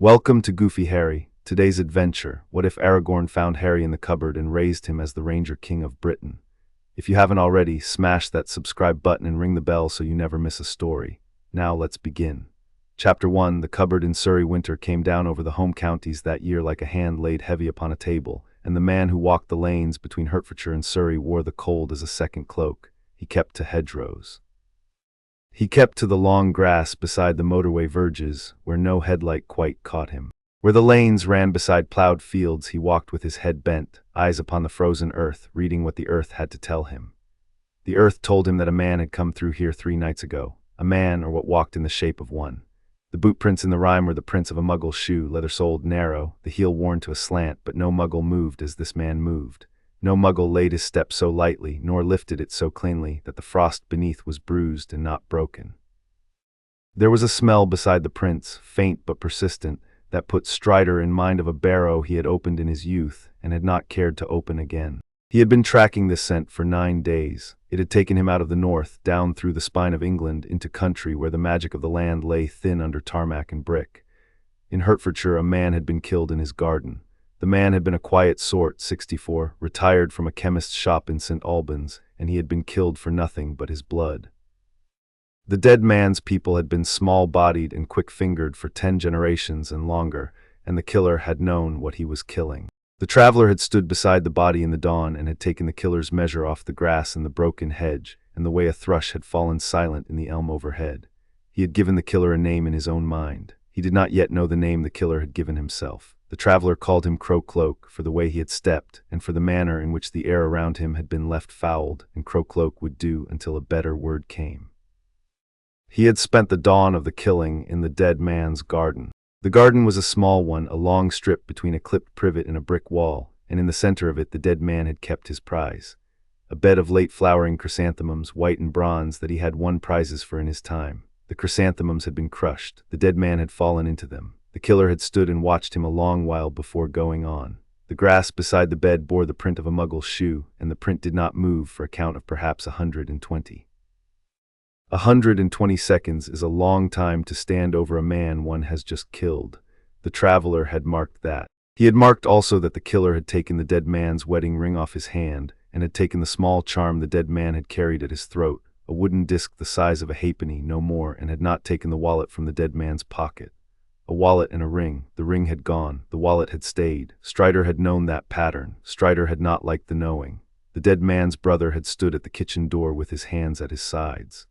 Welcome to Goofy Harry. Today's adventure. What if Aragorn found Harry in the cupboard and raised him as the Ranger King of Britain? If you haven't already, smash that subscribe button and ring the bell so you never miss a story. Now let's begin. Chapter 1. The cupboard in Surrey. Winter came down over the home counties that year like a hand laid heavy upon a table, and the man who walked the lanes between Hertfordshire and Surrey wore the cold as a second cloak. He kept to hedgerows. He kept to the long grass beside the motorway verges, where no headlight quite caught him. Where the lanes ran beside plowed fields, he walked with his head bent, eyes upon the frozen earth, reading what the earth had to tell him. The earth told him that a man had come through here 3 nights ago, a man or what walked in the shape of one. The boot prints in the rime were the prints of a Muggle shoe, leather-soled, narrow, the heel worn to a slant, but no Muggle moved as this man moved. No Muggle laid his step so lightly, nor lifted it so cleanly, that the frost beneath was bruised and not broken. There was a smell beside the prints, faint but persistent, that put Strider in mind of a barrow he had opened in his youth, and had not cared to open again. He had been tracking this scent for 9 days. It had taken him out of the north, down through the spine of England, into country where the magic of the land lay thin under tarmac and brick. In Hertfordshire, a man had been killed in his garden. The man had been a quiet sort, 64, retired from a chemist's shop in St. Albans, and he had been killed for nothing but his blood. The dead man's people had been small-bodied and quick-fingered for 10 generations and longer, and the killer had known what he was killing. The traveler had stood beside the body in the dawn and had taken the killer's measure off the grass and the broken hedge, and the way a thrush had fallen silent in the elm overhead. He had given the killer a name in his own mind. He did not yet know the name the killer had given himself. The traveler called him Cloak for the way he had stepped, and for the manner in which the air around him had been left fouled, and Cloak would do until a better word came. He had spent the dawn of the killing in the dead man's garden. The garden was a small one, a long strip between a clipped privet and a brick wall, and in the center of it the dead man had kept his prize. A bed of late-flowering chrysanthemums, white and bronze, that he had won prizes for in his time. The chrysanthemums had been crushed. The dead man had fallen into them. The killer had stood and watched him a long while before going on. The grass beside the bed bore the print of a Muggle's shoe, and the print did not move for a count of perhaps 120. 120 seconds is a long time to stand over a man one has just killed. The traveler had marked that. He had marked also that the killer had taken the dead man's wedding ring off his hand, and had taken the small charm the dead man had carried at his throat, a wooden disc the size of a halfpenny, no more, and had not taken the wallet from the dead man's pocket. A wallet and a ring. The ring had gone. The wallet had stayed. Strider had known that pattern. Strider had not liked the knowing. The dead man's brother had stood at the kitchen door with his hands at his sides.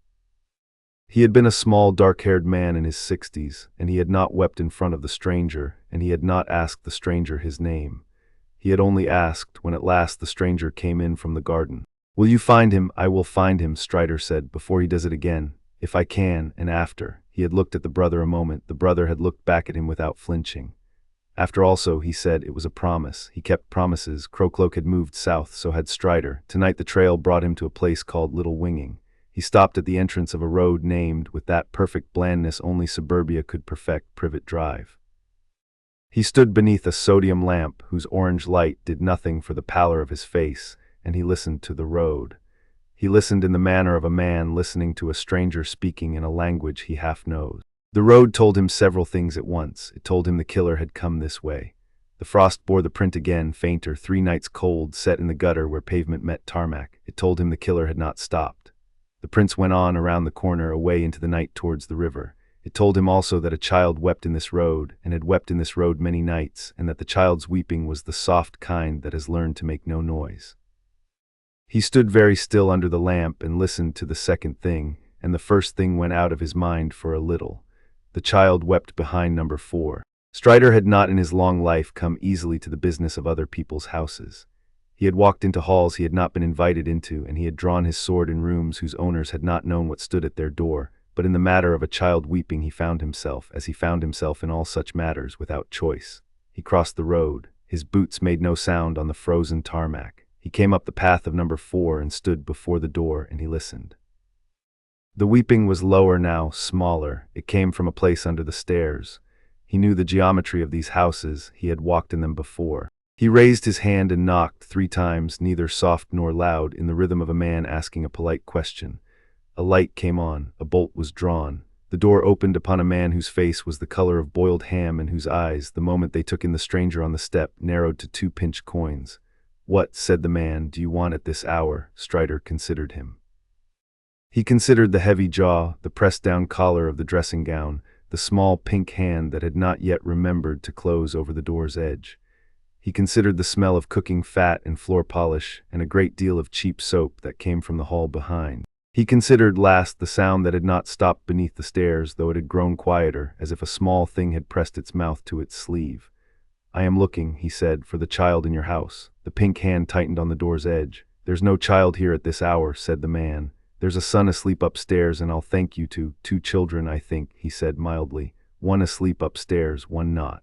He had been a small, dark-haired man in his 60s, and he had not wept in front of the stranger, and he had not asked the stranger his name. He had only asked, when at last the stranger came in from the garden. "Will you find him?" "I will find him," Strider said, "before he does it again. If I can, and after." He had looked at the brother a moment. The brother had looked back at him without flinching. After also, he said, it was a promise. He kept promises. Cloak had moved south, so had Strider. Tonight the trail brought him to a place called Little Winging. He stopped at the entrance of a road named, with that perfect blandness only suburbia could perfect, Privet Drive. He stood beneath a sodium lamp whose orange light did nothing for the pallor of his face, and he listened to the road. He listened in the manner of a man listening to a stranger speaking in a language he half knows. The road told him several things at once. It told him the killer had come this way. The frost bore the print again, fainter, 3 nights cold, set in the gutter where pavement met tarmac. It told him the killer had not stopped. The prints went on around the corner, away into the night towards the river. It told him also that a child wept in this road, and had wept in this road many nights, and that the child's weeping was the soft kind that has learned to make no noise. He stood very still under the lamp and listened to the second thing, and the first thing went out of his mind for a little. The child wept behind number 4. Strider had not in his long life come easily to the business of other people's houses. He had walked into halls he had not been invited into, and he had drawn his sword in rooms whose owners had not known what stood at their door, but in the matter of a child weeping he found himself, as he found himself in all such matters, without choice. He crossed the road. His boots made no sound on the frozen tarmac. He came up the path of number 4 and stood before the door, and he listened. The weeping was lower now, smaller. It came from a place under the stairs. He knew the geometry of these houses. He had walked in them before. He raised his hand and knocked 3 times, neither soft nor loud, in the rhythm of a man asking a polite question. A light came on. A bolt was drawn. The door opened upon a man whose face was the color of boiled ham and whose eyes, the moment they took in the stranger on the step, narrowed to 2 pinch coins. "What," said the man, "do you want at this hour?" Strider considered him. He considered the heavy jaw, the pressed-down collar of the dressing gown, the small pink hand that had not yet remembered to close over the door's edge. He considered the smell of cooking fat and floor polish, and a great deal of cheap soap that came from the hall behind. He considered last the sound that had not stopped beneath the stairs, though it had grown quieter, as if a small thing had pressed its mouth to its sleeve. "I am looking," he said, "for the child in your house." The pink hand tightened on the door's edge. "There's no child here at this hour," said the man. "There's a son asleep upstairs, and I'll thank you to. 2 children, I think," he said mildly. "One asleep upstairs, one not."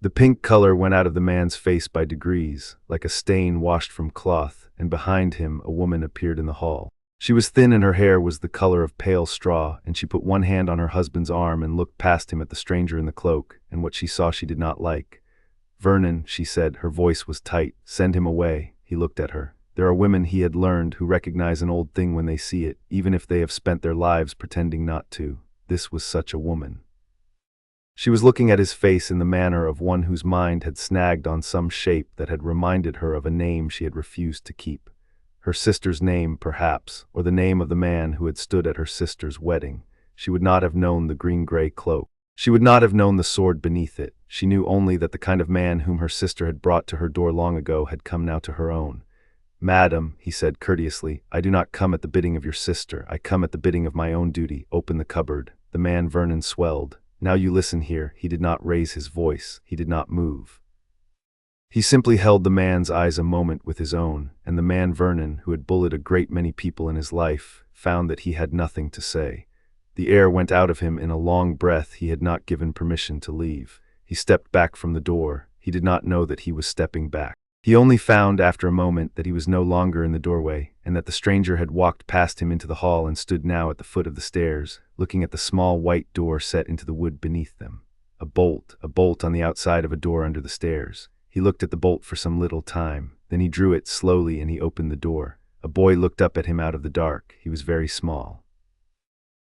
The pink color went out of the man's face by degrees, like a stain washed from cloth, and behind him a woman appeared in the hall. She was thin and her hair was the color of pale straw, and she put one hand on her husband's arm and looked past him at the stranger in the cloak, and what she saw she did not like. "Vernon," she said, her voice was tight, "send him away." He looked at her. There are women, he had learned, who recognize an old thing when they see it, even if they have spent their lives pretending not to. This was such a woman. She was looking at his face in the manner of one whose mind had snagged on some shape that had reminded her of a name she had refused to keep. Her sister's name, perhaps, or the name of the man who had stood at her sister's wedding. She would not have known the green-gray cloak. She would not have known the sword beneath it. She knew only that the kind of man whom her sister had brought to her door long ago had come now to her own. "Madam," he said courteously, "I do not come at the bidding of your sister. I come at the bidding of my own duty. Open the cupboard." The man Vernon swelled. "Now you listen here." He did not raise his voice. He did not move. He simply held the man's eyes a moment with his own, and the man Vernon, who had bullied a great many people in his life, found that he had nothing to say. The air went out of him in a long breath he had not given permission to leave. He stepped back from the door. He did not know that he was stepping back. He only found after a moment that he was no longer in the doorway, and that the stranger had walked past him into the hall and stood now at the foot of the stairs, looking at the small white door set into the wood beneath them. A bolt on the outside of a door under the stairs. He looked at the bolt for some little time. Then he drew it slowly and he opened the door. A boy looked up at him out of the dark. He was very small.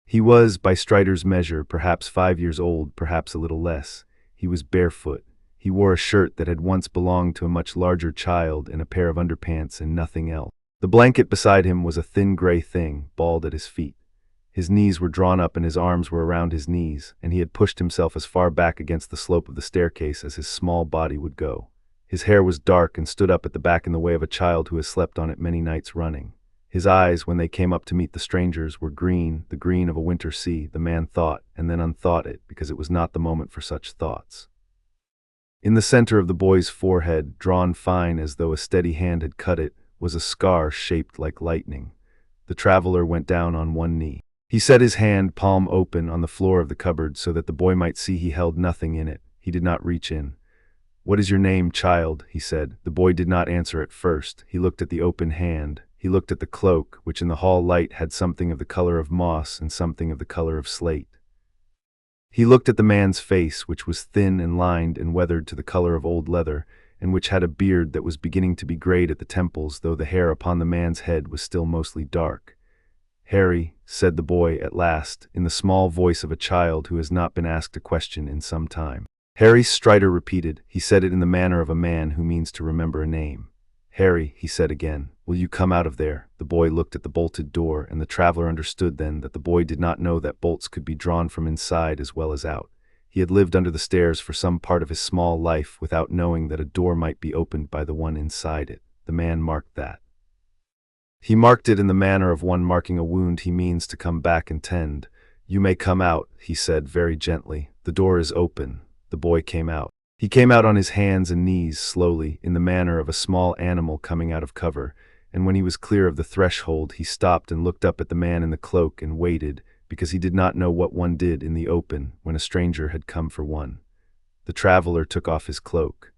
He was, by Strider's measure, perhaps 5 years old, perhaps a little less. He was barefoot. He wore a shirt that had once belonged to a much larger child and a pair of underpants and nothing else. The blanket beside him was a thin gray thing, bald at his feet. His knees were drawn up and his arms were around his knees, and he had pushed himself as far back against the slope of the staircase as his small body would go. His hair was dark and stood up at the back in the way of a child who has slept on it many nights running. His eyes, when they came up to meet the strangers, were green, the green of a winter sea. The man thought, and then unthought it, because it was not the moment for such thoughts. In the center of the boy's forehead, drawn fine as though a steady hand had cut it, was a scar shaped like lightning. The traveler went down on one knee. He set his hand, palm open, on the floor of the cupboard so that the boy might see he held nothing in it. He did not reach in. "What is your name, child?" he said. The boy did not answer at first. He looked at the open hand. He looked at the cloak, which in the hall light had something of the color of moss and something of the color of slate. He looked at the man's face, which was thin and lined and weathered to the color of old leather, and which had a beard that was beginning to be grayed at the temples, though the hair upon the man's head was still mostly dark. "Harry," said the boy at last, in the small voice of a child who has not been asked a question in some time. "Harry," Strider repeated. He said it in the manner of a man who means to remember a name. "Harry," he said again, "will you come out of there?" The boy looked at the bolted door, and the traveler understood then that the boy did not know that bolts could be drawn from inside as well as out. He had lived under the stairs for some part of his small life without knowing that a door might be opened by the one inside it. The man marked that. He marked it in the manner of one marking a wound he means to come back and tend. "You may come out," he said very gently. "The door is open." The boy came out. He came out on his hands and knees slowly, in the manner of a small animal coming out of cover, and when he was clear of the threshold he stopped and looked up at the man in the cloak and waited, because he did not know what one did in the open when a stranger had come for one. The traveler took off his cloak.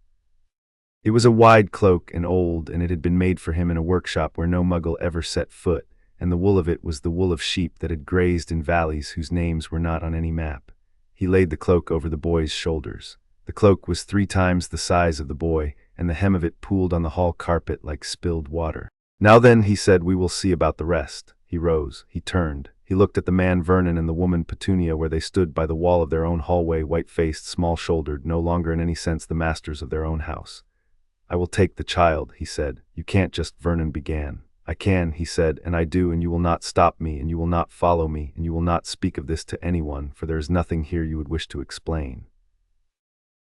It was a wide cloak and old, and it had been made for him in a workshop where no Muggle ever set foot, and the wool of it was the wool of sheep that had grazed in valleys whose names were not on any map. He laid the cloak over the boy's shoulders. The cloak was 3 times the size of the boy, and the hem of it pooled on the hall carpet like spilled water. "Now then," he said, "we will see about the rest." He rose. He turned. He looked at the man Vernon and the woman Petunia where they stood by the wall of their own hallway, white-faced, small-shouldered, no longer in any sense the masters of their own house. "I will take the child," he said. "You can't just," Vernon began. "I can," he said, "and I do, and you will not stop me, and you will not follow me, and you will not speak of this to anyone, for there is nothing here you would wish to explain."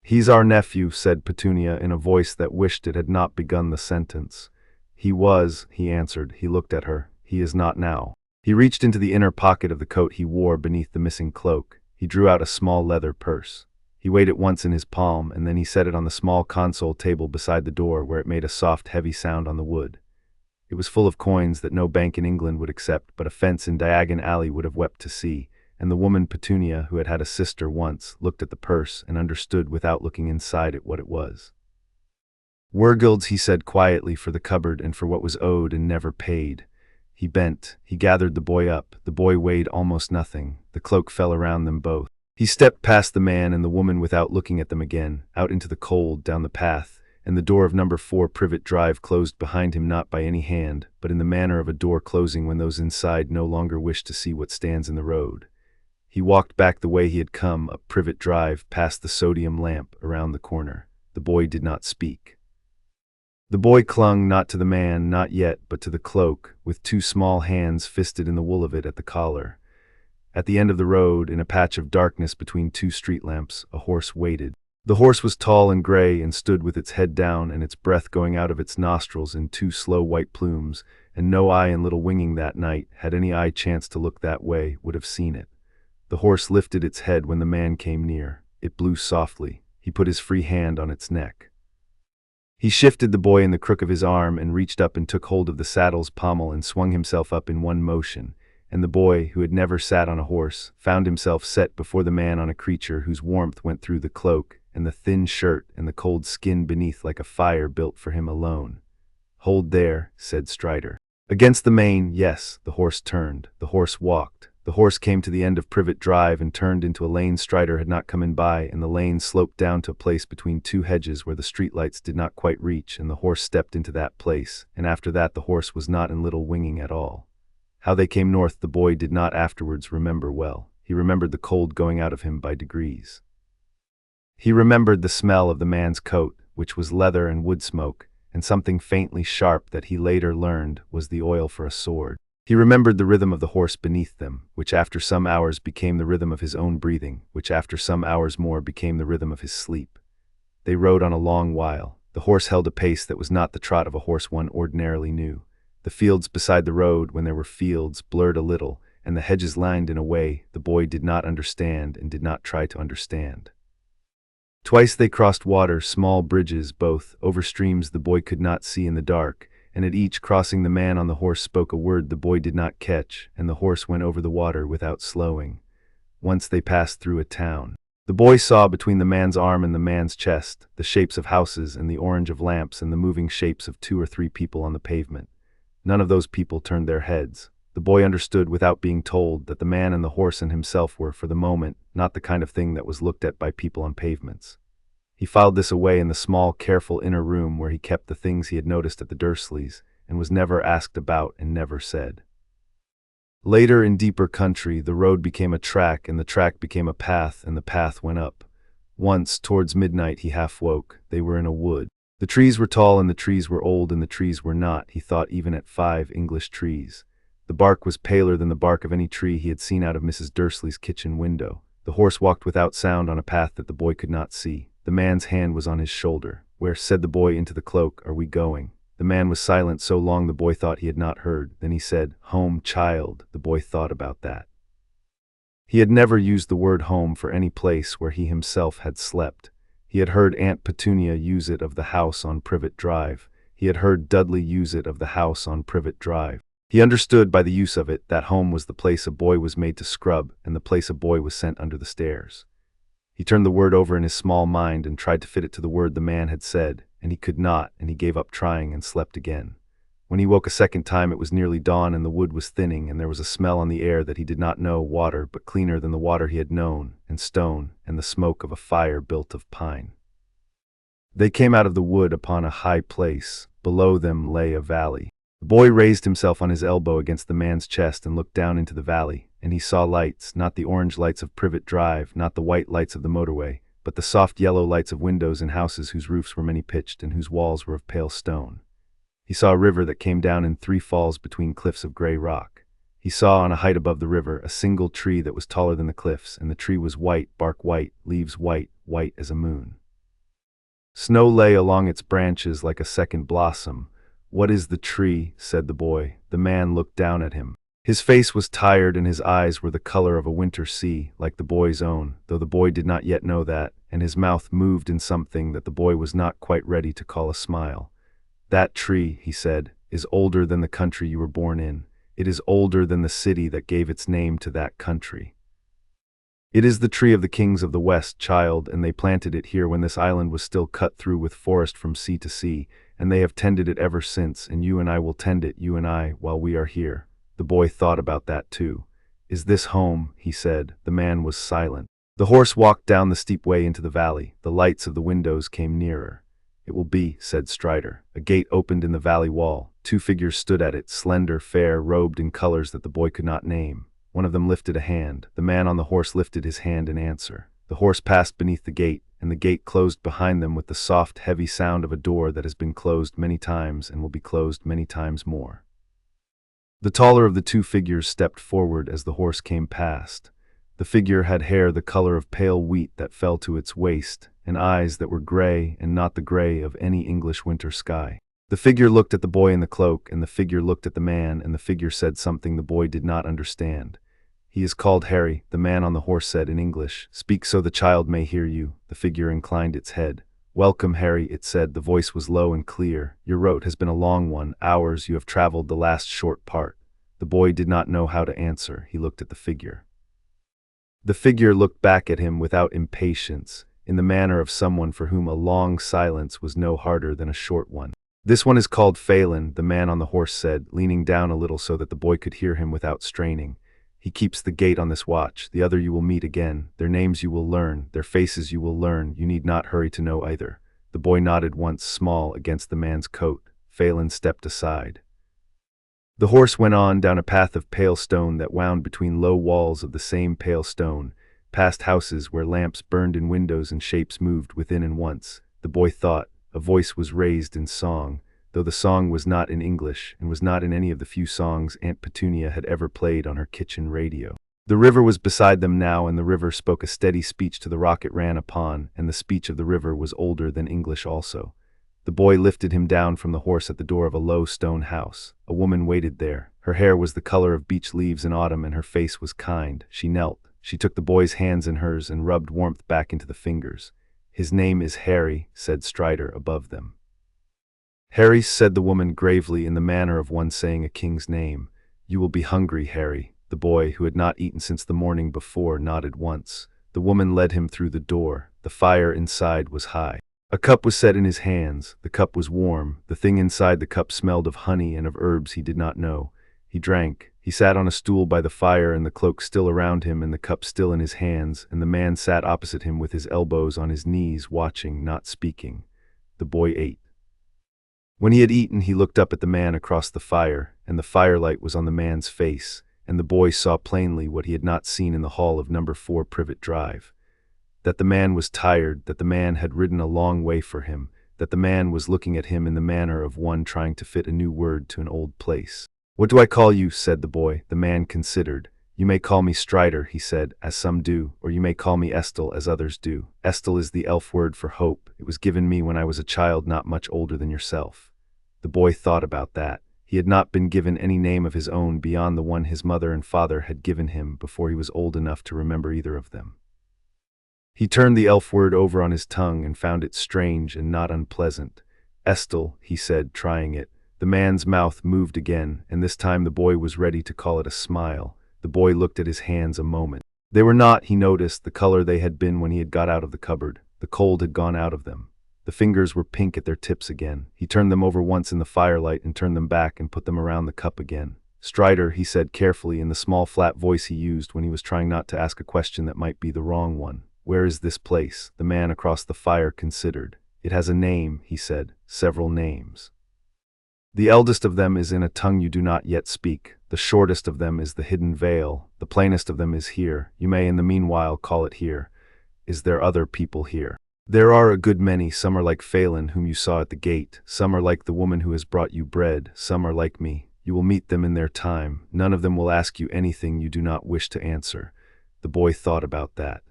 "He's our nephew," said Petunia in a voice that wished it had not begun the sentence. "He was," he answered. He looked at her. "He is not now." He reached into the inner pocket of the coat he wore beneath the missing cloak. He drew out a small leather purse. He weighed it once in his palm, and then he set it on the small console table beside the door, where it made a soft, heavy sound on the wood. It was full of coins that no bank in England would accept, but a fence in Diagon Alley would have wept to see, and the woman Petunia, who had had a sister once, looked at the purse and understood without looking inside it what it was. "Wergilds," he said quietly, "for the cupboard and for what was owed and never paid." He bent. He gathered the boy up. The boy weighed almost nothing. The cloak fell around them both. He stepped past the man and the woman without looking at them again, out into the cold, down the path, and the door of number 4 Privet Drive closed behind him, not by any hand, but in the manner of a door closing when those inside no longer wish to see what stands in the road. He walked back the way he had come, up Privet Drive, past the sodium lamp, around the corner. The boy did not speak. The boy clung not to the man, not yet, but to the cloak, with two small hands fisted in the wool of it at the collar. At the end of the road, in a patch of darkness between two street lamps, a horse waited. The horse was tall and gray and stood with its head down and its breath going out of its nostrils in two slow white plumes, and no eye in Little Winging that night, had any eye chanced to look that way, would have seen it. The horse lifted its head when the man came near. It blew softly. He put his free hand on its neck. He shifted the boy in the crook of his arm and reached up and took hold of the saddle's pommel and swung himself up in one motion, and the boy, who had never sat on a horse, found himself set before the man on a creature whose warmth went through the cloak and the thin shirt and the cold skin beneath like a fire built for him alone. "Hold there," said Strider. Against the mane, yes. The horse turned. The horse walked. The horse came to the end of Privet Drive and turned into a lane Strider had not come in by, and the lane sloped down to a place between two hedges where the streetlights did not quite reach, and the horse stepped into that place, and after that the horse was not in Little Winging at all. How they came north the boy did not afterwards remember well. He remembered the cold going out of him by degrees. He remembered the smell of the man's coat, which was leather and wood smoke, and something faintly sharp that he later learned was the oil for a sword. He remembered the rhythm of the horse beneath them, which after some hours became the rhythm of his own breathing, which after some hours more became the rhythm of his sleep. They rode on a long while. The horse held a pace that was not the trot of a horse one ordinarily knew. The fields beside the road, when there were fields, blurred a little, and the hedges lined in a way the boy did not understand and did not try to understand. Twice they crossed water, small bridges both, over streams the boy could not see in the dark, and at each crossing the man on the horse spoke a word the boy did not catch, and the horse went over the water without slowing. Once they passed through a town. The boy saw between the man's arm and the man's chest the shapes of houses and the orange of lamps and the moving shapes of 2 or 3 people on the pavement. None of those people turned their heads. The boy understood without being told that the man and the horse and himself were, for the moment, not the kind of thing that was looked at by people on pavements. He filed this away in the small, careful inner room where he kept the things he had noticed at the Dursleys, and was never asked about and never said. Later, in deeper country, the road became a track, and the track became a path, and the path went up. Once, towards midnight, he half woke. They were in a wood. The trees were tall, and the trees were old, and the trees were not, he thought, even at 5 English trees. The bark was paler than the bark of any tree he had seen out of Mrs. Dursley's kitchen window. The horse walked without sound on a path that the boy could not see. The man's hand was on his shoulder. "Where," said the boy into the cloak, "are we going?" The man was silent so long the boy thought he had not heard. Then he said, "Home, child." The boy thought about that. He had never used the word home for any place where he himself had slept. He had heard Aunt Petunia use it of the house on Privet Drive. He had heard Dudley use it of the house on Privet Drive. He understood by the use of it that home was the place a boy was made to scrub and the place a boy was sent under the stairs. He turned the word over in his small mind and tried to fit it to the word the man had said, and he could not, and he gave up trying and slept again. When he woke a second time it was nearly dawn and the wood was thinning and there was a smell on the air that he did not know, water, but cleaner than the water he had known, and stone, and the smoke of a fire built of pine. They came out of the wood upon a high place. Below them lay a valley. The boy raised himself on his elbow against the man's chest and looked down into the valley, and he saw lights, not the orange lights of Privet Drive, not the white lights of the motorway, but the soft yellow lights of windows in houses whose roofs were many-pitched and whose walls were of pale stone. He saw a river that came down in 3 falls between cliffs of gray rock. He saw on a height above the river a single tree that was taller than the cliffs, and the tree was white, bark white, leaves white, white as a moon. Snow lay along its branches like a second blossom. "What is the tree?" said the boy. The man looked down at him. His face was tired and his eyes were the color of a winter sea, like the boy's own, though the boy did not yet know that, and his mouth moved in something that the boy was not quite ready to call a smile. "That tree," he said, "is older than the country you were born in. It is older than the city that gave its name to that country. It is the tree of the kings of the West, child, and they planted it here when this island was still cut through with forest from sea to sea, and they have tended it ever since, and you and I will tend it, you and I, while we are here." The boy thought about that too. "Is this home?" he said. The man was silent. The horse walked down the steep way into the valley. The lights of the windows came nearer. "It will be," said Strider. A gate opened in the valley wall. 2 figures stood at it, slender, fair, robed in colors that the boy could not name. One of them lifted a hand. The man on the horse lifted his hand in answer. The horse passed beneath the gate, and the gate closed behind them with the soft, heavy sound of a door that has been closed many times and will be closed many times more. The taller of the 2 figures stepped forward as the horse came past. The figure had hair the color of pale wheat that fell to its waist, and eyes that were gray and not the gray of any English winter sky. The figure looked at the boy in the cloak, and the figure looked at the man, and the figure said something the boy did not understand. "He is called Harry," the man on the horse said in English. "Speak so the child may hear you." The figure inclined its head. "Welcome, Harry," it said. The voice was low and clear. "Your road has been a long one. Hours you have traveled the last short part." The boy did not know how to answer. He looked at the figure. The figure looked back at him without impatience, in the manner of someone for whom a long silence was no harder than a short one. "This one is called Phelan," the man on the horse said, leaning down a little so that the boy could hear him without straining. "He keeps the gate on this watch. The other you will meet again. Their names you will learn. Their faces you will learn. You need not hurry to know either." The boy nodded once, small against the man's coat. Phelan stepped aside. The horse went on down a path of pale stone that wound between low walls of the same pale stone, past houses where lamps burned in windows and shapes moved within, and once, the boy thought, a voice was raised in song, though the song was not in English and was not in any of the few songs Aunt Petunia had ever played on her kitchen radio. The river was beside them now, and the river spoke a steady speech to the rock it ran upon, and the speech of the river was older than English also. The boy lifted him down from the horse at the door of a low stone house. A woman waited there. Her hair was the color of beech leaves in autumn, and her face was kind. She knelt. She took the boy's hands in hers and rubbed warmth back into the fingers. "His name is Harry," said Strider above them. "Harry," said the woman gravely in the manner of one saying a king's name. "You will be hungry, Harry." The boy, who had not eaten since the morning before, nodded once. The woman led him through the door. The fire inside was high. A cup was set in his hands. The cup was warm. The thing inside the cup smelled of honey and of herbs he did not know. He drank. He sat on a stool by the fire, and the cloak still around him and the cup still in his hands, and the man sat opposite him with his elbows on his knees, watching, not speaking. The boy ate. When he had eaten, he looked up at the man across the fire, and the firelight was on the man's face, and the boy saw plainly what he had not seen in the hall of number 4 Privet Drive. That the man was tired, that the man had ridden a long way for him, that the man was looking at him in the manner of one trying to fit a new word to an old place. "What do I call you?" said the boy. The man considered. "You may call me Strider," he said, "as some do, or you may call me Estel, as others do. Estel is the elf word for hope. It was given me when I was a child not much older than yourself." The boy thought about that. He had not been given any name of his own beyond the one his mother and father had given him before he was old enough to remember either of them. He turned the elf word over on his tongue and found it strange and not unpleasant. "Estel," he said, trying it. The man's mouth moved again, and this time the boy was ready to call it a smile. The boy looked at his hands a moment. They were not, he noticed, the color they had been when he had got out of the cupboard. The cold had gone out of them. The fingers were pink at their tips again. He turned them over once in the firelight and turned them back and put them around the cup again. "Strider," he said carefully in the small flat voice he used when he was trying not to ask a question that might be the wrong one. "Where is this place?" The man across the fire considered. "It has a name," he said. "Several names." The eldest of them is in a tongue you do not yet speak. The shortest of them is the hidden veil. The plainest of them is here. You may in the meanwhile call it here. Is there other people here? There are a good many. Some are like Phelan, whom you saw at the gate. Some are like the woman who has brought you bread. Some are like me. You will meet them in their time. None of them will ask you anything you do not wish to answer. The boy thought about that.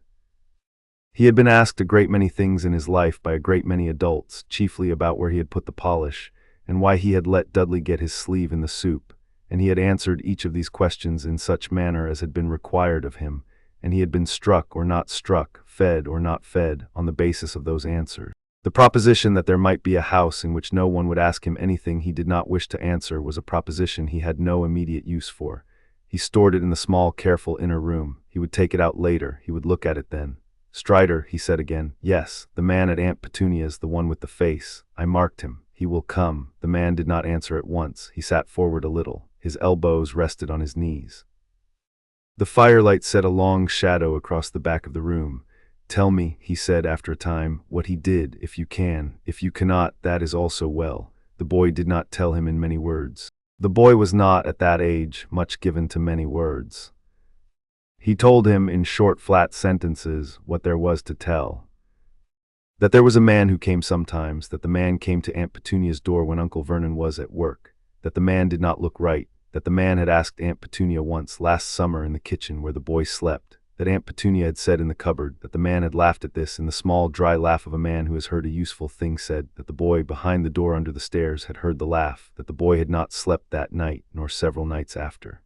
He had been asked a great many things in his life by a great many adults, chiefly about where he had put the polish, and why he had let Dudley get his sleeve in the soup, and he had answered each of these questions in such manner as had been required of him, and he had been struck or not struck, fed or not fed, on the basis of those answers. The proposition that there might be a house in which no one would ask him anything he did not wish to answer was a proposition he had no immediate use for. He stored it in the small, careful inner room. He would take it out later. He would look at it then. "Strider," he said again. "Yes, the man at Aunt Petunia's, the one with the face. I marked him. He will come." The man did not answer at once. He sat forward a little. His elbows rested on his knees. The firelight set a long shadow across the back of the room. "Tell me," he said after a time, "what he did, if you can. If you cannot, that is also well." The boy did not tell him in many words. The boy was not, at that age, much given to many words. He told him, in short, flat sentences, what there was to tell. That there was a man who came sometimes, that the man came to Aunt Petunia's door when Uncle Vernon was at work, that the man did not look right, that the man had asked Aunt Petunia once, last summer in the kitchen where the boy slept, that Aunt Petunia had said in the cupboard, that the man had laughed at this in the small, dry laugh of a man who has heard a useful thing said, that the boy behind the door under the stairs had heard the laugh, that the boy had not slept that night, nor several nights after.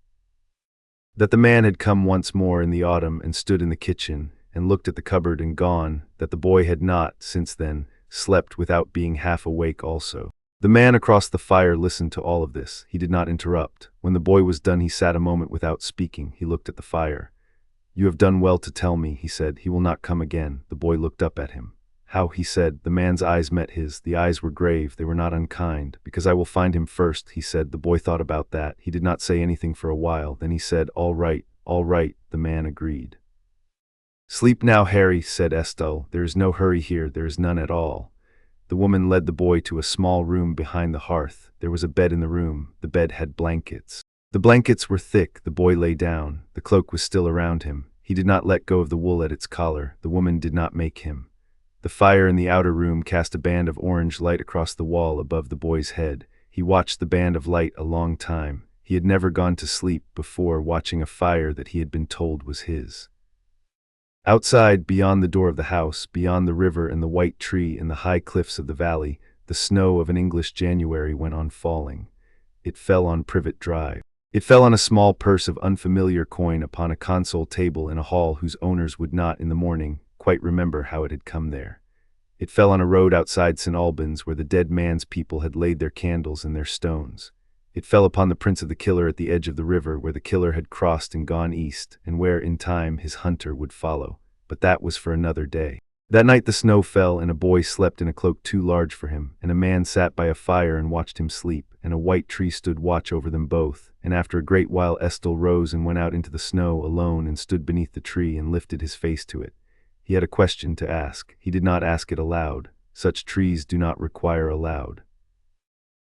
That the man had come once more in the autumn and stood in the kitchen, and looked at the cupboard and gone, that the boy had not, since then, slept without being half awake also. The man across the fire listened to all of this. He did not interrupt. When the boy was done, he sat a moment without speaking. He looked at the fire. "You have done well to tell me," he said. "He will not come again." The boy looked up at him. "How?" he said. The man's eyes met his. The eyes were grave. They were not unkind. "Because I will find him first," he said. The boy thought about that. He did not say anything for a while. Then he said, "All right, all right." The man agreed. "Sleep now, Harry," said Estelle. "There is no hurry here. There is none at all." The woman led the boy to a small room behind the hearth. There was a bed in the room. The bed had blankets. The blankets were thick. The boy lay down. The cloak was still around him. He did not let go of the wool at its collar. The woman did not make him. The fire in the outer room cast a band of orange light across the wall above the boy's head. He watched the band of light a long time. He had never gone to sleep before watching a fire that he had been told was his. Outside, beyond the door of the house, beyond the river and the white tree and the high cliffs of the valley, the snow of an English January went on falling. It fell on Privet Drive. It fell on a small purse of unfamiliar coin upon a console table in a hall whose owners would not, in the morning, quite remember how it had come there. It fell on a road outside St. Albans where the dead man's people had laid their candles and their stones. It fell upon the prints of the killer at the edge of the river where the killer had crossed and gone east, and where, in time, his hunter would follow. But that was for another day. That night the snow fell, and a boy slept in a cloak too large for him, and a man sat by a fire and watched him sleep, and a white tree stood watch over them both, and after a great while Estelle rose and went out into the snow alone and stood beneath the tree and lifted his face to it. He had a question to ask. He did not ask it aloud. Such trees do not require aloud.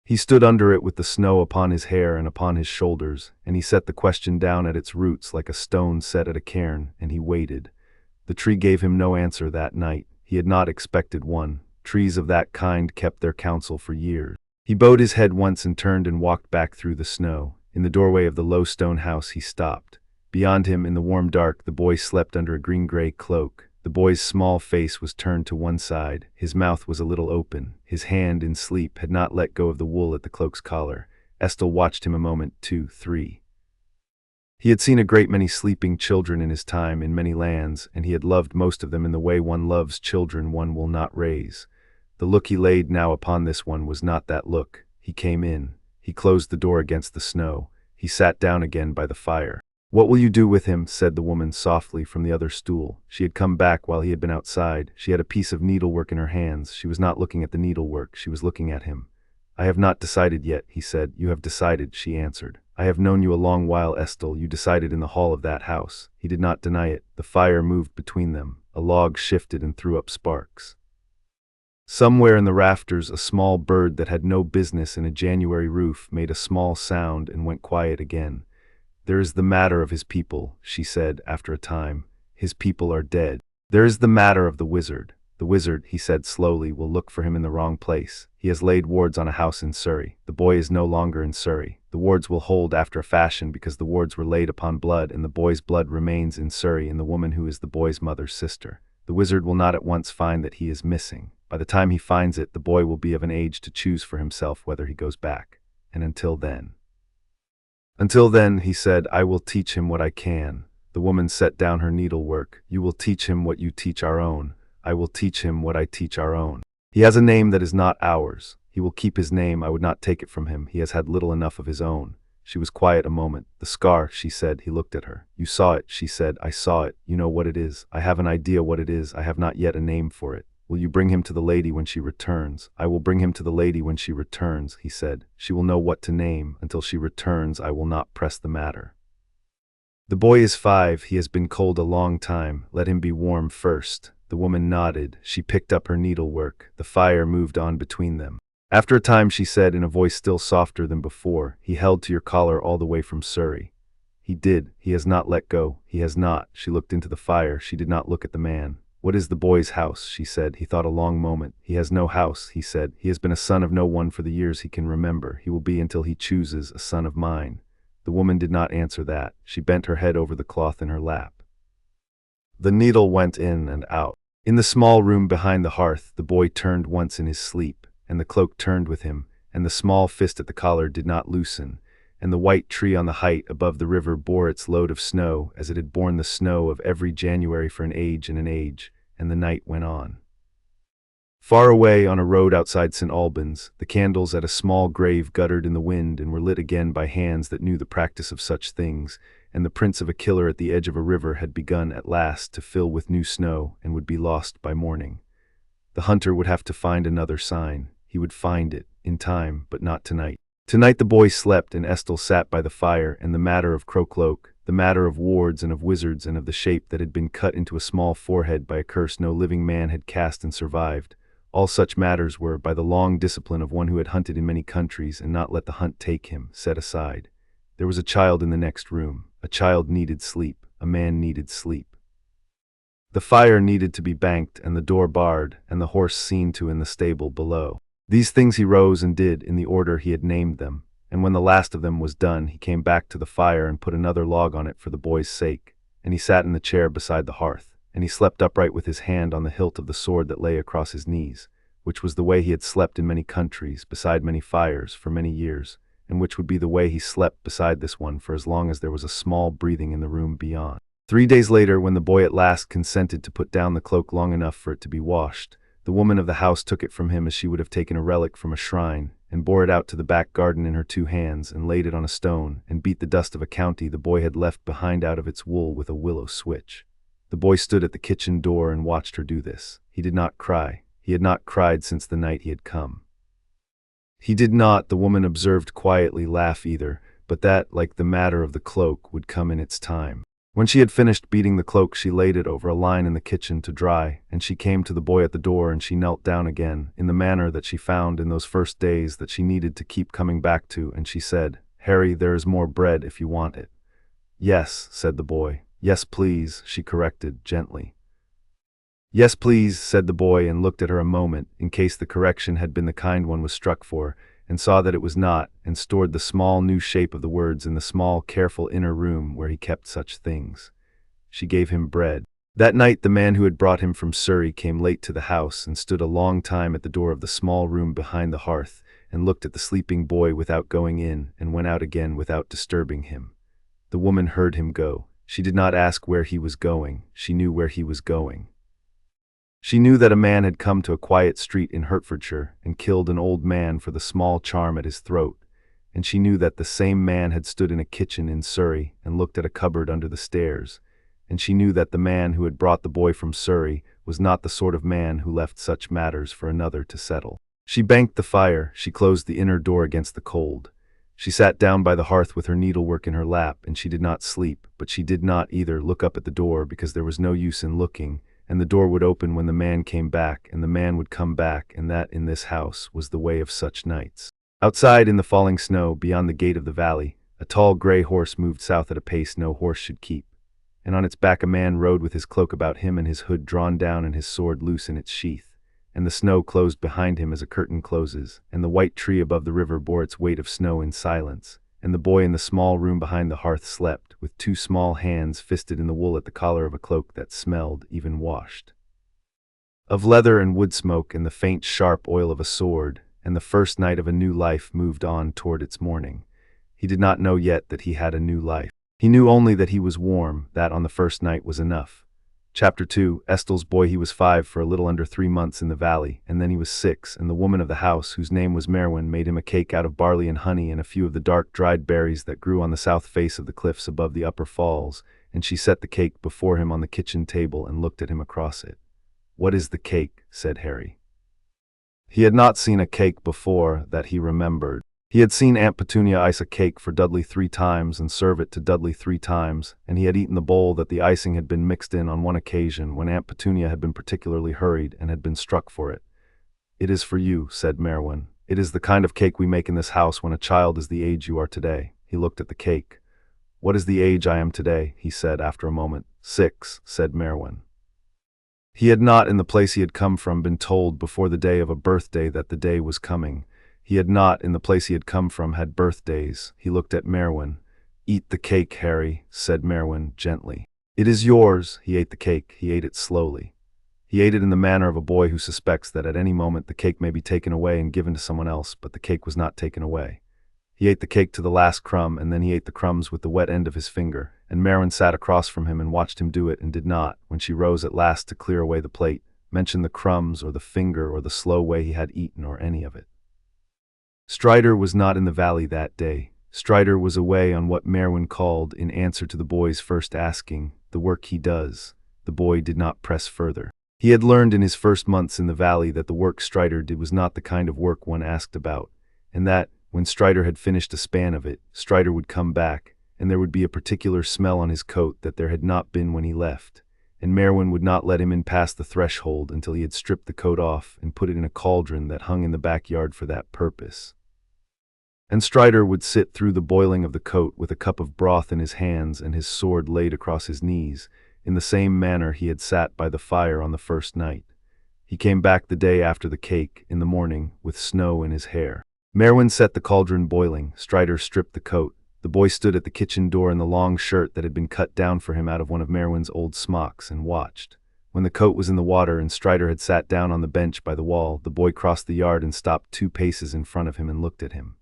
He stood under it with the snow upon his hair and upon his shoulders, and he set the question down at its roots like a stone set at a cairn, and he waited. The tree gave him no answer that night. He had not expected one. Trees of that kind kept their counsel for years. He bowed his head once and turned and walked back through the snow. In the doorway of the low stone house he stopped. Beyond him, in the warm dark, the boy slept under a green-gray cloak. The boy's small face was turned to one side. His mouth was a little open. His hand, in sleep, had not let go of the wool at the cloak's collar. Estelle watched him a moment, 2, 3. He had seen a great many sleeping children in his time in many lands, and he had loved most of them in the way one loves children one will not raise. The look he laid now upon this one was not that look. He came in. He closed the door against the snow. He sat down again by the fire. "What will you do with him?" said the woman softly from the other stool. She had come back while he had been outside. She had a piece of needlework in her hands. She was not looking at the needlework. She was looking at him. "I have not decided yet," he said. "You have decided," she answered. "I have known you a long while, Estelle. You decided in the hall of that house." He did not deny it. The fire moved between them. A log shifted and threw up sparks. Somewhere in the rafters, a small bird that had no business in a January roof made a small sound and went quiet again. "There is the matter of his people," she said after a time. "His people are dead. There is the matter of the wizard. The wizard," he said slowly, "will look for him in the wrong place. He has laid wards on a house in Surrey. The boy is no longer in Surrey. The wards will hold after a fashion because the wards were laid upon blood, and the boy's blood remains in Surrey in the woman who is the boy's mother's sister. The wizard will not at once find that he is missing. By the time he finds it, the boy will be of an age to choose for himself whether he goes back. And until then, he said, I will teach him what I can." The woman set down her needlework. "You will teach him what you teach our own. I will teach him what I teach our own. He has a name that is not ours. He will keep his name. I would not take it from him. He has had little enough of his own." She was quiet a moment. "The scar," she said. He looked at her. "You saw it," she said. "I saw it. You know what it is." "I have an idea what it is. I have not yet a name for it." "Will you bring him to the lady when she returns?" "I will bring him to the lady when she returns," he said. "She will know what to name. Until she returns, I will not press the matter. The boy is 5. He has been cold a long time. Let him be warm first." The woman nodded. She picked up her needlework. The fire moved on between them. After a time she said in a voice still softer than before, "He held to your collar all the way from Surrey." "He did. He has not let go. He has not." She looked into the fire. She did not look at the man. "What is the boy's house?" she said. He thought a long moment. "He has no house," he said. "He has been a son of no one for the years he can remember. He will be until he chooses a son of mine." The woman did not answer that. She bent her head over the cloth in her lap. The needle went in and out. In the small room behind the hearth, the boy turned once in his sleep, and the cloak turned with him, and the small fist at the collar did not loosen, and the white tree on the height above the river bore its load of snow as it had borne the snow of every January for an age and an age, and the night went on. Far away on a road outside St. Albans, the candles at a small grave guttered in the wind and were lit again by hands that knew the practice of such things, and the prints of a killer at the edge of a river had begun at last to fill with new snow and would be lost by morning. The hunter would have to find another sign. He would find it, in time, but not tonight. Tonight the boy slept and Estelle sat by the fire, and the matter of cloak, the matter of wards and of wizards and of the shape that had been cut into a small forehead by a curse no living man had cast and survived. All such matters were, by the long discipline of one who had hunted in many countries and not let the hunt take him, set aside. There was a child in the next room. A child needed sleep. A man needed sleep. The fire needed to be banked and the door barred and the horse seen to in the stable below. These things he rose and did in the order he had named them, and when the last of them was done, he came back to the fire and put another log on it for the boy's sake, and he sat in the chair beside the hearth, and he slept upright with his hand on the hilt of the sword that lay across his knees, which was the way he had slept in many countries, beside many fires, for many years, and which would be the way he slept beside this one for as long as there was a small breathing in the room beyond. 3 days later, when the boy at last consented to put down the cloak long enough for it to be washed, the woman of the house took it from him as she would have taken a relic from a shrine, and bore it out to the back garden in her 2 hands, and laid it on a stone, and beat the dust of a county the boy had left behind out of its wool with a willow switch. The boy stood at the kitchen door and watched her do this. He did not cry. He had not cried since the night he had come. He did not, the woman observed quietly, laugh either, but that, like the matter of the cloak, would come in its time. When she had finished beating the cloak, she laid it over a line in the kitchen to dry, and she came to the boy at the door and she knelt down again, in the manner that she found in those first days that she needed to keep coming back to, and she said, "Harry, there is more bread if you want it." "Yes," said the boy. "Yes, please," she corrected, gently. "Yes, please," said the boy, and looked at her a moment, in case the correction had been the kind one was struck for, and saw that it was not, and stored the small new shape of the words in the small, careful inner room where he kept such things. She gave him bread. That night the man who had brought him from Surrey came late to the house and stood a long time at the door of the small room behind the hearth, and looked at the sleeping boy without going in, and went out again without disturbing him. The woman heard him go. She did not ask where he was going. She knew where he was going. She knew that a man had come to a quiet street in Hertfordshire and killed an old man for the small charm at his throat, and she knew that the same man had stood in a kitchen in Surrey and looked at a cupboard under the stairs, and she knew that the man who had brought the boy from Surrey was not the sort of man who left such matters for another to settle. She banked the fire. She closed the inner door against the cold. She sat down by the hearth with her needlework in her lap, and she did not sleep, but she did not either look up at the door because there was no use in looking, and the door would open when the man came back, and the man would come back, and that in this house was the way of such nights. Outside in the falling snow, beyond the gate of the valley, a tall gray horse moved south at a pace no horse should keep, and on its back a man rode with his cloak about him and his hood drawn down and his sword loose in its sheath, and the snow closed behind him as a curtain closes, and the white tree above the river bore its weight of snow in silence, and the boy in the small room behind the hearth slept, with two small hands fisted in the wool at the collar of a cloak that smelled, even washed, of leather and wood smoke and the faint sharp oil of a sword, and the first night of a new life moved on toward its morning. He did not know yet that he had a new life. He knew only that he was warm, that on the first night was enough. Chapter 2. Estel's boy. He was 5 for a little under 3 months in the valley, and then he was 6, and the woman of the house, whose name was Merwin, made him a cake out of barley and honey and a few of the dark dried berries that grew on the south face of the cliffs above the upper falls, and she set the cake before him on the kitchen table and looked at him across it. "What is the cake?" said Harry. He had not seen a cake before, that he remembered. He had seen Aunt Petunia ice a cake for Dudley 3 times and serve it to Dudley 3 times, and he had eaten the bowl that the icing had been mixed in on one occasion when Aunt Petunia had been particularly hurried and had been struck for it. "It is for you," said Merwin. "It is the kind of cake we make in this house when a child is the age you are today." He looked at the cake. "What is the age I am today?" he said after a moment. 6, said Merwin. He had not, in the place he had come from, been told before the day of a birthday that the day was coming. He had not, in the place he had come from, had birthdays. He looked at Merwin. "Eat the cake, Harry," said Merwin gently. "It is yours." He ate the cake. He ate it slowly. He ate it in the manner of a boy who suspects that at any moment the cake may be taken away and given to someone else, but the cake was not taken away. He ate the cake to the last crumb, and then he ate the crumbs with the wet end of his finger, and Merwin sat across from him and watched him do it and did not, when she rose at last to clear away the plate, mention the crumbs or the finger or the slow way he had eaten or any of it. Strider was not in the valley that day. Strider was away on what Merwin called, in answer to the boy's first asking, the work he does. The boy did not press further. He had learned in his first months in the valley that the work Strider did was not the kind of work one asked about, and that, when Strider had finished a span of it, Strider would come back, and there would be a particular smell on his coat that there had not been when he left, and Merwin would not let him in past the threshold until he had stripped the coat off and put it in a cauldron that hung in the backyard for that purpose. And Strider would sit through the boiling of the coat with a cup of broth in his hands and his sword laid across his knees, in the same manner he had sat by the fire on the first night. He came back the day after the cake, in the morning, with snow in his hair. Merwin set the cauldron boiling. Strider stripped the coat. The boy stood at the kitchen door in the long shirt that had been cut down for him out of one of Merwin's old smocks and watched. When the coat was in the water and Strider had sat down on the bench by the wall, the boy crossed the yard and stopped 2 paces in front of him and looked at him.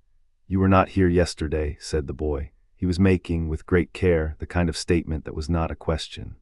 "You were not here yesterday," said the boy. He was making, with great care, the kind of statement that was not a question.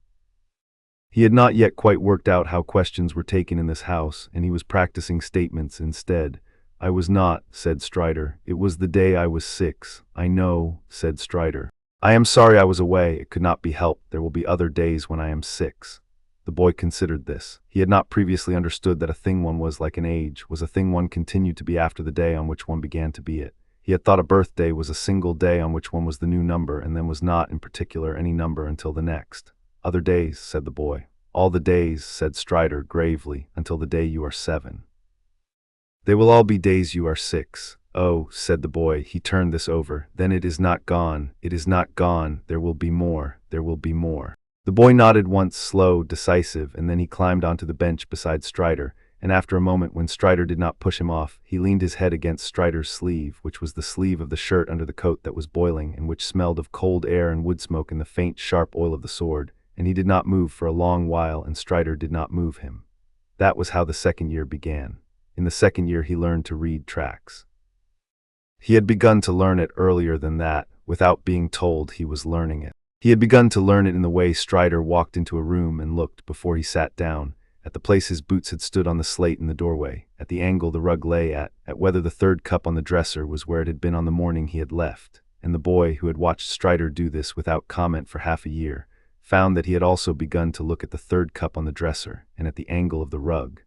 He had not yet quite worked out how questions were taken in this house, and he was practicing statements instead. "I was not," said Strider. "It was the day I was 6. "I know," said Strider. "I am sorry I was away. It could not be helped. There will be other days when I am 6. The boy considered this. He had not previously understood that a thing one was like an age, was a thing one continued to be after the day on which one began to be it. He had thought a birthday was a single day on which one was the new number, and then was not, in particular, any number until the next. "Other days," said the boy. "All the days," said Strider gravely, "until the day you are 7. They will all be days you are 6. "Oh," said the boy. He turned this over. "Then it is not gone. It is not gone. There will be more. There will be more." The boy nodded once, slow, decisive, and then he climbed onto the bench beside Strider, and after a moment, when Strider did not push him off, he leaned his head against Strider's sleeve, which was the sleeve of the shirt under the coat that was boiling and which smelled of cold air and wood smoke and the faint, sharp oil of the sword, and he did not move for a long while, and Strider did not move him. That was how the second year began. In the second year he learned to read tracks. He had begun to learn it earlier than that. Without being told, he was learning it. He had begun to learn it in the way Strider walked into a room and looked, before he sat down, at the place his boots had stood on the slate in the doorway, at the angle the rug lay at whether the third cup on the dresser was where it had been on the morning he had left. And the boy, who had watched Strider do this without comment for half a year, found that he had also begun to look at the third cup on the dresser, and at the angle of the rug,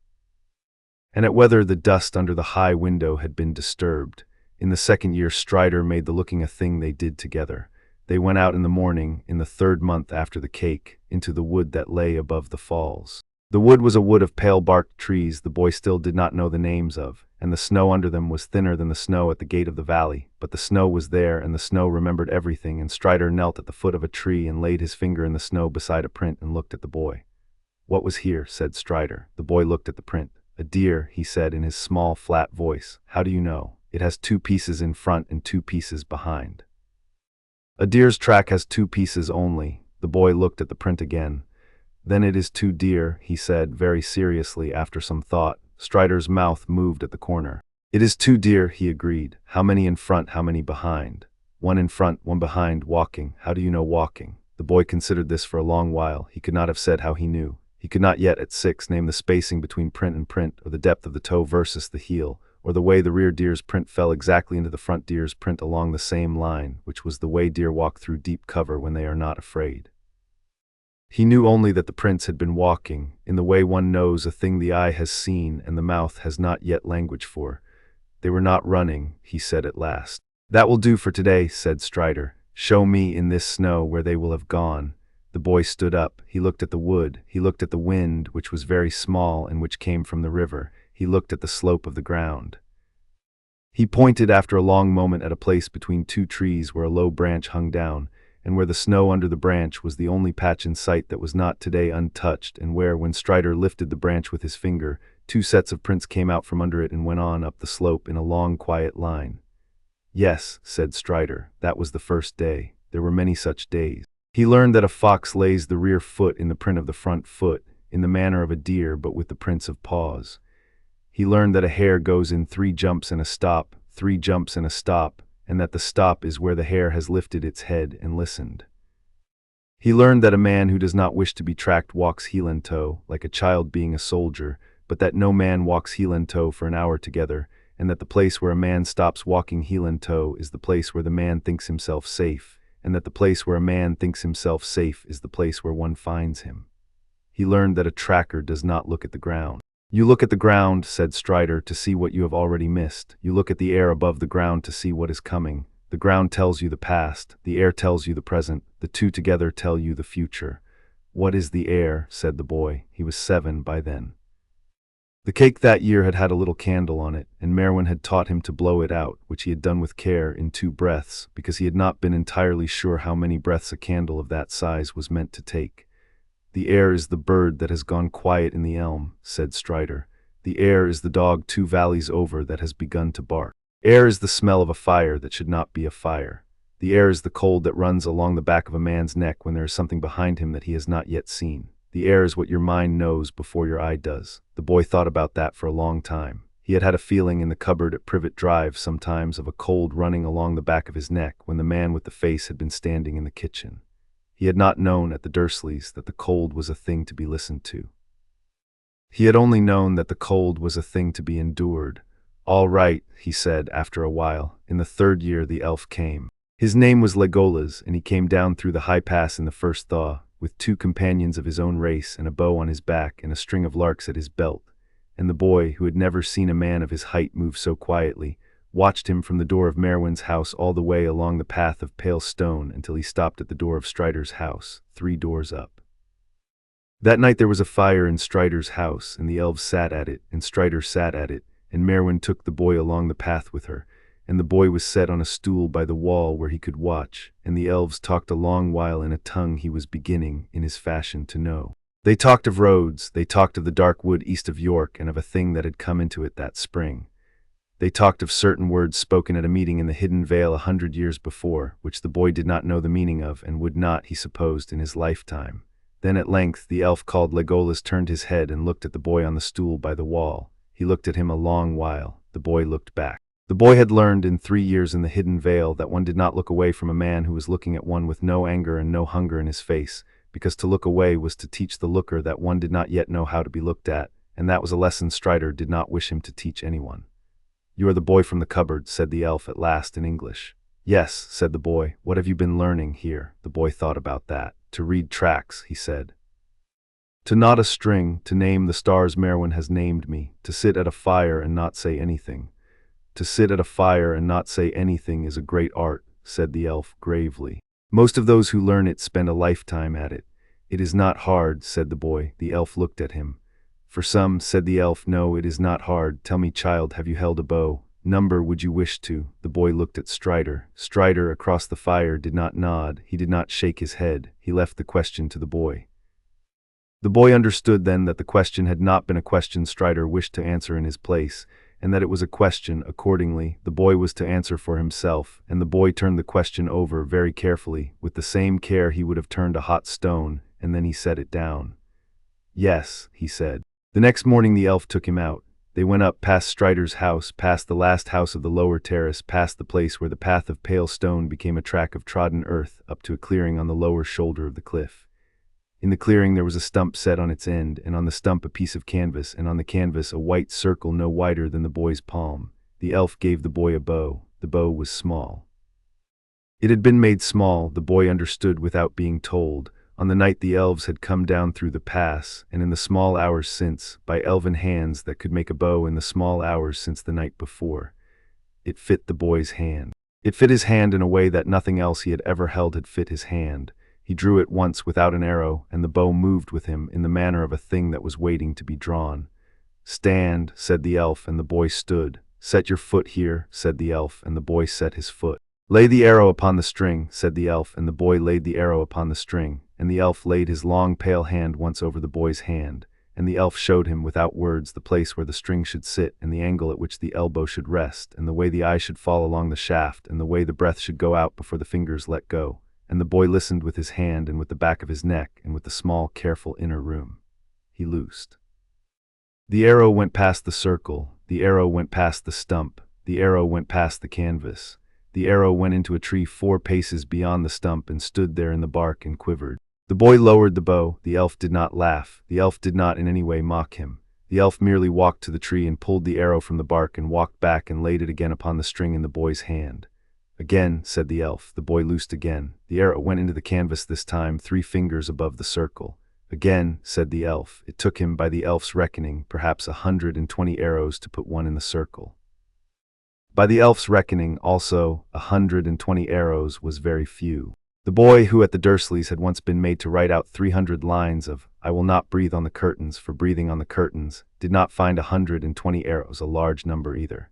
and at whether the dust under the high window had been disturbed. In the second year Strider made the looking a thing they did together. They went out in the morning, in the 3rd month after the cake, into the wood that lay above the falls. The wood was a wood of pale-barked trees the boy still did not know the names of, and the snow under them was thinner than the snow at the gate of the valley, but the snow was there and the snow remembered everything, and Strider knelt at the foot of a tree and laid his finger in the snow beside a print and looked at the boy. "What was here?" said Strider. The boy looked at the print. "A deer," he said in his small, flat voice. "How do you know?" "It has 2 pieces in front and 2 pieces behind." "A deer's track has 2 pieces only." The boy looked at the print again. "Then it is 2 deer," he said very seriously after some thought. Strider's mouth moved at the corner. "It is 2 deer," he agreed. "How many in front, how many behind?" "1 in front, 1 behind, walking." "How do you know walking?" The boy considered this for a long while. He could not have said how he knew. He could not yet, at 6, name the spacing between print and print, or the depth of the toe versus the heel, or the way the rear deer's print fell exactly into the front deer's print along the same line, which was the way deer walk through deep cover when they are not afraid. He knew only that the prints had been walking, in the way one knows a thing the eye has seen and the mouth has not yet language for. They were not running, he said at last. "That will do for today," said Strider. "Show me in this snow where they will have gone." The boy stood up. He looked at the wood. He looked at the wind, which was very small and which came from the river. He looked at the slope of the ground. He pointed after a long moment at a place between 2 trees where a low branch hung down, and where the snow under the branch was the only patch in sight that was not today untouched, and where, when Strider lifted the branch with his finger, 2 sets of prints came out from under it and went on up the slope in a long, quiet line. "Yes," said Strider, "that was the first day. There were many such days." He learned that a fox lays the rear foot in the print of the front foot, in the manner of a deer but with the prints of paws. He learned that a hare goes in 3 jumps and a stop, 3 jumps and a stop, and that the stop is where the hare has lifted its head and listened. He learned that a man who does not wish to be tracked walks heel and toe, like a child being a soldier, but that no man walks heel and toe for an hour together, and that the place where a man stops walking heel and toe is the place where the man thinks himself safe, and that the place where a man thinks himself safe is the place where one finds him. He learned that a tracker does not look at the ground. "You look at the ground," said Strider, "to see what you have already missed. You look at the air above the ground to see what is coming. The ground tells you the past, the air tells you the present, the 2 together tell you the future." "What is the air?" said the boy. He was 7 by then. The cake that year had had a little candle on it, and Merwin had taught him to blow it out, which he had done with care, in 2 breaths, because he had not been entirely sure how many breaths a candle of that size was meant to take. "The air is the bird that has gone quiet in the elm," said Strider. "The air is the dog 2 valleys over that has begun to bark. Air is the smell of a fire that should not be a fire. The air is the cold that runs along the back of a man's neck when there is something behind him that he has not yet seen. The air is what your mind knows before your eye does." The boy thought about that for a long time. He had had a feeling in the cupboard at Privet Drive sometimes of a cold running along the back of his neck when the man with the face had been standing in the kitchen. He had not known at the Dursleys that the cold was a thing to be listened to. He had only known that the cold was a thing to be endured. "All right," he said after a while. In the 3rd year the elf came. His name was Legolas, and he came down through the high pass in the first thaw, with 2 companions of his own race and a bow on his back and a string of larks at his belt. And the boy, who had never seen a man of his height move so quietly, watched him from the door of Merwin's house all the way along the path of pale stone until he stopped at the door of Strider's house, 3 doors up. That night there was a fire in Strider's house, and the elves sat at it, and Strider sat at it, and Merwin took the boy along the path with her, and the boy was set on a stool by the wall where he could watch, and the elves talked a long while in a tongue he was beginning, in his fashion, to know. They talked of roads, they talked of the dark wood east of York and of a thing that had come into it that spring. They talked of certain words spoken at a meeting in the Hidden Vale 100 years before, which the boy did not know the meaning of and would not, he supposed, in his lifetime. Then at length the elf called Legolas turned his head and looked at the boy on the stool by the wall. He looked at him a long while. The boy looked back. The boy had learned in 3 years in the Hidden Vale that one did not look away from a man who was looking at one with no anger and no hunger in his face, because to look away was to teach the looker that one did not yet know how to be looked at, and that was a lesson Strider did not wish him to teach anyone. "You are the boy from the cupboard," said the elf at last in English. "Yes," said the boy. "What have you been learning here?" The boy thought about that. "To read tracks," he said. "To knot a string, to name the stars Merwin has named me, to sit at a fire and not say anything." "To sit at a fire and not say anything is a great art," said the elf gravely. "Most of those who learn it spend a lifetime at it. "It is not hard," said the boy. The elf looked at him. "For some," said the elf. "No, it is not hard. Tell me, child, have you held a bow? Number would you wish to?" The boy looked at Strider. Strider, across the fire, did not nod. He did not shake his head. He left the question to the boy. The boy understood then that the question had not been a question Strider wished to answer in his place, and that it was a question. Accordingly, the boy was to answer for himself, and the boy turned the question over very carefully, with the same care he would have turned a hot stone, and then he set it down. "Yes," he said. The next morning the elf took him out. They went up past Strider's house, past the last house of the lower terrace, past the place where the path of pale stone became a track of trodden earth, up to a clearing on the lower shoulder of the cliff. In the clearing there was a stump set on its end, and on the stump a piece of canvas, and on the canvas a white circle no wider than the boy's palm. The elf gave the boy a bow. The bow was small. It had been made small, the boy understood without being told, on the night the elves had come down through the pass, and in the small hours since, by elven hands that could make a bow in the small hours since the night before. It fit the boy's hand. It fit his hand in a way that nothing else he had ever held had fit his hand. He drew it once without an arrow, and the bow moved with him in the manner of a thing that was waiting to be drawn. "Stand," said the elf, and the boy stood. "Set your foot here," said the elf, and the boy set his foot. "Lay the arrow upon the string," said the elf, and the boy laid the arrow upon the string, and the elf laid his long pale hand once over the boy's hand, and the elf showed him without words the place where the string should sit, and the angle at which the elbow should rest, and the way the eye should fall along the shaft, and the way the breath should go out before the fingers let go. And the boy listened with his hand and with the back of his neck and with the small, careful inner room. He loosed. The arrow went past the circle. The arrow went past the stump. The arrow went past the canvas. The arrow went into a tree 4 paces beyond the stump and stood there in the bark and quivered. The boy lowered the bow. The elf did not laugh. The elf did not in any way mock him. The elf merely walked to the tree and pulled the arrow from the bark and walked back and laid it again upon the string in the boy's hand. "Again," said the elf. The boy loosed again. The arrow went into the canvas this time 3 fingers above the circle. "Again," said the elf. It took him, by the elf's reckoning, perhaps 120 arrows to put one in the circle. By the elf's reckoning, also, 120 arrows was very few. The boy, who at the Dursleys had once been made to write out 300 lines of "I will not breathe on the curtains for breathing on the curtains," did not find 120 arrows a large number either.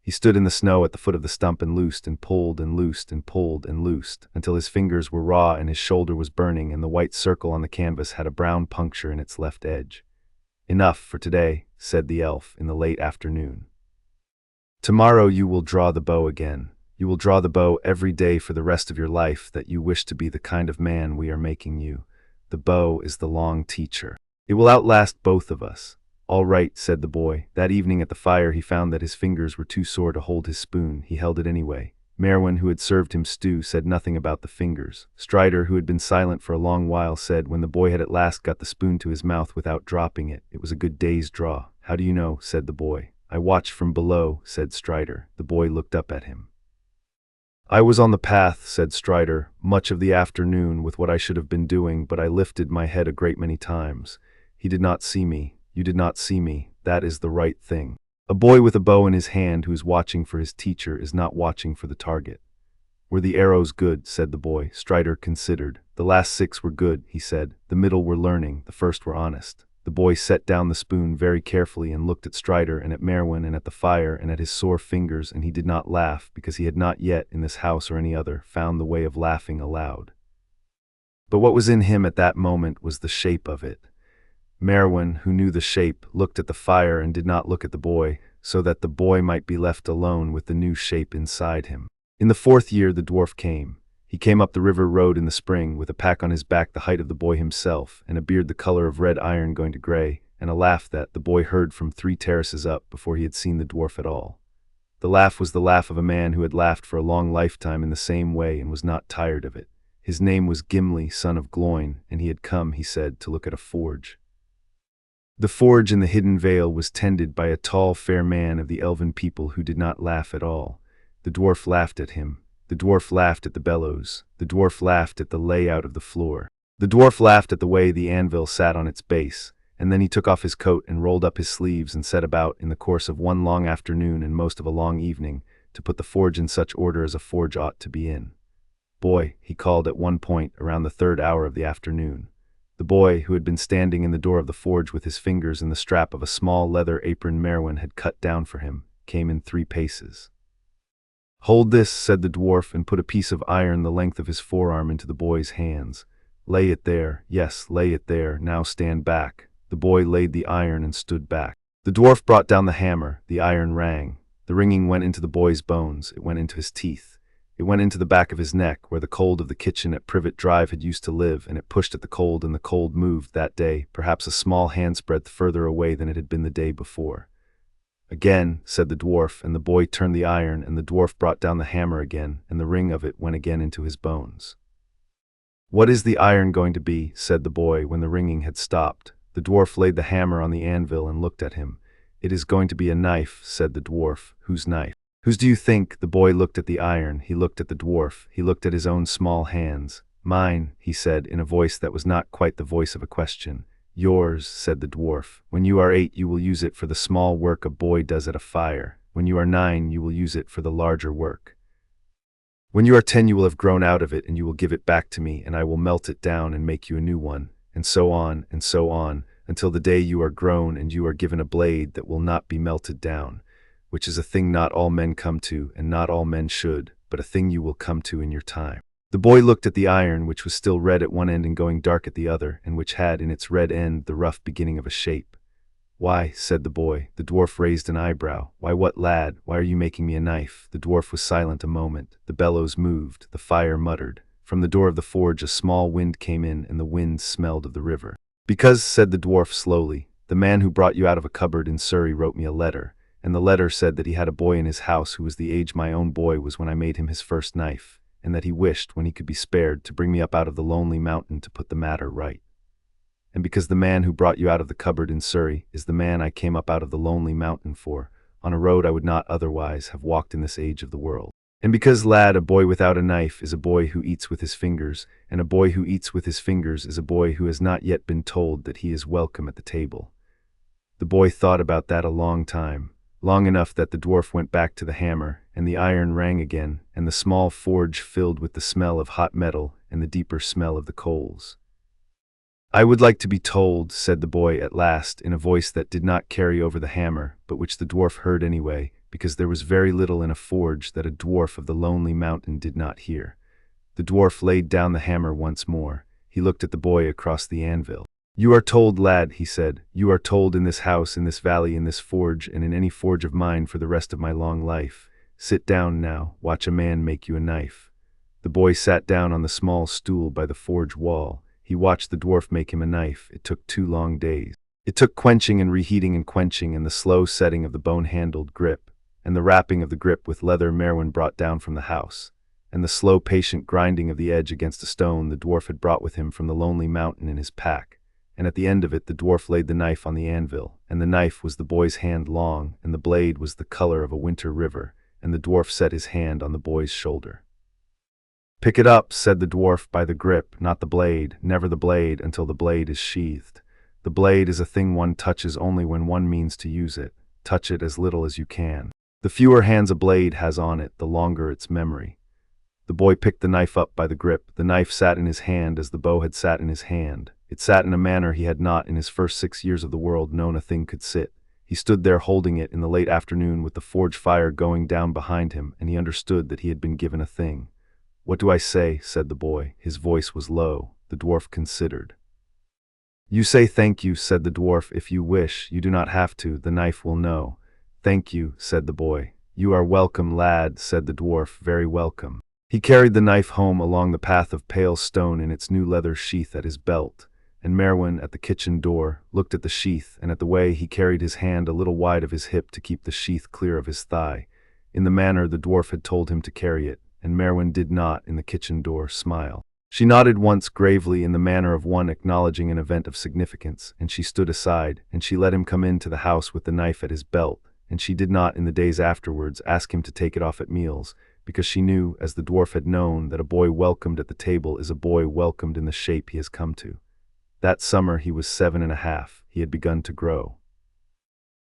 He stood in the snow at the foot of the stump and loosed and pulled and loosed and pulled and loosed, until his fingers were raw and his shoulder was burning and the white circle on the canvas had a brown puncture in its left edge. "Enough for today," said the elf in the late afternoon. "Tomorrow you will draw the bow again. You will draw the bow every day for the rest of your life that you wish to be the kind of man we are making you. The bow is the long teacher. It will outlast both of us." "All right," said the boy. That evening at the fire he found that his fingers were too sore to hold his spoon. He held it anyway. Merwin, who had served him stew, said nothing about the fingers. Strider, who had been silent for a long while, said, when the boy had at last got the spoon to his mouth without dropping it, "It was a good day's draw." "How do you know?" said the boy. "I watched from below," said Strider. The boy looked up at him. "I was on the path," said Strider, "much of the afternoon with what I should have been doing, but I lifted my head a great many times. He did not see me. You did not see me. That is the right thing. A boy with a bow in his hand who is watching for his teacher is not watching for the target." "Were the arrows good?" said the boy. Strider considered. "The last 6 were good," he said. "The middle were learning. The first were honest." The boy set down the spoon very carefully and looked at Strider and at Merwin and at the fire and at his sore fingers, and he did not laugh, because he had not yet, in this house or any other, found the way of laughing aloud. But what was in him at that moment was the shape of it. Merwin, who knew the shape, looked at the fire and did not look at the boy, so that the boy might be left alone with the new shape inside him. In the 4th year the dwarf came. He came up the river road in the spring, with a pack on his back the height of the boy himself, and a beard the color of red iron going to gray, and a laugh that the boy heard from 3 terraces up before he had seen the dwarf at all. The laugh was the laugh of a man who had laughed for a long lifetime in the same way and was not tired of it. His name was Gimli, son of Gloin, and he had come, he said, to look at a forge. The forge in the hidden vale was tended by a tall, fair man of the elven people who did not laugh at all. The dwarf laughed at him. The dwarf laughed at the bellows. The dwarf laughed at the layout of the floor. The dwarf laughed at the way the anvil sat on its base, and then he took off his coat and rolled up his sleeves and set about, in the course of one long afternoon and most of a long evening, to put the forge in such order as a forge ought to be in. "Boy," he called at one point around the 3rd hour of the afternoon. The boy, who had been standing in the door of the forge with his fingers in the strap of a small leather apron Merwin had cut down for him, came in 3 paces. "Hold this," said the dwarf, and put a piece of iron the length of his forearm into the boy's hands. "Lay it there, yes, lay it there, now stand back." The boy laid the iron and stood back. The dwarf brought down the hammer, the iron rang. The ringing went into the boy's bones, it went into his teeth. It went into the back of his neck, where the cold of the kitchen at Privet Drive had used to live, and it pushed at the cold, and the cold moved that day, perhaps a small handsbreadth further away than it had been the day before. "Again," said the dwarf, and the boy turned the iron, and the dwarf brought down the hammer again, and the ring of it went again into his bones. "What is the iron going to be?" said the boy, when the ringing had stopped. The dwarf laid the hammer on the anvil and looked at him. "It is going to be a knife," said the dwarf. "Whose knife?" "Whose do you think?" The boy looked at the iron, he looked at the dwarf, he looked at his own small hands. "Mine," he said, in a voice that was not quite the voice of a question. "Yours," said the dwarf. "When you are 8 you will use it for the small work a boy does at a fire. When you are 9 you will use it for the larger work. When you are 10 you will have grown out of it, and you will give it back to me, and I will melt it down and make you a new one, and so on, until the day you are grown and you are given a blade that will not be melted down, which is a thing not all men come to, and not all men should, but a thing you will come to in your time." The boy looked at the iron, which was still red at one end and going dark at the other, and which had in its red end the rough beginning of a shape. "Why," said the boy. The dwarf raised an eyebrow. "Why, what, lad? Why are you making me a knife?" The dwarf was silent a moment. The bellows moved, the fire muttered. From the door of the forge a small wind came in, and the wind smelled of the river. "Because," said the dwarf slowly, "the man who brought you out of a cupboard in Surrey wrote me a letter, and the letter said that he had a boy in his house who was the age my own boy was when I made him his first knife, and that he wished, when he could be spared, to bring me up out of the lonely mountain to put the matter right. And because the man who brought you out of the cupboard in Surrey is the man I came up out of the lonely mountain for, on a road I would not otherwise have walked in this age of the world. And because, lad, a boy without a knife is a boy who eats with his fingers, and a boy who eats with his fingers is a boy who has not yet been told that he is welcome at the table." The boy thought about that a long time, long enough that the dwarf went back to the hammer, and the iron rang again, and the small forge filled with the smell of hot metal and the deeper smell of the coals. "I would like to be told," said the boy at last, in a voice that did not carry over the hammer, but which the dwarf heard anyway, because there was very little in a forge that a dwarf of the lonely mountain did not hear. The dwarf laid down the hammer once more. He looked at the boy across the anvil. "You are told, lad," he said. "You are told in this house, in this valley, in this forge, and in any forge of mine for the rest of my long life. Sit down now, watch a man make you a knife." The boy sat down on the small stool by the forge wall. He watched the dwarf make him a knife. It took 2 long days. It took quenching and reheating and quenching, and the slow setting of the bone-handled grip, and the wrapping of the grip with leather Merwin brought down from the house, and the slow patient grinding of the edge against a stone the dwarf had brought with him from the lonely mountain in his pack. And at the end of it the dwarf laid the knife on the anvil, and the knife was the boy's hand long, and the blade was the color of a winter river, and the dwarf set his hand on the boy's shoulder. "Pick it up," said the dwarf, "by the grip, not the blade, never the blade until the blade is sheathed. The blade is a thing one touches only when one means to use it. Touch it as little as you can. The fewer hands a blade has on it, the longer its memory." The boy picked the knife up by the grip. The knife sat in his hand as the bow had sat in his hand. It sat in a manner he had not, in his first 6 years of the world, known a thing could sit. He stood there holding it in the late afternoon with the forge fire going down behind him, and he understood that he had been given a thing. "What do I say?" said the boy. His voice was low. The dwarf considered. "You say thank you," said the dwarf. "If you wish, you do not have to. The knife will know." "Thank you," said the boy. "You are welcome, lad," said the dwarf. "Very welcome." He carried the knife home along the path of pale stone in its new leather sheath at his belt, and Merwin, at the kitchen door, looked at the sheath and at the way he carried his hand a little wide of his hip to keep the sheath clear of his thigh, in the manner the dwarf had told him to carry it, and Merwin did not, in the kitchen door, smile. She nodded once gravely in the manner of one acknowledging an event of significance, and she stood aside, and she let him come into the house with the knife at his belt, and she did not in the days afterwards ask him to take it off at meals, because she knew, as the dwarf had known, that a boy welcomed at the table is a boy welcomed in the shape he has come to. That summer he was 7.5. He had begun to grow.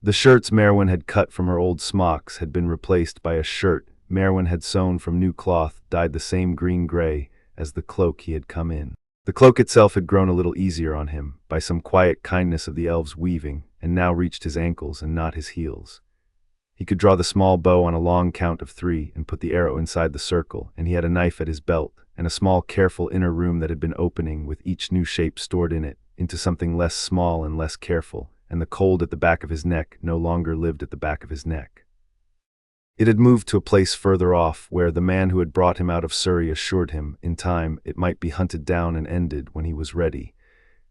The shirts Merwin had cut from her old smocks had been replaced by a shirt Merwin had sewn from new cloth dyed the same green-gray as the cloak he had come in. The cloak itself had grown a little easier on him, by some quiet kindness of the elves' weaving, and now reached his ankles and not his heels. He could draw the small bow on a long count of 3 and put the arrow inside the circle, and he had a knife at his belt, and a small careful inner room that had been opening with each new shape stored in it, into something less small and less careful, and the cold at the back of his neck no longer lived at the back of his neck. It had moved to a place further off, where the man who had brought him out of Surrey assured him, in time, it might be hunted down and ended when he was ready.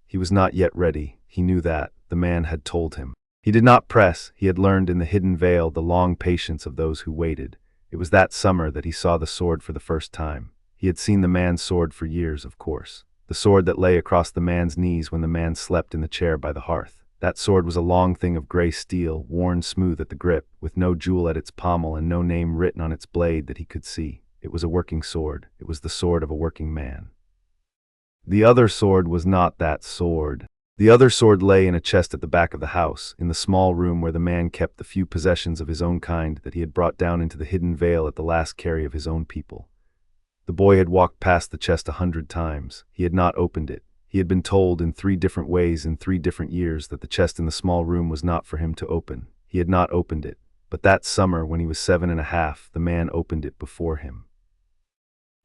He was not yet ready, he knew that, the man had told him. He did not press, he had learned in the hidden vale the long patience of those who waited. It was that summer that he saw the sword for the first time. He had seen the man's sword for years, of course. The sword that lay across the man's knees when the man slept in the chair by the hearth. That sword was a long thing of gray steel, worn smooth at the grip, with no jewel at its pommel and no name written on its blade that he could see. It was a working sword. It was the sword of a working man. The other sword was not that sword. The other sword lay in a chest at the back of the house, in the small room where the man kept the few possessions of his own kind that he had brought down into the hidden vale at the last carry of his own people. The boy had walked past the chest 100 times. He had not opened it. He had been told in 3 different ways in 3 different years that the chest in the small room was not for him to open. He had not opened it, but that summer when he was 7.5, the man opened it before him.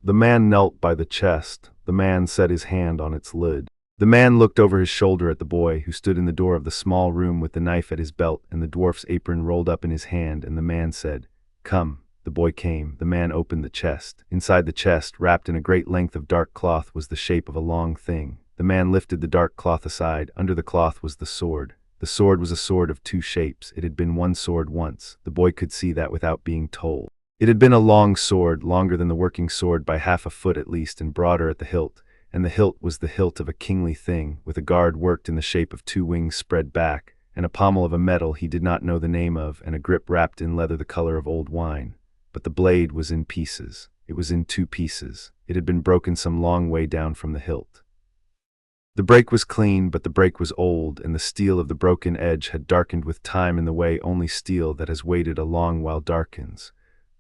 The man knelt by the chest. The man set his hand on its lid. The man looked over his shoulder at the boy, who stood in the door of the small room with the knife at his belt and the dwarf's apron rolled up in his hand, and the man said, "Come." The boy came. The man opened the chest. Inside the chest, wrapped in a great length of dark cloth, was the shape of a long thing. The man lifted the dark cloth aside. Under the cloth was the sword. The sword was a sword of 2 shapes. It had been one sword once. The boy could see that without being told. It had been a long sword, longer than the working sword by half a foot at least, and broader at the hilt. And the hilt was the hilt of a kingly thing, with a guard worked in the shape of 2 wings spread back, and a pommel of a metal he did not know the name of, and a grip wrapped in leather the color of old wine. But the blade was in pieces. It was in 2 pieces. It had been broken some long way down from the hilt. The break was clean, but the break was old, and the steel of the broken edge had darkened with time in the way only steel that has waited a long while darkens.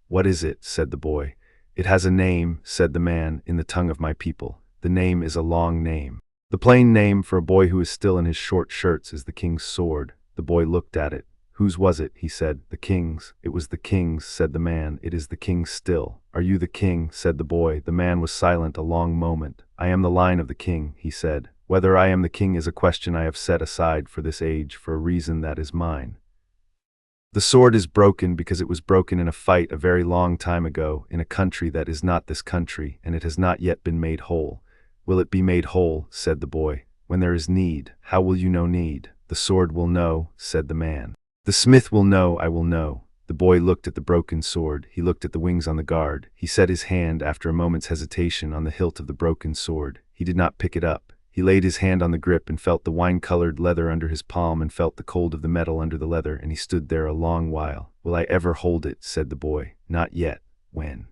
"What is it?" said the boy. "It has a name," said the man, "in the tongue of my people. The name is a long name. The plain name for a boy who is still in his short shirts is the king's sword." The boy looked at it. "Whose was it?" he said. "The king's." "It was the king's," said the man. "It is the king's still." "Are you the king?" said the boy. The man was silent a long moment. "I am the line of the king," he said. "Whether I am the king is a question I have set aside for this age for a reason that is mine. The sword is broken because it was broken in a fight a very long time ago, in a country that is not this country, and it has not yet been made whole." "Will it be made whole?" said the boy. "When there is need." "How will you know need?" "The sword will know," said the man. "The smith will know, I will know." The boy looked at the broken sword. He looked at the wings on the guard. He set his hand, after a moment's hesitation, on the hilt of the broken sword. He did not pick it up. He laid his hand on the grip and felt the wine-colored leather under his palm and felt the cold of the metal under the leather, and he stood there a long while. "Will I ever hold it?" said the boy. "Not yet." "When?"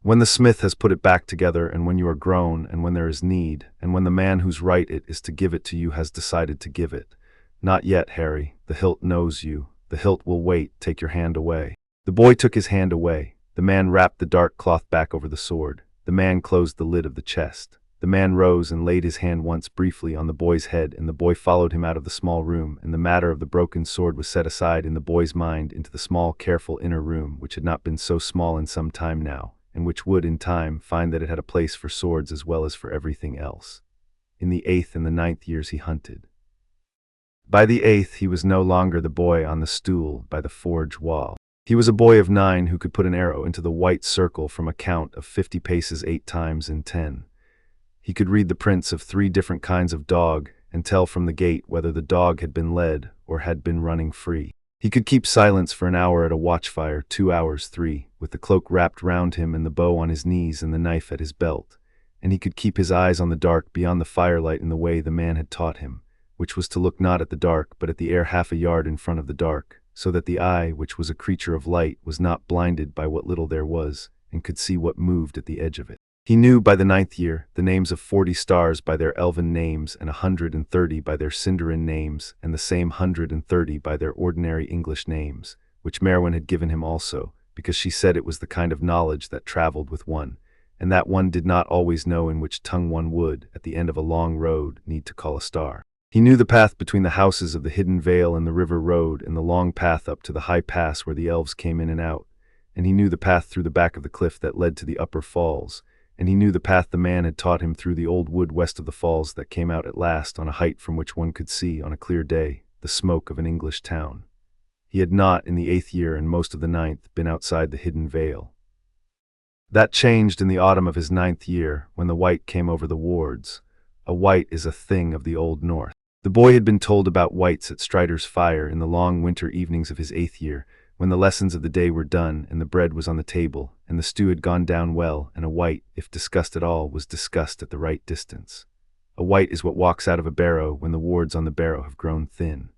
"When the smith has put it back together, and when you are grown, and when there is need, and when the man whose right it is to give it to you has decided to give it." "Not yet, Harry. The hilt knows you. The hilt will wait. Take your hand away." The boy took his hand away. The man wrapped the dark cloth back over the sword. The man closed the lid of the chest. The man rose and laid his hand once briefly on the boy's head, and the boy followed him out of the small room, and the matter of the broken sword was set aside in the boy's mind into the small, careful inner room, which had not been so small in some time now, and which would, in time, find that it had a place for swords as well as for everything else. In the 8th and the 9th years he hunted. By the 8th he was no longer the boy on the stool by the forge wall. He was a boy of 9 who could put an arrow into the white circle from a count of 50 paces 8 times in 10. He could read the prints of 3 different kinds of dog and tell from the gait whether the dog had been led or had been running free. He could keep silence for an hour at a watchfire, 2 hours, 3, with the cloak wrapped round him and the bow on his knees and the knife at his belt. And he could keep his eyes on the dark beyond the firelight in the way the man had taught him, which was to look not at the dark but at the air half a yard in front of the dark, so that the eye, which was a creature of light, was not blinded by what little there was, and could see what moved at the edge of it. He knew by the 9th year the names of 40 stars by their elven names, and 130 by their Sindarin names, and the same 130 by their ordinary English names, which Merwin had given him also, because she said it was the kind of knowledge that traveled with one, and that one did not always know in which tongue one would, at the end of a long road, need to call a star. He knew the path between the houses of the hidden vale and the river road, and the long path up to the high pass where the elves came in and out, and he knew the path through the back of the cliff that led to the upper falls, and he knew the path the man had taught him through the old wood west of the falls that came out at last on a height from which one could see, on a clear day, the smoke of an English town. He had not, in the 8th year and most of the 9th, been outside the hidden vale. That changed in the autumn of his 9th year, when the wight came over the wards. A wight is a thing of the old north. The boy had been told about wights at Strider's fire in the long winter evenings of his 8th year, when the lessons of the day were done and the bread was on the table, and the stew had gone down well, and a wight, if discussed at all, was discussed at the right distance. A wight is what walks out of a barrow when the wards on the barrow have grown thin.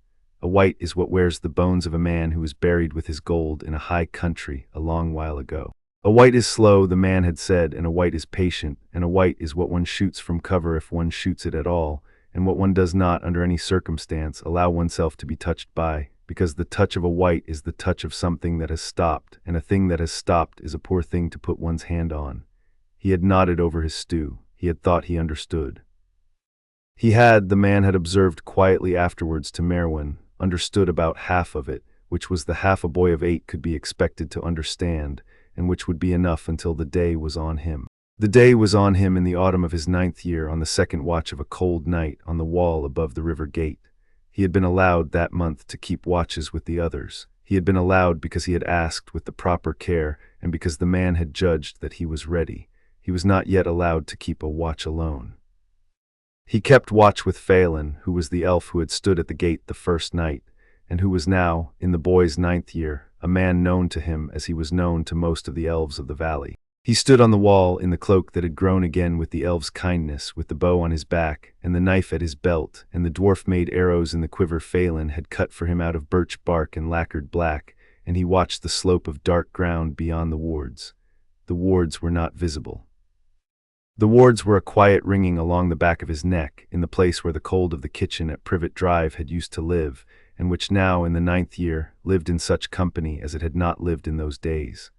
A wight is what wears the bones of a man who was buried with his gold in a high country a long while ago. A wight is slow, the man had said, and a wight is patient, and a wight is what one shoots from cover if one shoots it at all, and what one does not, under any circumstance, allow oneself to be touched by, because the touch of a wight is the touch of something that has stopped, and a thing that has stopped is a poor thing to put one's hand on. He had nodded over his stew. He had thought he understood. He had, the man had observed quietly afterwards to Merwin, understood about half of it, which was the half a boy of 8 could be expected to understand, and which would be enough until the day was on him. The day was on him in the autumn of his 9th year, on the second watch of a cold night, on the wall above the river gate. He had been allowed that month to keep watches with the others. He had been allowed because he had asked with the proper care, and because the man had judged that he was ready. He was not yet allowed to keep a watch alone. He kept watch with Phelan, who was the elf who had stood at the gate the first night, and who was now, in the boy's 9th year, a man known to him as he was known to most of the elves of the valley. He stood on the wall in the cloak that had grown again with the elf's kindness, with the bow on his back, and the knife at his belt, and the dwarf-made arrows in the quiver Phelan had cut for him out of birch bark and lacquered black, and he watched the slope of dark ground beyond the wards. The wards were not visible. The wards were a quiet ringing along the back of his neck, in the place where the cold of the kitchen at Privet Drive had used to live, and which now, in the 9th year, lived in such company as it had not lived in those days.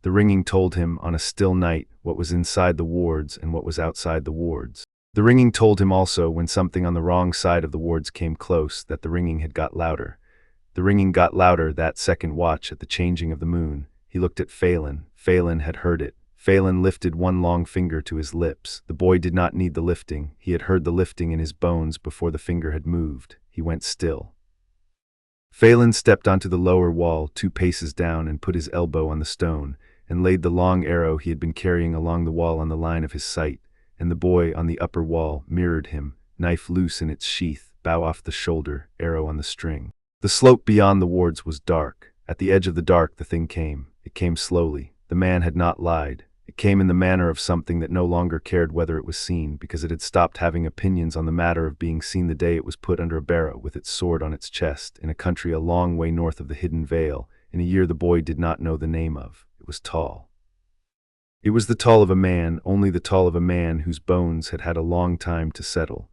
The ringing told him, on a still night, what was inside the wards and what was outside the wards. The ringing told him also, when something on the wrong side of the wards came close, that the ringing had got louder. The ringing got louder that second watch at the changing of the moon. He looked at Phelan. Phelan had heard it. Phelan lifted one long finger to his lips. The boy did not need the lifting. He had heard the lifting in his bones before the finger had moved. He went still. Phelan stepped onto the lower wall 2 paces down and put his elbow on the stone, and laid the long arrow he had been carrying along the wall on the line of his sight, and the boy on the upper wall mirrored him, knife loose in its sheath, bow off the shoulder, arrow on the string. The slope beyond the wards was dark. At the edge of the dark the thing came. It came slowly. The man had not lied. It came in the manner of something that no longer cared whether it was seen, because it had stopped having opinions on the matter of being seen the day it was put under a barrow with its sword on its chest, in a country a long way north of the hidden vale, in a year the boy did not know the name of. It was tall. It was the tall of a man, only the tall of a man whose bones had had a long time to settle.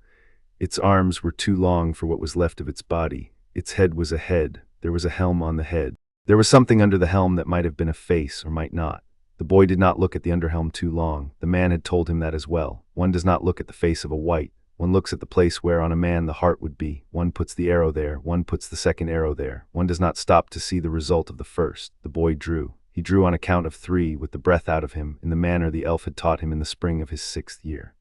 Its arms were too long for what was left of its body. Its head was a head. There was a helm on the head. There was something under the helm that might have been a face or might not. The boy did not look at the underhelm too long. The man had told him that as well. One does not look at the face of a wight. One looks at the place where on a man the heart would be. One puts the arrow there. One puts the second arrow there. One does not stop to see the result of the first. The boy drew. He drew on a count of 3 with the breath out of him, in the manner the elf had taught him in the spring of his 6th year.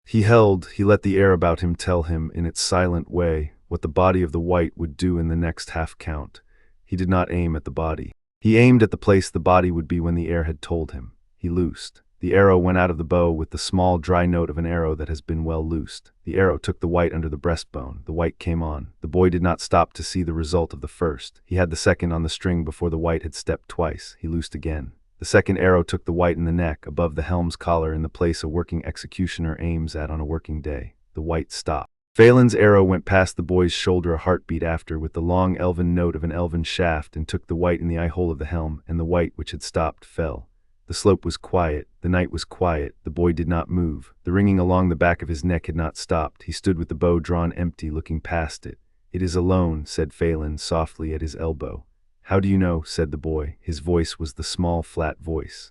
He let the air about him tell him, in its silent way, what the body of the wight would do in the next half count. He did not aim at the body. He aimed at the place the body would be when the air had told him. He loosed. The arrow went out of the bow with the small, dry note of an arrow that has been well loosed. The arrow took the wight under the breastbone. The wight came on. The boy did not stop to see the result of the first. He had the second on the string before the wight had stepped twice. He loosed again. The second arrow took the wight in the neck, above the helm's collar, in the place a working executioner aims at on a working day. The wight stopped. Phelan's arrow went past the boy's shoulder a heartbeat after, with the long elven note of an elven shaft, and took the wight in the eye-hole of the helm, and the wight, which had stopped, fell. The slope was quiet. The night was quiet. The boy did not move. The ringing along the back of his neck had not stopped. He stood with the bow drawn empty, looking past it. "It is alone," said Phelan softly at his elbow. "How do you know?" said the boy. His voice was the small, flat voice.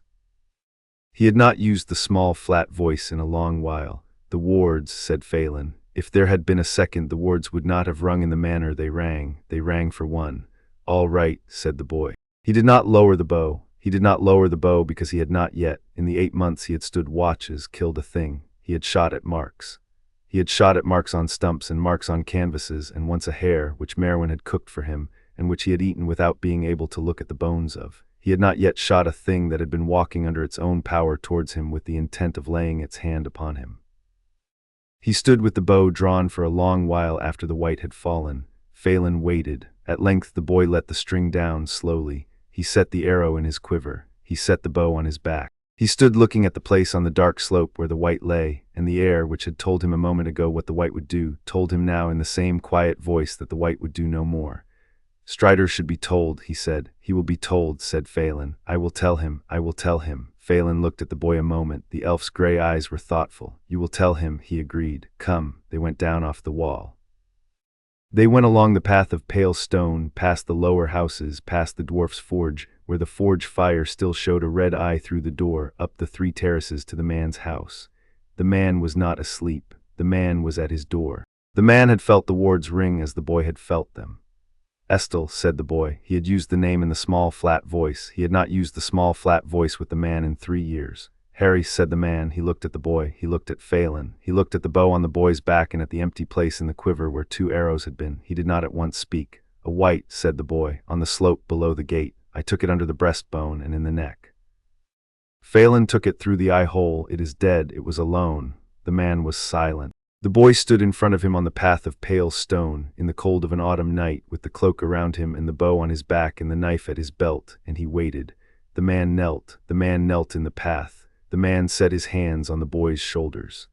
He had not used the small, flat voice in a long while. "The wards," said Phelan. If there had been a second, the wards would not have rung in the manner they rang. They rang for one. "All right," said the boy. He did not lower the bow. He did not lower the bow because he had not yet, in the 8 months he had stood watches, killed a thing. He had shot at marks. He had shot at marks on stumps and marks on canvases, and once a hare, which Merwin had cooked for him, and which he had eaten without being able to look at the bones of. He had not yet shot a thing that had been walking under its own power towards him with the intent of laying its hand upon him. He stood with the bow drawn for a long while after the white had fallen. Phelan waited. At length the boy let the string down slowly. He set the arrow in his quiver. He set the bow on his back. He stood looking at the place on the dark slope where the white lay, and the air, which had told him a moment ago what the white would do, told him now in the same quiet voice that the white would do no more. "Strider should be told," he said. "He will be told," said Phelan. "I will tell him. I will tell him." Phelan looked at the boy a moment. The elf's gray eyes were thoughtful. "You will tell him," he agreed. "Come." They went down off the wall. They went along the path of pale stone, past the lower houses, past the dwarf's forge, where the forge fire still showed a red eye through the door, up the 3 terraces to the man's house. The man was not asleep. The man was at his door. The man had felt the wards ring as the boy had felt them. "Estelle," said the boy. He had used the name in the small, flat voice. He had not used the small, flat voice with the man in 3 years. "Harry," said the man. He looked at the boy. He looked at Phelan. He looked at the bow on the boy's back and at the empty place in the quiver where 2 arrows had been. He did not at once speak. "A white," said the boy, "on the slope below the gate. I took it under the breastbone and in the neck." Phelan took it through the eye hole. "It is dead. It was alone." The man was silent. The boy stood in front of him on the path of pale stone, in the cold of an autumn night, with the cloak around him and the bow on his back and the knife at his belt, and he waited. The man knelt. The man knelt in the path. The man set his hands on the boy's shoulders.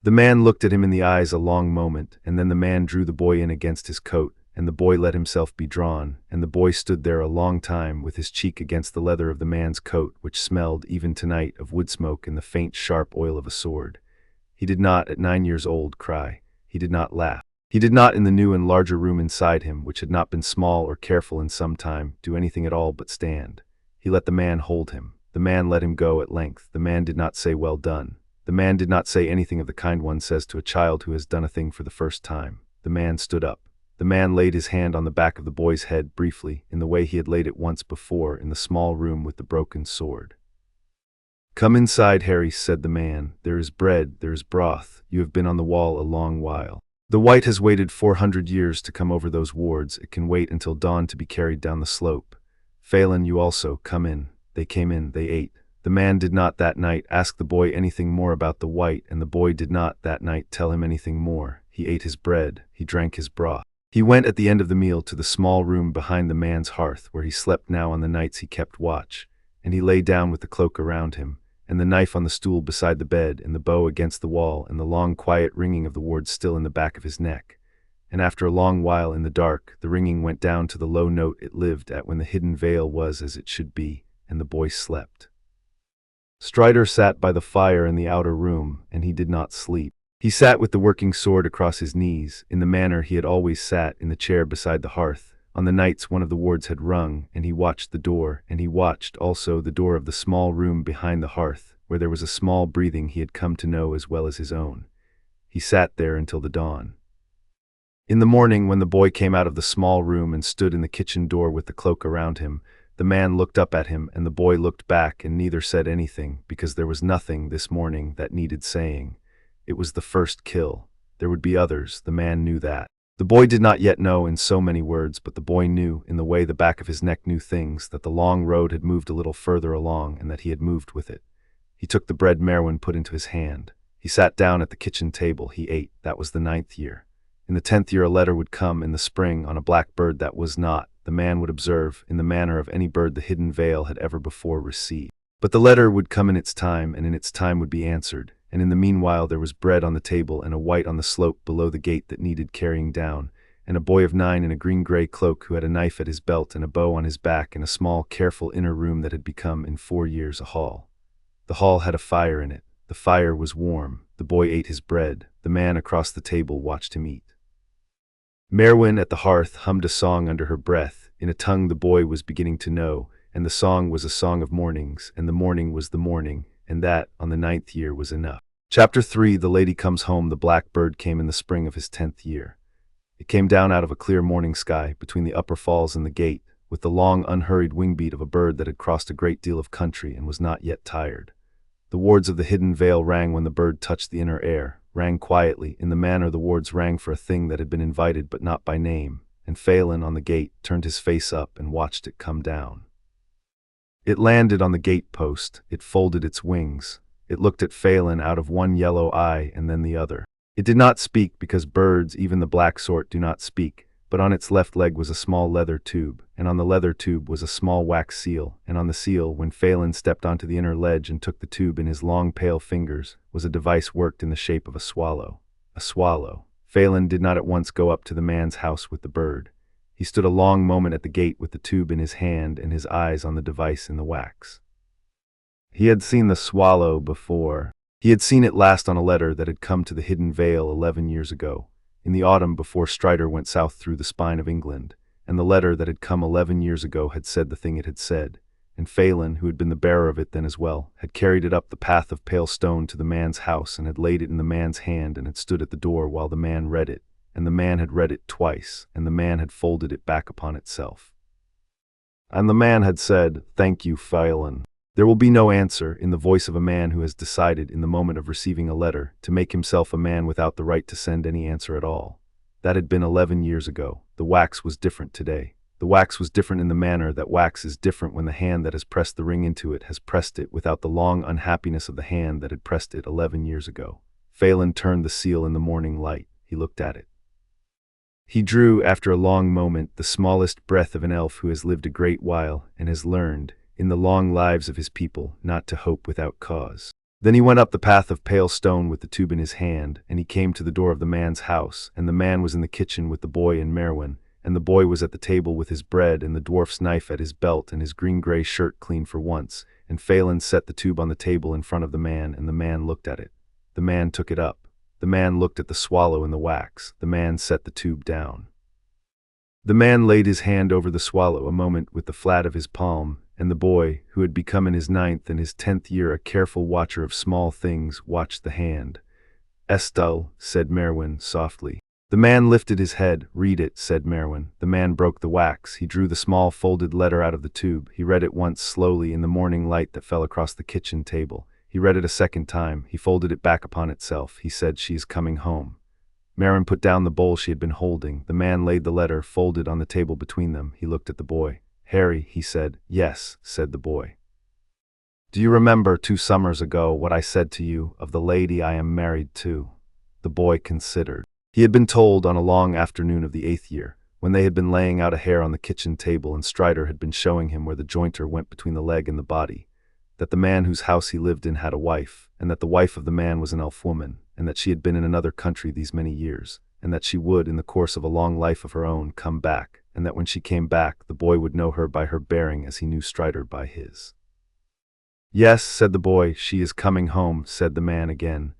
The man looked at him in the eyes a long moment, and then the man drew the boy in against his coat, and the boy let himself be drawn, and the boy stood there a long time with his cheek against the leather of the man's coat, which smelled, even tonight, of wood smoke and the faint, sharp oil of a sword. He did not, at 9 years old, cry. He did not laugh. He did not, in the new and larger room inside him, which had not been small or careful in some time, do anything at all but stand. He let the man hold him. The man let him go at length. The man did not say "well done." The man did not say anything of the kind one says to a child who has done a thing for the first time. The man stood up. The man laid his hand on the back of the boy's head briefly, in the way he had laid it once before in the small room with the broken sword. "Come inside, Harry," said the man. "There is bread, there is broth. You have been on the wall a long while. The white has waited 400 years to come over those wards. It can wait until dawn to be carried down the slope. Phelan, you also, come in." They came in, they ate. The man did not that night ask the boy anything more about the white, and the boy did not that night tell him anything more. He ate his bread, he drank his broth. He went at the end of the meal to the small room behind the man's hearth, where he slept now on the nights he kept watch, and he lay down with the cloak around him, and the knife on the stool beside the bed, and the bow against the wall, and the long quiet ringing of the wards still in the back of his neck. And after a long while in the dark, the ringing went down to the low note it lived at when the hidden veil was as it should be, and the boy slept. Strider sat by the fire in the outer room, and he did not sleep. He sat with the working sword across his knees, in the manner he had always sat, in the chair beside the hearth. On the nights one of the wards had rung, and he watched the door, and he watched also the door of the small room behind the hearth, where there was a small breathing he had come to know as well as his own. He sat there until the dawn. In the morning, when the boy came out of the small room and stood in the kitchen door with the cloak around him, the man looked up at him and the boy looked back, and neither said anything, because there was nothing this morning that needed saying. It was the first kill. There would be others, the man knew that. The boy did not yet know in so many words, but the boy knew, in the way the back of his neck knew things, that the long road had moved a little further along, and that he had moved with it. He took the bread Merwin put into his hand. He sat down at the kitchen table. He ate. That was the 9th year. In the 10th year a letter would come in the spring on a black bird that was not, the man would observe, in the manner of any bird the hidden veil had ever before received. But the letter would come in its time, and in its time would be answered. And in the meanwhile there was bread on the table, and a white on the slope below the gate that needed carrying down, and a boy of 9 in a green-gray cloak who had a knife at his belt and a bow on his back, in a small, careful inner room that had become, in 4 years, a hall. The hall had a fire in it. The fire was warm. The boy ate his bread. The man across the table watched him eat. Merwin at the hearth hummed a song under her breath, in a tongue the boy was beginning to know. and the song was a song of mornings, and the morning was the morning, and that, on the 9th year, was enough. Chapter 3. The Lady Comes Home. The black bird came in the spring of his 10th year. It came down out of a clear morning sky, between the upper falls and the gate, with the long, unhurried wing-beat of a bird that had crossed a great deal of country and was not yet tired. The wards of the hidden vale rang when the bird touched the inner air, rang quietly, in the manner the wards rang for a thing that had been invited but not by name, and Phelan on the gate turned his face up and watched it come down. It landed on the gate post, it folded its wings, it looked at Phelan out of one yellow eye and then the other. It did not speak because birds, even the black sort, do not speak, but on its left leg was a small leather tube, and on the leather tube was a small wax seal, and on the seal, when Phelan stepped onto the inner ledge and took the tube in his long pale fingers, was a device worked in the shape of a swallow. A swallow. Phelan did not at once go up to the man's house with the bird. He stood a long moment at the gate with the tube in his hand and his eyes on the device in the wax. He had seen the swallow before. He had seen it last on a letter that had come to the Hidden Vale 11 years ago, in the autumn before Strider went south through the spine of England, and the letter that had come 11 years ago had said the thing it had said, and Phelan, who had been the bearer of it then as well, had carried it up the path of pale stone to the man's house and had laid it in the man's hand and had stood at the door while the man read it, and the man had read it twice, and the man had folded it back upon itself. And the man had said, "Thank you, Phelan." There will be no answer, in the voice of a man who has decided, in the moment of receiving a letter, to make himself a man without the right to send any answer at all. That had been 11 years ago. The wax was different today. The wax was different in the manner that wax is different when the hand that has pressed the ring into it has pressed it without the long unhappiness of the hand that had pressed it 11 years ago. Phelan turned the seal in the morning light. He looked at it. He drew, after a long moment, the smallest breath of an elf who has lived a great while and has learned, in the long lives of his people, not to hope without cause. Then he went up the path of pale stone with the tube in his hand, and he came to the door of the man's house, and the man was in the kitchen with the boy and Merwin, and the boy was at the table with his bread and the dwarf's knife at his belt and his green-gray shirt clean for once, and Phelan set the tube on the table in front of the man, and the man looked at it. The man took it up. The man looked at the swallow in the wax. The man set the tube down. The man laid his hand over the swallow a moment with the flat of his palm, and the boy, who had become in his 9th and his 10th year a careful watcher of small things, watched the hand. "Estelle," said Merwin softly. The man lifted his head. "Read it," said Merwin. The man broke the wax. He drew the small folded letter out of the tube. He read it once slowly in the morning light that fell across the kitchen table. He read it a second time. He folded it back upon itself. He said, "She is coming home." Merwin put down the bowl she had been holding. The man laid the letter, folded, on the table between them. He looked at the boy. "Harry," he said. "Yes," said the boy. "Do you remember 2 summers ago what I said to you of the lady I am married to?" The boy considered. He had been told on a long afternoon of the 8th year, when they had been laying out a hare on the kitchen table and Strider had been showing him where the jointer went between the leg and the body, that the man whose house he lived in had a wife, and that the wife of the man was an elf woman, and that she had been in another country these many years, and that she would, in the course of a long life of her own, come back, and that when she came back, the boy would know her by her bearing as he knew Strider by his. "Yes," said the boy. "She is coming home," said the man again.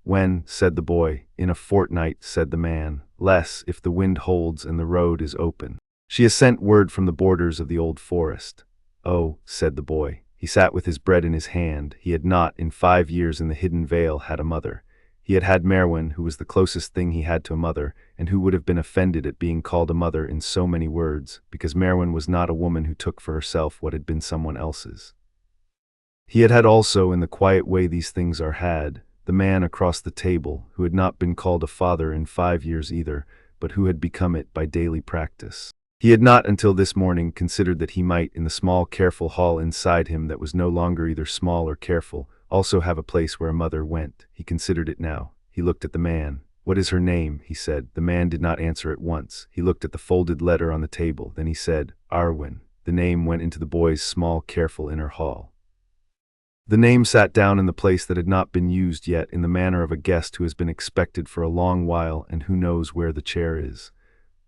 "When?" said the boy. "In a fortnight," said the man. "Less, if the wind holds and the road is open. She has sent word from the borders of the old forest." "Oh," said the boy. He sat with his bread in his hand. He had not, in 5 years in the Hidden Vale, had a mother. He had had Merwin, who was the closest thing he had to a mother, and who would have been offended at being called a mother in so many words, because Merwin was not a woman who took for herself what had been someone else's. He had had also, in the quiet way these things are had, the man across the table, who had not been called a father in 5 years either, but who had become it by daily practice. He had not until this morning considered that he might, in the small careful hall inside him that was no longer either small or careful, also have a place where a mother went. He considered it now. He looked at the man. "What is her name?" he said. The man did not answer at once. He looked at the folded letter on the table. Then he said, "Arwen." The name went into the boy's small careful inner hall. The name sat down in the place that had not been used yet, in the manner of a guest who has been expected for a long while and who knows where the chair is.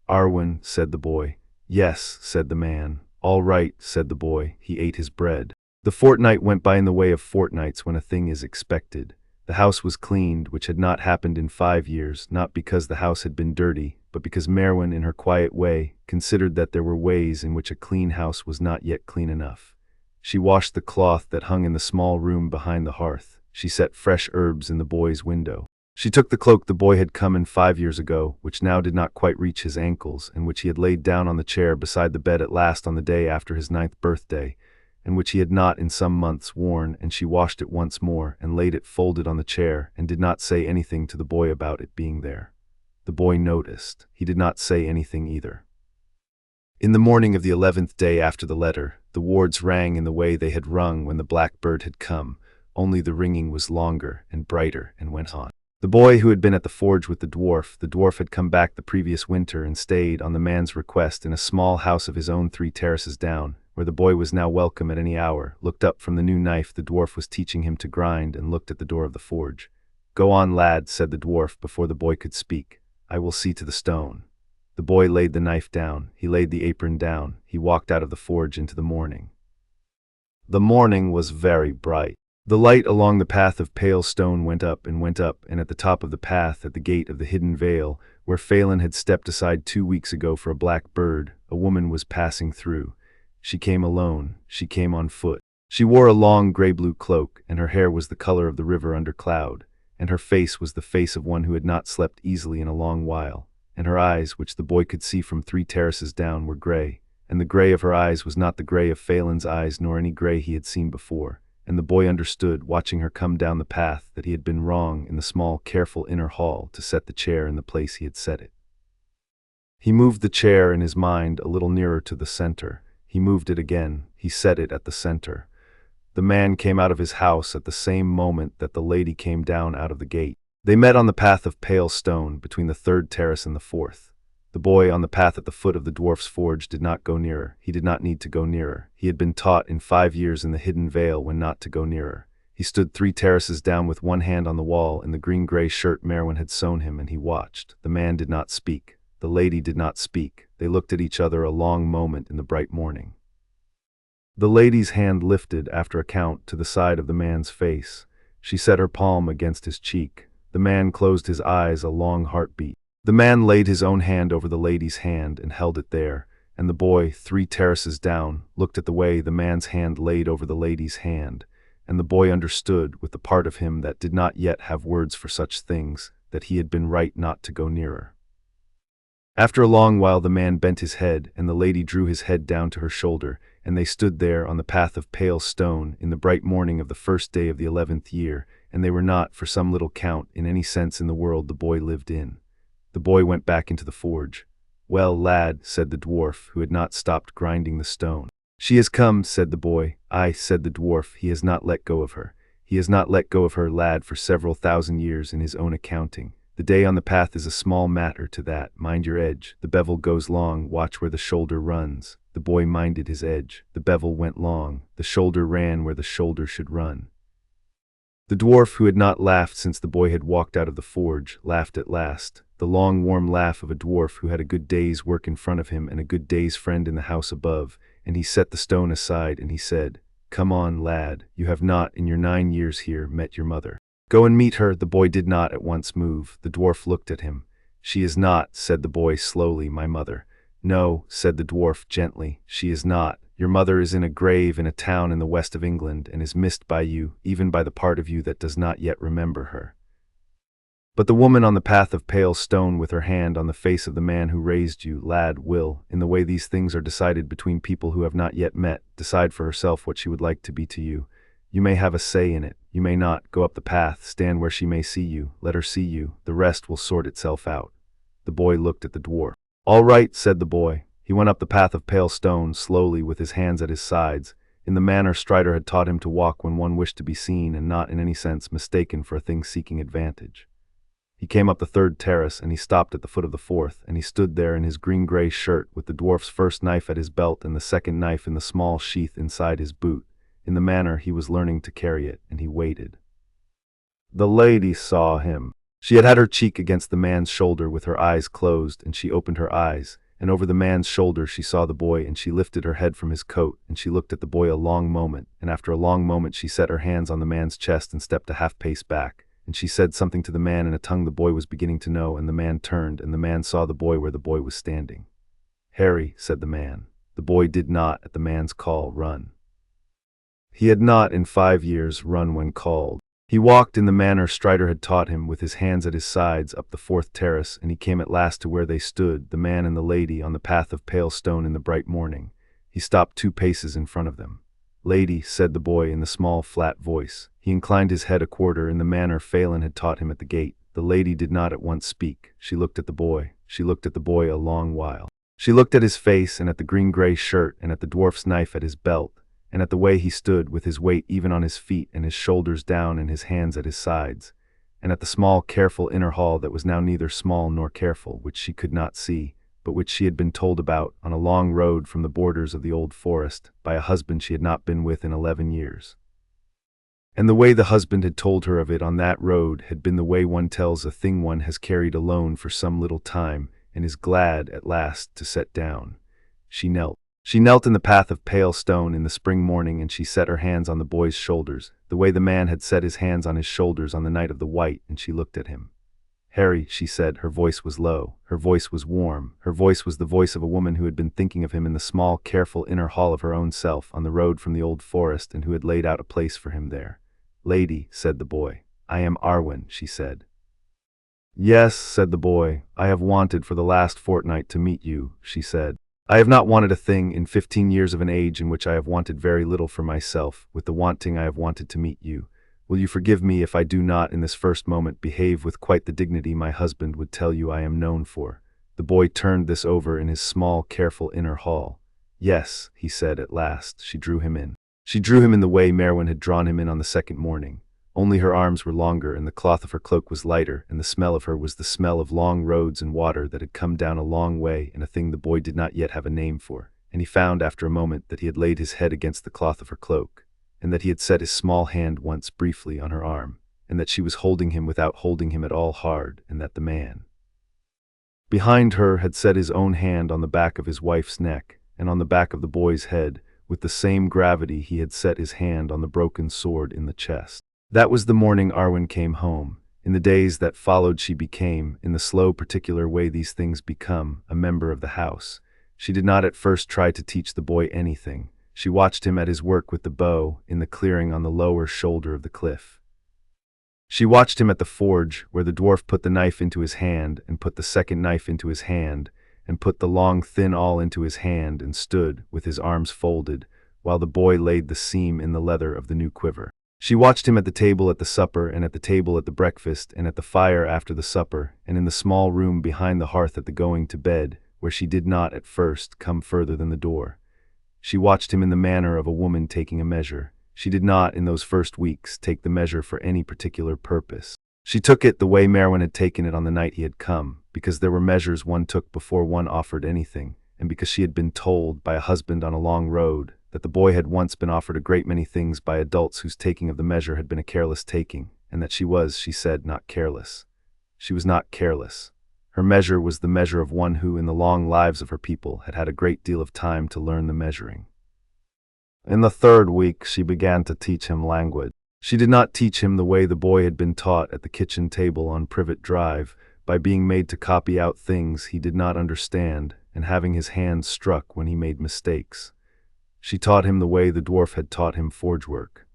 "Arwen," said the boy. "Yes," said the man. "All right," said the boy. He ate his bread. The fortnight went by in the way of fortnights when a thing is expected. The house was cleaned, which had not happened in 5 years, not because the house had been dirty, but because Merwin, in her quiet way, considered that there were ways in which a clean house was not yet clean enough. She washed the cloth that hung in the small room behind the hearth. She set fresh herbs in the boy's window. She took the cloak the boy had come in 5 years ago, which now did not quite reach his ankles, and which he had laid down on the chair beside the bed at last on the day after his 9th birthday, and which he had not in some months worn, and she washed it once more, and laid it folded on the chair, and did not say anything to the boy about it being there. The boy noticed. He did not say anything either. In the morning of the 11th day after the letter, the wards rang in the way they had rung when the blackbird had come, only the ringing was longer and brighter and went on. The boy who had been at the forge with the dwarf had come back the previous winter and stayed, on the man's request, in a small house of his own 3 terraces down, where the boy was now welcome at any hour, looked up from the new knife the dwarf was teaching him to grind, and looked at the door of the forge. "Go on, lad," said the dwarf before the boy could speak. "I will see to the stone." The boy laid the knife down, he laid the apron down, he walked out of the forge into the morning. The morning was very bright. The light along the path of pale stone went up, and at the top of the path, at the gate of the hidden vale, where Phelan had stepped aside 2 weeks ago for a black bird, a woman was passing through. She came alone, she came on foot. She wore a long grey-blue cloak, and her hair was the color of the river under cloud, and her face was the face of one who had not slept easily in a long while, and her eyes, which the boy could see from 3 terraces down, were grey, and the grey of her eyes was not the grey of Phelan's eyes nor any grey he had seen before. And the boy understood, watching her come down the path, that he had been wrong in the small, careful inner hall to set the chair in the place he had set it. He moved the chair in his mind a little nearer to the center. He moved it again. He set it at the center. The man came out of his house at the same moment that the lady came down out of the gate. They met on the path of pale stone, between the 3rd terrace and the 4th. The boy, on the path at the foot of the dwarf's forge, did not go nearer. He did not need to go nearer. He had been taught in 5 years in the hidden vale when not to go nearer. He stood 3 terraces down with one hand on the wall in the green-gray shirt Merwin had sewn him, and he watched. The man did not speak. The lady did not speak. They looked at each other a long moment in the bright morning. The lady's hand lifted, after a count, to the side of the man's face. She set her palm against his cheek. The man closed his eyes, a long heartbeat. The man laid his own hand over the lady's hand and held it there, and the boy, 3 terraces down, looked at the way the man's hand laid over the lady's hand, and the boy understood, with the part of him that did not yet have words for such things, that he had been right not to go nearer. After a long while the man bent his head, and the lady drew his head down to her shoulder, and they stood there on the path of pale stone in the bright morning of the 1st day of the 11th year, and they were not, for some little count, in any sense in the world the boy lived in. The boy went back into the forge. "Well, lad," said the dwarf, who had not stopped grinding the stone. "She has come," said the boy. "Aye," said the dwarf, "he has not let go of her. He has not let go of her, lad, for several thousand years in his own accounting. The day on the path is a small matter to that. Mind your edge. The bevel goes long, watch where the shoulder runs." The boy minded his edge. The bevel went long. The shoulder ran where the shoulder should run. The dwarf, who had not laughed since the boy had walked out of the forge, laughed at last. The long, warm laugh of a dwarf who had a good day's work in front of him and a good day's friend in the house above, and he set the stone aside and he said, "Come on, lad, you have not, in your 9 years here, met your mother. Go and meet her." The boy did not at once move. The dwarf looked at him. "She is not," said the boy slowly, "my mother." "No," said the dwarf gently, "she is not. Your mother is in a grave in a town in the west of England, and is missed by you, even by the part of you that does not yet remember her. But the woman on the path of pale stone, with her hand on the face of the man who raised you, lad, will, in the way these things are decided between people who have not yet met, decide for herself what she would like to be to you. You may have a say in it, you may not. Go up the path, stand where she may see you, let her see you, the rest will sort itself out." The boy looked at the dwarf. "All right," said the boy. He went up the path of pale stone, slowly, with his hands at his sides, in the manner Strider had taught him to walk when one wished to be seen and not in any sense mistaken for a thing seeking advantage. He came up the 3rd terrace, and he stopped at the foot of the 4th, and he stood there in his green-gray shirt, with the dwarf's first knife at his belt and the second knife in the small sheath inside his boot, in the manner he was learning to carry it, and he waited. The lady saw him. She had had her cheek against the man's shoulder with her eyes closed, and she opened her eyes, and over the man's shoulder she saw the boy, and she lifted her head from his coat, and she looked at the boy a long moment, and after a long moment she set her hands on the man's chest and stepped a half-pace back, and she said something to the man in a tongue the boy was beginning to know, and the man turned, and the man saw the boy where the boy was standing. "Harry," said the man. The boy did not, at the man's call, run. He had not, in 5 years, run when called. He walked in the manner Strider had taught him, with his hands at his sides, up the 4th terrace, and he came at last to where they stood, the man and the lady, on the path of pale stone in the bright morning. He stopped 2 paces in front of them. "Lady," said the boy in the small, flat voice. He inclined his head a quarter in the manner Phelan had taught him at the gate. The lady did not at once speak. She looked at the boy. She looked at the boy a long while. She looked at his face, and at the green-gray shirt, and at the dwarf's knife at his belt, and at the way he stood, with his weight even on his feet and his shoulders down and his hands at his sides, and at the small, careful inner hall that was now neither small nor careful, which she could not see, but which she had been told about, on a long road from the borders of the old forest, by a husband she had not been with in 11 years. And the way the husband had told her of it on that road had been the way one tells a thing one has carried alone for some little time, and is glad, at last, to set down. She knelt. She knelt in the path of pale stone in the spring morning, and she set her hands on the boy's shoulders, the way the man had set his hands on his shoulders on the night of the white, and she looked at him. "Harry," she said. Her voice was low. Her voice was warm. Her voice was the voice of a woman who had been thinking of him in the small, careful inner hall of her own self, on the road from the old forest, and who had laid out a place for him there. "Lady," said the boy. "I am Arwen," she said. "Yes," said the boy. "I have wanted for the last fortnight to meet you," she said. "I have not wanted a thing in 15 years of an age in which I have wanted very little for myself. With the wanting I have wanted to meet you. Will you forgive me if I do not, in this first moment, behave with quite the dignity my husband would tell you I am known for?" The boy turned this over in his small, careful inner hall. "Yes," he said at last. She drew him in. She drew him in the way Merwin had drawn him in on the second morning. Only her arms were longer, and the cloth of her cloak was lighter, and the smell of her was the smell of long roads and water that had come down a long way, and a thing the boy did not yet have a name for. And he found, after a moment, that he had laid his head against the cloth of her cloak, and that he had set his small hand once briefly on her arm, and that she was holding him without holding him at all hard, and that the man behind her had set his own hand on the back of his wife's neck, and on the back of the boy's head, with the same gravity he had set his hand on the broken sword in the chest. That was the morning Arwen came home. In the days that followed she became, in the slow particular way these things become, a member of the house. She did not at first try to teach the boy anything. She watched him at his work with the bow, in the clearing on the lower shoulder of the cliff. She watched him at the forge, where the dwarf put the knife into his hand, and put the second knife into his hand, and put the long thin awl into his hand, and stood, with his arms folded, while the boy laid the seam in the leather of the new quiver. She watched him at the table at the supper, and at the table at the breakfast, and at the fire after the supper, and in the small room behind the hearth at the going to bed, where she did not, at first, come further than the door. She watched him in the manner of a woman taking a measure. She did not, in those first weeks, take the measure for any particular purpose. She took it the way Merwin had taken it on the night he had come, because there were measures one took before one offered anything, and because she had been told, by a husband on a long road, that the boy had once been offered a great many things by adults whose taking of the measure had been a careless taking, and that she was, she said, not careless. She was not careless. Her measure was the measure of one who, in the long lives of her people, had had a great deal of time to learn the measuring. In the 3rd week she began to teach him language. She did not teach him the way the boy had been taught at the kitchen table on Privet Drive, by being made to copy out things he did not understand, and having his hands struck when he made mistakes. She taught him the way the dwarf had taught him forge work.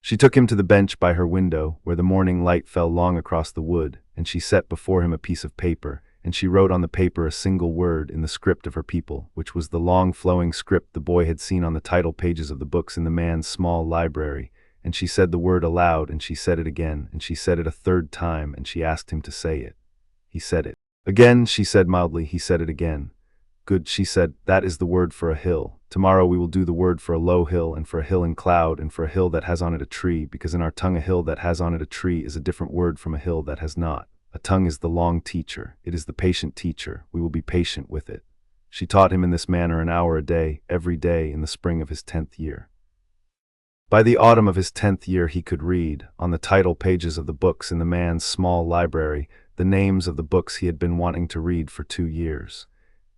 She took him to the bench by her window, where the morning light fell long across the wood, and she set before him a piece of paper, and she wrote on the paper a single word in the script of her people, which was the long flowing script the boy had seen on the title pages of the books in the man's small library, and she said the word aloud, and she said it again, and she said it a 3rd time, and she asked him to say it. He said it. Again, she said mildly. He said it again. "Good," she said, "that is the word for a hill. Tomorrow we will do the word for a low hill, and for a hill in cloud, and for a hill that has on it a tree, because in our tongue a hill that has on it a tree is a different word from a hill that has not. A tongue is the long teacher. It is the patient teacher. We will be patient with it." She taught him in this manner an hour a day, every day, in the spring of his 10th year. By the autumn of his 10th year he could read, on the title pages of the books in the man's small library, the names of the books he had been wanting to read for 2 years.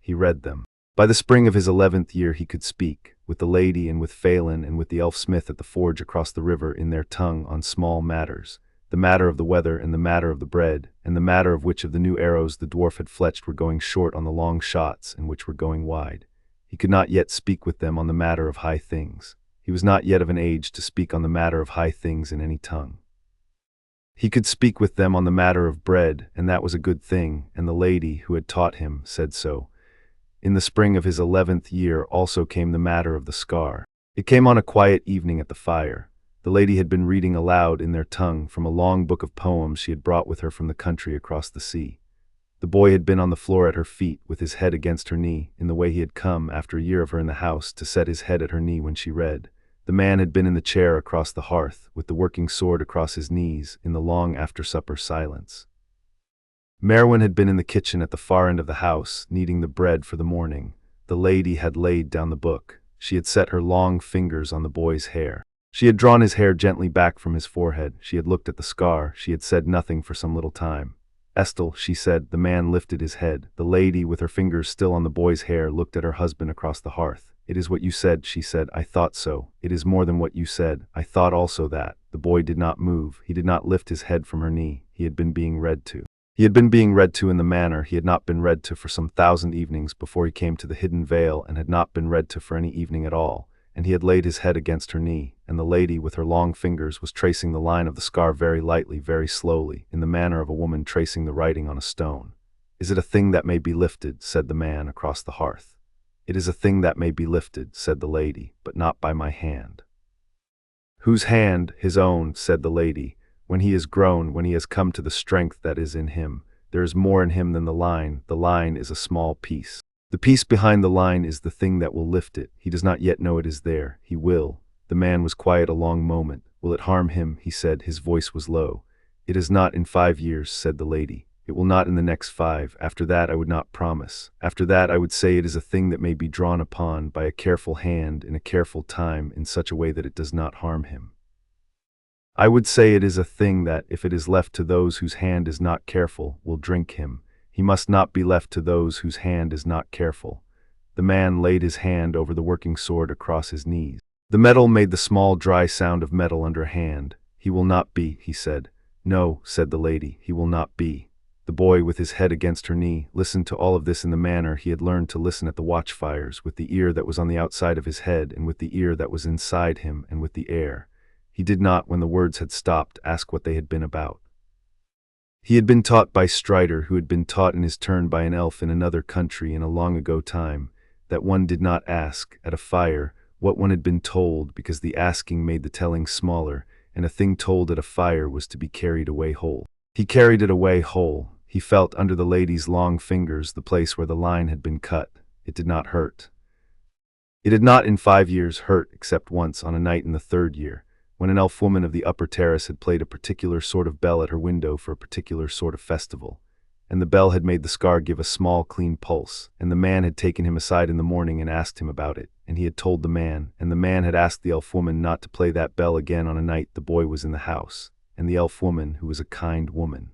He read them. By the spring of his 11th year he could speak, with the lady and with Phelan and with the elf smith at the forge across the river, in their tongue on small matters. the matter of the weather and the matter of the bread, and the matter of which of the new arrows the dwarf had fletched were going short on the long shots and which were going wide. He could not yet speak with them on the matter of high things. He was not yet of an age to speak on the matter of high things in any tongue. He could speak with them on the matter of bread, and that was a good thing, and the lady, who had taught him, said so. In the spring of his 11th year also came the matter of the scar. It came on a quiet evening at the fire. The lady had been reading aloud in their tongue from a long book of poems she had brought with her from the country across the sea. The boy had been on the floor at her feet, with his head against her knee, in the way he had come, after a year of her in the house, to set his head at her knee when she read. The man had been in the chair across the hearth, with the working sword across his knees, in the long after-supper silence. Merwin had been in the kitchen at the far end of the house, kneading the bread for the morning. The lady had laid down the book. She had set her long fingers on the boy's hair. She had drawn his hair gently back from his forehead. She had looked at the scar. She had said nothing for some little time. "Estelle," she said. The man lifted his head. The lady, with her fingers still on the boy's hair, looked at her husband across the hearth. "It is what you said," she said. "I thought so. It is more than what you said. I thought also that." The boy did not move. He did not lift his head from her knee. He had been being read to. He had been being read to in the manner he had not been read to for some 1,000 evenings before he came to the hidden vale, and had not been read to for any evening at all. And he had laid his head against her knee, and the lady, with her long fingers, was tracing the line of the scar very lightly, very slowly, in the manner of a woman tracing the writing on a stone. "Is it a thing that may be lifted?" said the man across the hearth. "It is a thing that may be lifted," said the lady, "but not by my hand." "Whose hand?" "His own," said the lady. "When he is grown, when he has come to the strength that is in him, there is more in him than the line. The line is a small piece. The piece behind the line is the thing that will lift it. He does not yet know it is there. He will." The man was quiet a long moment. "Will it harm him?" he said. His voice was low. "It is not in 5 years," said the lady. "It will not in the next 5. After that I would not promise. After that I would say it is a thing that may be drawn upon by a careful hand in a careful time in such a way that it does not harm him. I would say it is a thing that, if it is left to those whose hand is not careful, will drink him. He must not be left to those whose hand is not careful." The man laid his hand over the working sword across his knees. The metal made the small dry sound of metal under a hand. "He will not be," he said. "No," said the lady, "he will not be." The boy, with his head against her knee, listened to all of this in the manner he had learned to listen at the watchfires, with the ear that was on the outside of his head, and with the ear that was inside him, and with the air. He did not, when the words had stopped, ask what they had been about. He had been taught by Strider, who had been taught in his turn by an elf in another country in a long ago time, that one did not ask, at a fire, what one had been told, because the asking made the telling smaller, and a thing told at a fire was to be carried away whole. He carried it away whole. He felt under the lady's long fingers the place where the line had been cut. It did not hurt. It had not in 5 years hurt, except once on a night in the 3rd year, when an elf woman of the upper terrace had played a particular sort of bell at her window for a particular sort of festival, and the bell had made the scar give a small clean pulse, and the man had taken him aside in the morning and asked him about it, and he had told the man, and the man had asked the elf woman not to play that bell again on a night the boy was in the house, and the elf woman, who was a kind woman,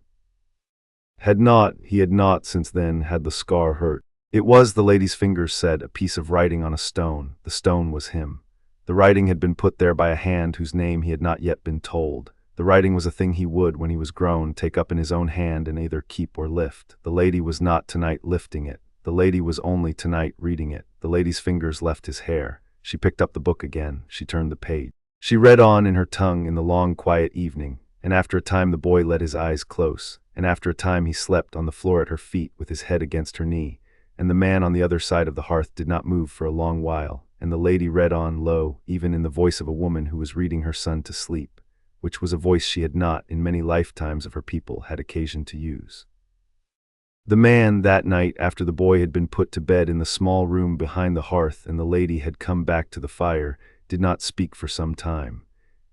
he had not since then had the scar hurt. It was, the lady's fingers said, a piece of writing on a stone. The stone was him. The writing had been put there by a hand whose name he had not yet been told. The writing was a thing he would, when he was grown, take up in his own hand and either keep or lift. The lady was not tonight lifting it. The lady was only tonight reading it. The lady's fingers left his hair. She picked up the book again. She turned the page. She read on in her tongue in the long quiet evening, and after a time the boy let his eyes close, and after a time he slept on the floor at her feet with his head against her knee, and the man on the other side of the hearth did not move for a long while. And the lady read on low, even in the voice of a woman who was reading her son to sleep, which was a voice she had not, in many lifetimes of her people, had occasion to use. The man, that night, after the boy had been put to bed in the small room behind the hearth and the lady had come back to the fire, did not speak for some time.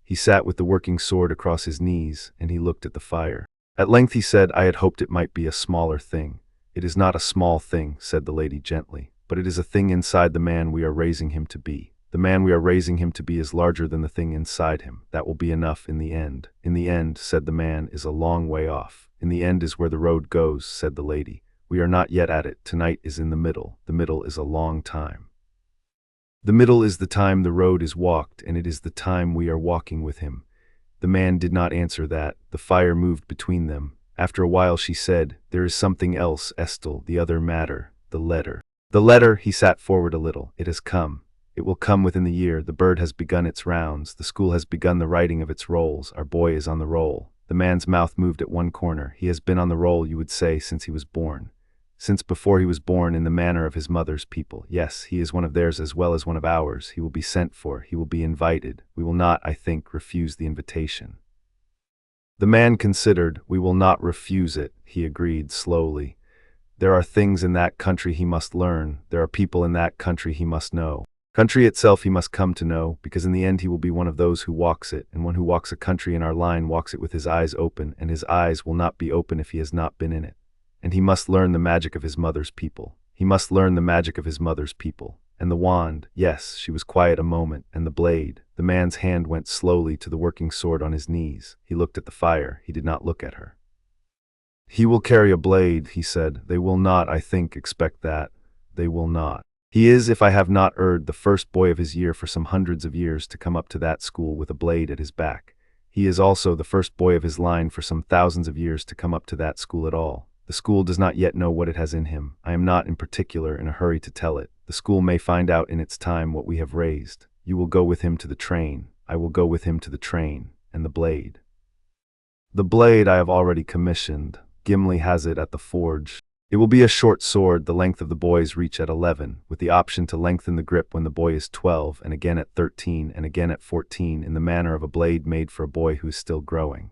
He sat with the working sword across his knees, and he looked at the fire. At length he said, "I had hoped it might be a smaller thing." "It is not a small thing," said the lady gently. "But it is a thing inside the man we are raising him to be. The man we are raising him to be is larger than the thing inside him. That will be enough in the end." "In the end," said the man, "is a long way off." "In the end is where the road goes," said the lady. "We are not yet at it. Tonight is in the middle. The middle is a long time. The middle is the time the road is walked, and it is the time we are walking with him. The man did not answer that. The fire moved between them. After a while she said, "There is something else, Estel, the other matter, the letter." "The letter," he sat forward a little. "It has come. It will come within the year. The bird has begun its rounds. The school has begun the writing of its rolls. Our boy is on the roll." The man's mouth moved at one corner. "He has been on the roll, you would say, since he was born. Since before he was born, in the manner of his mother's people. Yes, he is one of theirs as well as one of ours. He will be sent for. He will be invited. We will not, I think, refuse the invitation." The man considered. "We will not refuse it," he agreed slowly. "There are things in that country he must learn. There are people in that country he must know. Country itself he must come to know, because in the end he will be one of those who walks it, and one who walks a country in our line walks it with his eyes open, and his eyes will not be open if he has not been in it. And he must learn the magic of his mother's people. He must learn the magic of his mother's people. And the wand, yes," she was quiet a moment, "and the blade." The man's hand went slowly to the working sword on his knees. He looked at the fire. He did not look at her. "He will carry a blade," he said. "They will not, I think, expect that. They will not. He is, if I have not erred, the first boy of his year for some hundreds of years to come up to that school with a blade at his back. He is also the first boy of his line for some thousands of years to come up to that school at all. The school does not yet know what it has in him. I am not, in particular, in a hurry to tell it. The school may find out in its time what we have raised. You will go with him to the train. I will go with him to the train. And the blade. The blade I have already commissioned. Gimli has it at the forge. It will be a short sword, the length of the boy's reach at 11, with the option to lengthen the grip when the boy is 12, and again at 13, and again at 14, in the manner of a blade made for a boy who is still growing.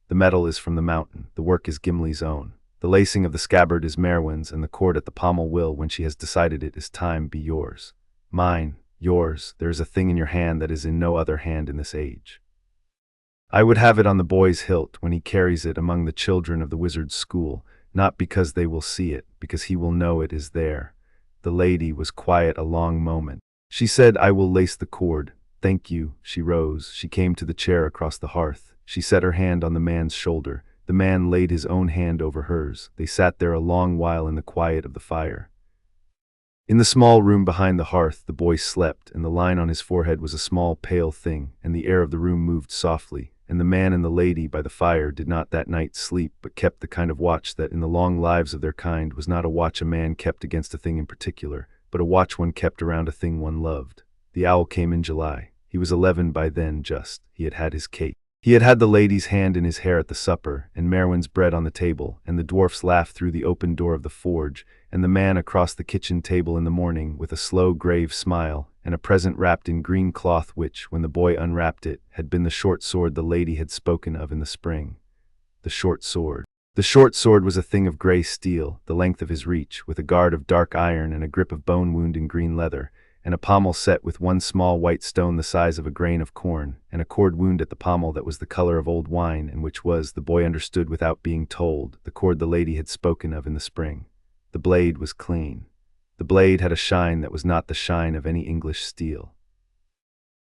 The metal is from the mountain. The work is Gimli's own. The lacing of the scabbard is Merwin's, and the cord at the pommel will, when she has decided it is time, be yours. Mine, yours. There is a thing in your hand that is in no other hand in this age. I would have it on the boy's hilt when he carries it among the children of the wizard's school, not because they will see it, because he will know it is there." The lady was quiet a long moment. She said, "I will lace the cord." "Thank you." She rose. She came to the chair across the hearth. She set her hand on the man's shoulder. The man laid his own hand over hers. They sat there a long while in the quiet of the fire. In the small room behind the hearth, the boy slept, and the line on his forehead was a small pale thing, and the air of the room moved softly, and the man and the lady by the fire did not that night sleep, but kept the kind of watch that, in the long lives of their kind, was not a watch a man kept against a thing in particular, but a watch one kept around a thing one loved. The owl came in July. He was 11 by then, just. He had had his cake. He had had the lady's hand in his hair at the supper, and Merwin's bread on the table, and the dwarf's laugh through the open door of the forge, and the man across the kitchen table in the morning, with a slow, grave smile, and a present wrapped in green cloth which, when the boy unwrapped it, had been the short sword the lady had spoken of in the spring. The short sword. The short sword was a thing of grey steel, the length of his reach, with a guard of dark iron and a grip of bone wound in green leather, and a pommel set with one small white stone the size of a grain of corn, and a cord wound at the pommel that was the color of old wine, and which was, the boy understood without being told, the cord the lady had spoken of in the spring. The blade was clean. The blade had a shine that was not the shine of any English steel.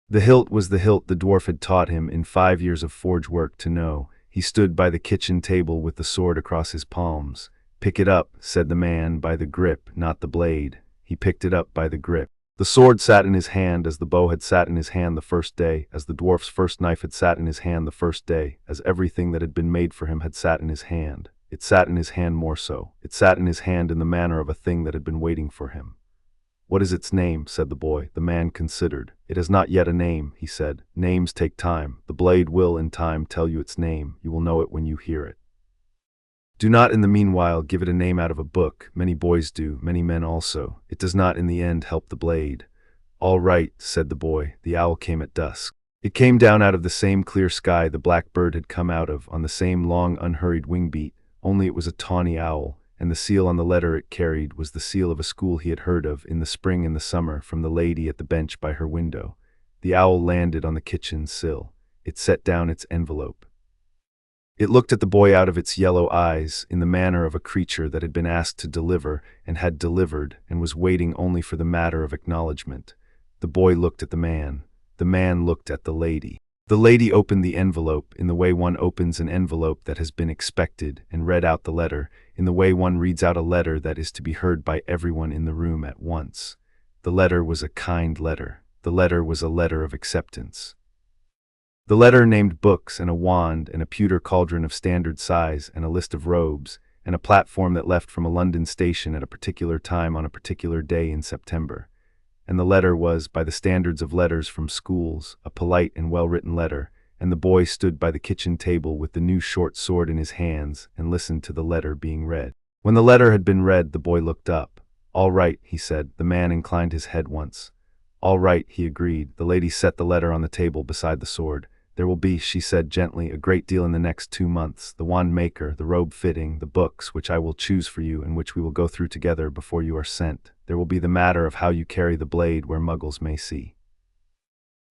The hilt was the hilt the dwarf had taught him in 5 years of forge work to know. He stood by the kitchen table with the sword across his palms. "Pick it up," said the man, "by the grip, not the blade." He picked it up by the grip. The sword sat in his hand as the bow had sat in his hand the first day, as the dwarf's first knife had sat in his hand the first day, as everything that had been made for him had sat in his hand. It sat in his hand more so. It sat in his hand in the manner of a thing that had been waiting for him. "What is its name?" said the boy. The man considered. "It has not yet a name," he said. "Names take time. The blade will, in time, tell you its name. You will know it when you hear it. Do not in the meanwhile give it a name out of a book. Many boys do, many men also. It does not in the end help the blade." "All right," said the boy. The owl came at dusk. It came down out of the same clear sky the black bird had come out of, on the same long unhurried wing beat, only it was a tawny owl, and the seal on the letter it carried was the seal of a school he had heard of in the spring and the summer from the lady at the bench by her window. The owl landed on the kitchen sill. It set down its envelope. It looked at the boy out of its yellow eyes, in the manner of a creature that had been asked to deliver, and had delivered, and was waiting only for the matter of acknowledgement. The boy looked at the man. The man looked at the lady. The lady opened the envelope, in the way one opens an envelope that has been expected, and read out the letter, in the way one reads out a letter that is to be heard by everyone in the room at once. The letter was a kind letter. The letter was a letter of acceptance. The letter named books and a wand and a pewter cauldron of standard size and a list of robes and a platform that left from a London station at a particular time on a particular day in September. And the letter was, by the standards of letters from schools, a polite and well-written letter, and the boy stood by the kitchen table with the new short sword in his hands and listened to the letter being read. When the letter had been read, the boy looked up. "All right," he said. The man inclined his head once. "All right," he agreed. The lady set the letter on the table beside the sword. "There will be," she said gently, "a great deal in the next 2 months. The wand maker, the robe fitting, the books, which I will choose for you and which we will go through together before you are sent. There will be the matter of how you carry the blade where Muggles may see.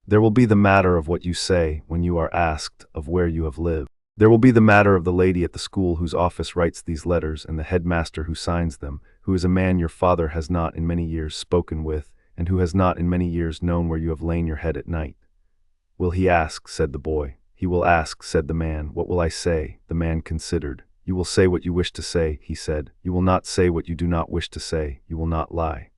There will be the matter of what you say when you are asked of where you have lived. There will be the matter of the lady at the school whose office writes these letters and the headmaster who signs them, who is a man your father has not in many years spoken with and who has not in many years known where you have lain your head at night." "Will he ask?" said the boy. "He will ask," said the man. "What will I say?" The man considered. "You will say what you wish to say," he said. "You will not say what you do not wish to say. You will not lie.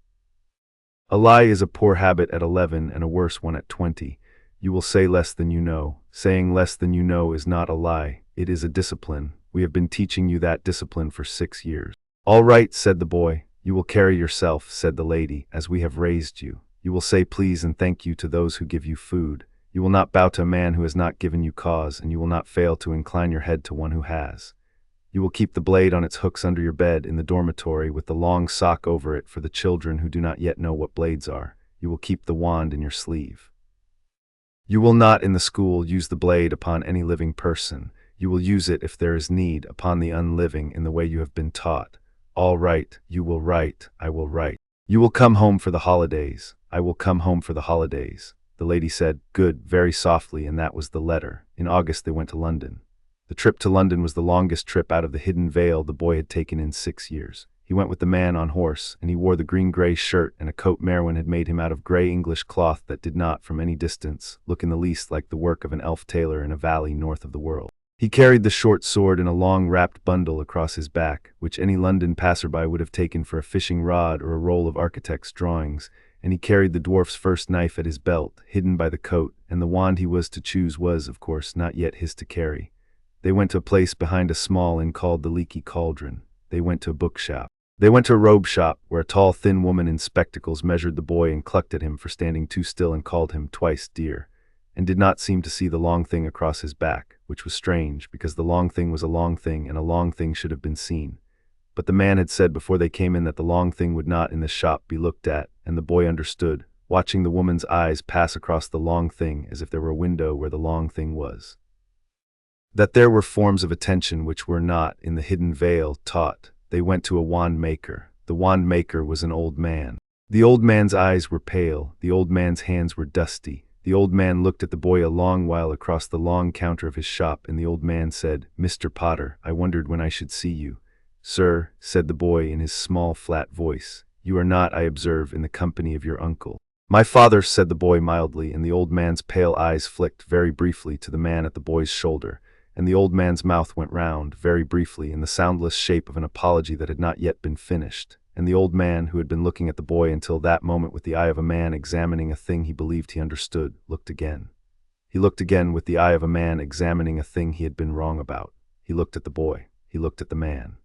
A lie is a poor habit at 11 and a worse one at 20. You will say less than you know. Saying less than you know is not a lie. It is a discipline. We have been teaching you that discipline for 6 years." "All right," said the boy. "You will carry yourself," said the lady, "as we have raised you. You will say please and thank you to those who give you food. You will not bow to a man who has not given you cause, and you will not fail to incline your head to one who has. You will keep the blade on its hooks under your bed in the dormitory with the long sock over it for the children who do not yet know what blades are. You will keep the wand in your sleeve. You will not in the school use the blade upon any living person. You will use it, if there is need, upon the unliving in the way you have been taught. All right, you will write, I will write. You will come home for the holidays. I will come home for the holidays." The lady said, "Good," very softly, and that was the letter. In August they went to London. The trip to London was the longest trip out of the hidden vale the boy had taken in 6 years. He went with the man on horse, and he wore the green-gray shirt and a coat Merwin had made him out of gray English cloth that did not, from any distance, look in the least like the work of an elf tailor in a valley north of the world. He carried the short sword in a long wrapped bundle across his back, which any London passerby would have taken for a fishing rod or a roll of architect's drawings, and he carried the dwarf's first knife at his belt, hidden by the coat, and the wand he was to choose was, of course, not yet his to carry. They went to a place behind a small inn called the Leaky Cauldron. They went to a bookshop. They went to a robe shop, where a tall, thin woman in spectacles measured the boy and clucked at him for standing too still and called him twice dear, and did not seem to see the long thing across his back, which was strange, because the long thing was a long thing and a long thing should have been seen. But the man had said before they came in that the long thing would not in this shop be looked at, and the boy understood, watching the woman's eyes pass across the long thing as if there were a window where the long thing was. That there were forms of attention which were not, in the hidden veil, taught. They went to a wand maker. The wand maker was an old man. The old man's eyes were pale. The old man's hands were dusty. The old man looked at the boy a long while across the long counter of his shop, and the old man said, "Mr. Potter, I wondered when I should see you." "Sir," said the boy in his small, flat voice, "you are not, I observe, in the company of your uncle." "My father," said the boy mildly, and the old man's pale eyes flicked very briefly to the man at the boy's shoulder, and the old man's mouth went round, very briefly, in the soundless shape of an apology that had not yet been finished, and the old man, who had been looking at the boy until that moment with the eye of a man examining a thing he believed he understood, looked again. He looked again with the eye of a man examining a thing he had been wrong about. He looked at the boy. He looked at the man.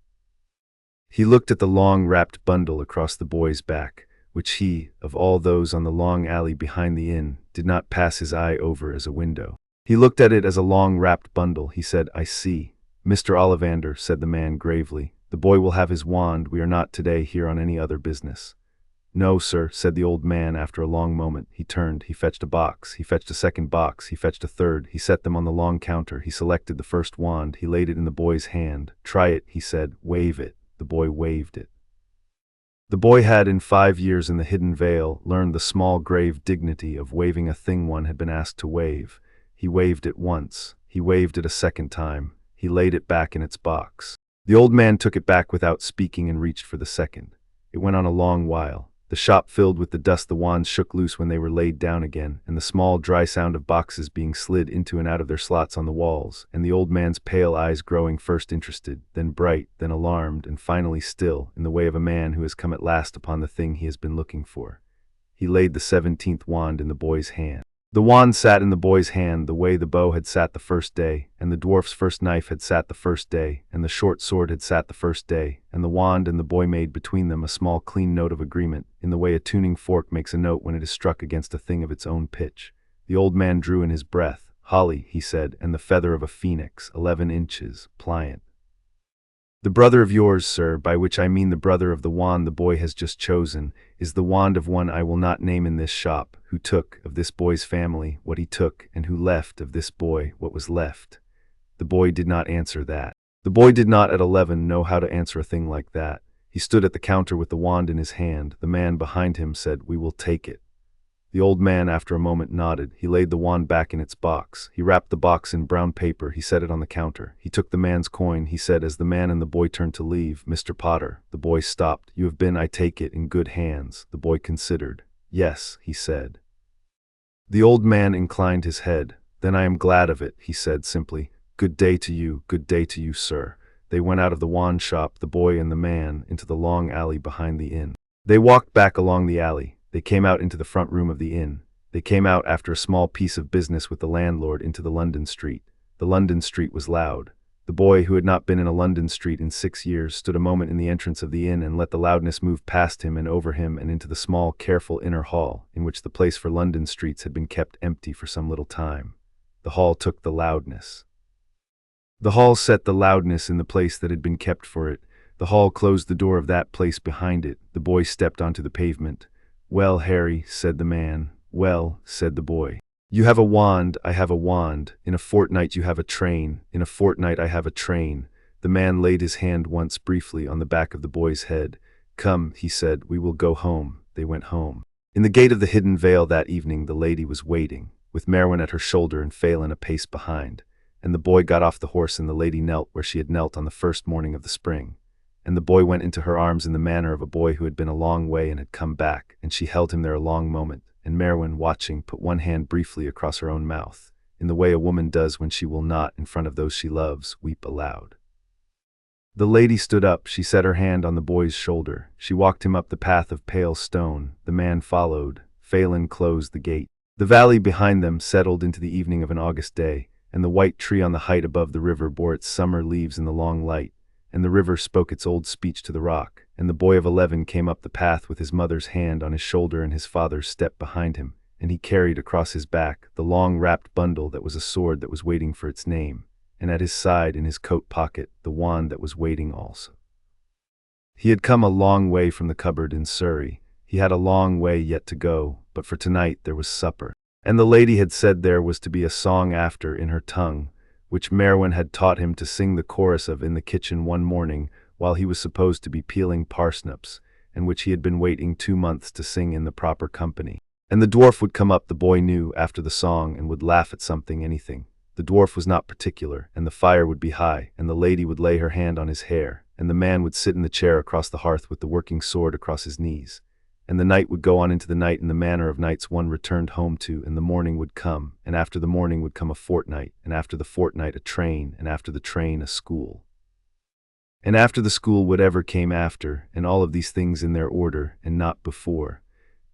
He looked at the long wrapped bundle across the boy's back, which he, of all those on the long alley behind the inn, did not pass his eye over as a window. He looked at it as a long wrapped bundle. He said, "I see." "Mr. Ollivander," said the man gravely, "the boy will have his wand. We are not today here on any other business." "No, sir," said the old man after a long moment. He turned, he fetched a box, he fetched a second box, he fetched a third, he set them on the long counter, he selected the first wand, he laid it in the boy's hand. "Try it," he said, "wave it." The boy waved it. The boy had, in 5 years in the hidden vale, learned the small grave dignity of waving a thing one had been asked to wave. He waved it once. He waved it a second time. He laid it back in its box. The old man took it back without speaking and reached for the second. It went on a long while. The shop filled with the dust. The wands shook loose when they were laid down again, and the small dry sound of boxes being slid into and out of their slots on the walls, and the old man's pale eyes growing first interested, then bright, then alarmed, and finally still, in the way of a man who has come at last upon the thing he has been looking for. He laid the 17th wand in the boy's hand. The wand sat in the boy's hand the way the bow had sat the first day, and the dwarf's first knife had sat the first day, and the short sword had sat the first day, and the wand and the boy made between them a small clean note of agreement, in the way a tuning fork makes a note when it is struck against a thing of its own pitch. The old man drew in his breath. "Holly," he said, "and the feather of a phoenix, 11 inches, pliant. The brother of yours, sir, by which I mean the brother of the wand the boy has just chosen, is the wand of one I will not name in this shop, who took of this boy's family what he took, and who left of this boy what was left." The boy did not answer that. The boy did not at 11 know how to answer a thing like that. He stood at the counter with the wand in his hand. The man behind him said, "We will take it." The old man, after a moment, nodded. He laid the wand back in its box. He wrapped the box in brown paper. He set it on the counter. He took the man's coin. He said, as the man and the boy turned to leave, "Mr. Potter." The boy stopped. "You have been, I take it, in good hands." The boy considered. "Yes," he said. The old man inclined his head. "Then I am glad of it," he said simply. Good day to you, sir." They went out of the wand shop, the boy and the man, into the long alley behind the inn. They walked back along the alley. They came out into the front room of the inn. They came out after a small piece of business with the landlord into the London street. The London street was loud. The boy, who had not been in a London street in 6 years, stood a moment in the entrance of the inn and let the loudness move past him and over him and into the small, careful inner hall, in which the place for London streets had been kept empty for some little time. The hall took the loudness. The hall set the loudness in the place that had been kept for it. The hall closed the door of that place behind it. The boy stepped onto the pavement. "Well, Harry," said the man. "Well," said the boy. "You have a wand, I have a wand. In a fortnight you have a train. In a fortnight I have a train." The man laid his hand once briefly on the back of the boy's head. "Come," he said, "we will go home." They went home. In the gate of the Hidden Vale that evening the lady was waiting, with Merwin at her shoulder and Phelan a pace behind. And the boy got off the horse and the lady knelt where she had knelt on the first morning of the spring. And the boy went into her arms in the manner of a boy who had been a long way and had come back, and she held him there a long moment, and Merwin, watching, put one hand briefly across her own mouth, in the way a woman does when she will not, in front of those she loves, weep aloud. The lady stood up. She set her hand on the boy's shoulder. She walked him up the path of pale stone. The man followed. Phelan closed the gate. The valley behind them settled into the evening of an August day, and the white tree on the height above the river bore its summer leaves in the long light, and the river spoke its old speech to the rock, and the boy of 11 came up the path with his mother's hand on his shoulder and his father's step behind him, and he carried across his back the long wrapped bundle that was a sword that was waiting for its name, and at his side in his coat pocket the wand that was waiting also. He had come a long way from the cupboard in Surrey. He had a long way yet to go, but for tonight there was supper. And the lady had said there was to be a song after in her tongue, which Merwin had taught him to sing the chorus of in the kitchen one morning while he was supposed to be peeling parsnips, and which he had been waiting 2 months to sing in the proper company. And the dwarf would come up, the boy knew, after the song, and would laugh at something, anything. The dwarf was not particular, and the fire would be high, and the lady would lay her hand on his hair, and the man would sit in the chair across the hearth with the working sword across his knees. And the night would go on into the night in the manner of nights one returned home to, and the morning would come, and after the morning would come a fortnight, and after the fortnight a train, and after the train a school. And after the school whatever came after, and all of these things in their order, and not before.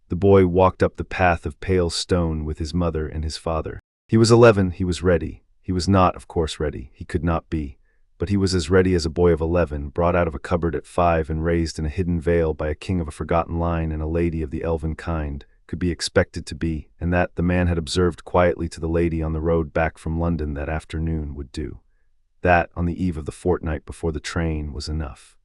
The boy walked up the path of pale stone with his mother and his father. He was 11, he was ready. He was not, of course, ready. He could not be. But he was as ready as a boy of 11, brought out of a cupboard at 5 and raised in a hidden vale by a king of a forgotten line and a lady of the elven kind, could be expected to be, and that, the man had observed quietly to the lady on the road back from London that afternoon, would do. That, on the eve of the fortnight before the train, was enough.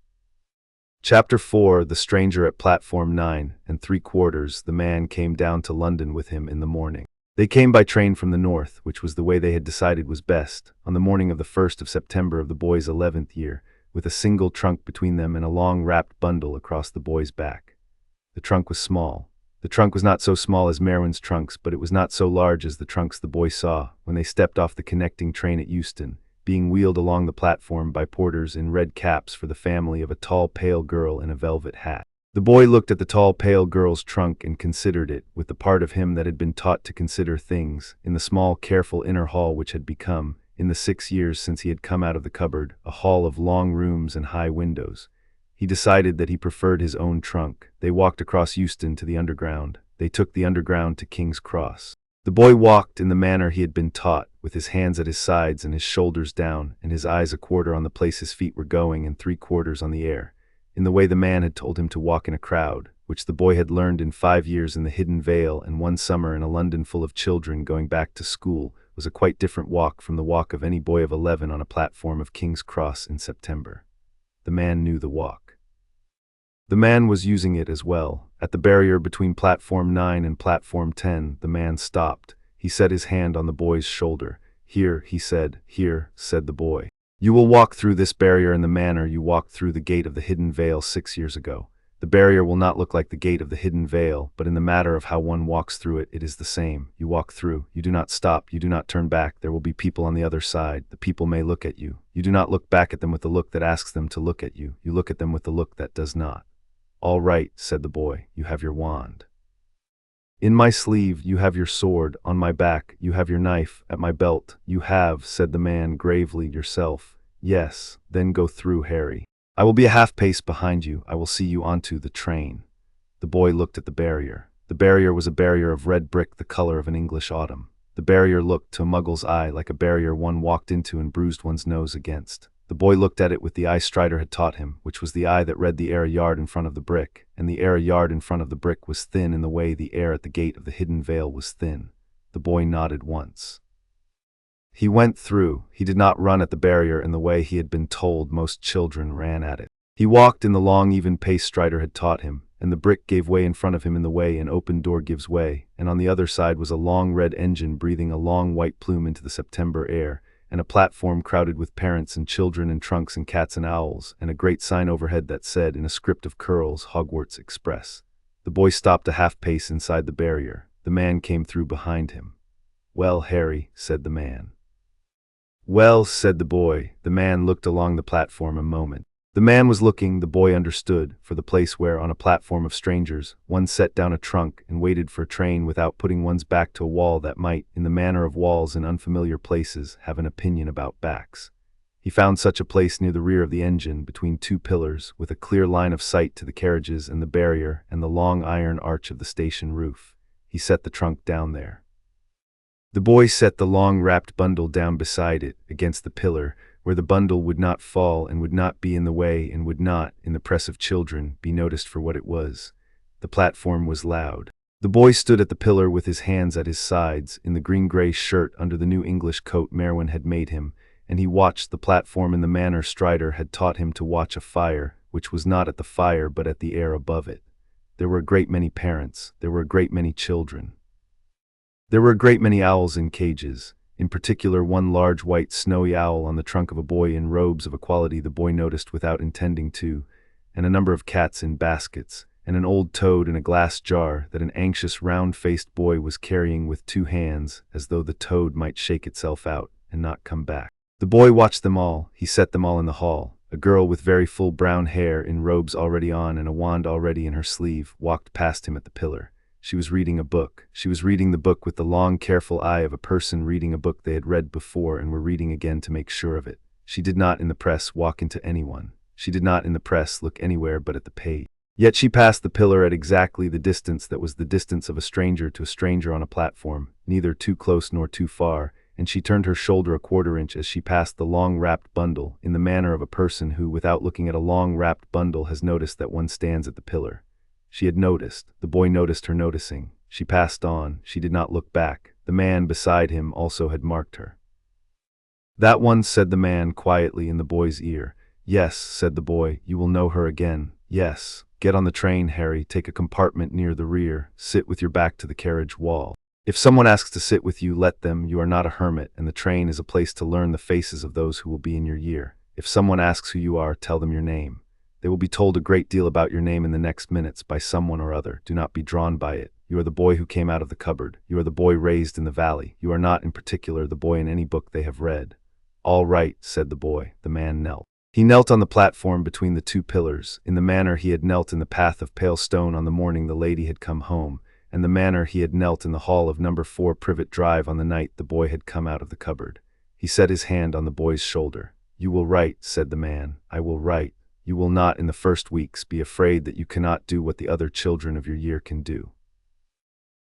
Chapter 4. The stranger at platform 9 3/4. The man came down to London with him in the morning. They came by train from the north, which was the way they had decided was best, on the morning of the 1st of September of the boy's 11th year, with a single trunk between them and a long wrapped bundle across the boy's back. The trunk was small. The trunk was not so small as Merwin's trunks, but it was not so large as the trunks the boy saw when they stepped off the connecting train at Euston, being wheeled along the platform by porters in red caps for the family of a tall, pale girl in a velvet hat. The boy looked at the tall, pale girl's trunk and considered it, with the part of him that had been taught to consider things, in the small, careful inner hall which had become, in the 6 years since he had come out of the cupboard, a hall of long rooms and high windows. He decided that he preferred his own trunk. They walked across Euston to the Underground. They took the Underground to King's Cross. The boy walked in the manner he had been taught, with his hands at his sides and his shoulders down, and his eyes a quarter on the place his feet were going and 3/4 on the air, in the way the man had told him to walk in a crowd, which the boy had learned in 5 years in the Hidden Vale and 1 summer in a London full of children going back to school, was a quite different walk from the walk of any boy of 11 on a platform of King's Cross in September. The man knew the walk. The man was using it as well. At the barrier between platform 9 and platform 10, the man stopped. He set his hand on the boy's shoulder. "Here," he said. "Here," said the boy. "You will walk through this barrier in the manner you walked through the gate of the Hidden Vale 6 years ago. The barrier will not look like the gate of the Hidden Vale, but in the matter of how one walks through it, it is the same. You walk through. You do not stop. You do not turn back. There will be people on the other side. The people may look at you. You do not look back at them with the look that asks them to look at you. You look at them with the look that does not." "All right," said the boy. "You have your wand. In my sleeve you have your sword. On my back you have your knife. At my belt you have," said the man gravely, "yourself. Yes, then go through, Harry. I will be a half pace behind you. I will see you onto the train." The boy looked at the barrier. The barrier was a barrier of red brick the color of an English autumn. The barrier looked, to a Muggle's eye, like a barrier one walked into and bruised one's nose against. The boy looked at it with the eye Strider had taught him, which was the eye that read the air a yard in front of the brick, and the air a yard in front of the brick was thin in the way the air at the gate of the Hidden Vale was thin. The boy nodded once. He went through. He did not run at the barrier in the way he had been told most children ran at it. He walked in the long even pace Strider had taught him, and the brick gave way in front of him in the way an open door gives way, and on the other side was a long red engine breathing a long white plume into the September air, and a platform crowded with parents and children and trunks and cats and owls, and a great sign overhead that said, in a script of curls, "Hogwarts Express." The boy stopped a half pace inside the barrier. The man came through behind him. "Well, Harry," said the man. "Well," said the boy. The man looked along the platform a moment. The man was looking, the boy understood, for the place where, on a platform of strangers, one set down a trunk and waited for a train without putting one's back to a wall that might, in the manner of walls in unfamiliar places, have an opinion about backs. He found such a place near the rear of the engine, between 2 pillars, with a clear line of sight to the carriages and the barrier and the long iron arch of the station roof. He set the trunk down there. The boy set the long wrapped bundle down beside it, against the pillar, where the bundle would not fall and would not be in the way and would not, in the press of children, be noticed for what it was. The platform was loud. The boy stood at the pillar with his hands at his sides, in the green-gray shirt under the new English coat Merwin had made him, and he watched the platform in the manner Strider had taught him to watch a fire, which was not at the fire but at the air above it. There were a great many parents. There were a great many children. There were a great many owls in cages. In particular, one large white snowy owl on the trunk of a boy in robes of a quality the boy noticed without intending to, and a number of cats in baskets, and an old toad in a glass jar that an anxious round-faced boy was carrying with 2 hands, as though the toad might shake itself out and not come back. The boy watched them all. He set them all in the hall. A girl with very full brown hair, in robes already on and a wand already in her sleeve, walked past him at the pillar. She was reading a book. She was reading the book with the long, careful eye of a person reading a book they had read before and were reading again to make sure of it. She did not in the press walk into anyone. She did not in the press look anywhere but at the page. Yet she passed the pillar at exactly the distance that was the distance of a stranger to a stranger on a platform, neither too close nor too far, and she turned her shoulder a 1/4 inch as she passed the long wrapped bundle, in the manner of a person who, without looking at a long wrapped bundle, has noticed that one stands at the pillar. She had noticed. The boy noticed her noticing. She passed on. She did not look back. The man beside him also had marked her. "That one," said the man quietly in the boy's ear. "Yes," said the boy, "you will know her again. Yes. Get on the train, Harry. Take a compartment near the rear. Sit with your back to the carriage wall. If someone asks to sit with you, let them. You are not a hermit, and the train is a place to learn the faces of those who will be in your year. If someone asks who you are, tell them your name. They will be told a great deal about your name in the next minutes by someone or other. Do not be drawn by it. You are the boy who came out of the cupboard. You are the boy raised in the valley. You are not, in particular, the boy in any book they have read." "All right," said the boy. The man knelt. He knelt on the platform between the 2 pillars, in the manner he had knelt in the path of pale stone on the morning the lady had come home, and the manner he had knelt in the hall of number 4 Privet Drive on the night the boy had come out of the cupboard. He set his hand on the boy's shoulder. "You will write," said the man. "I will write. You will not, in the first weeks, be afraid that you cannot do what the other children of your year can do.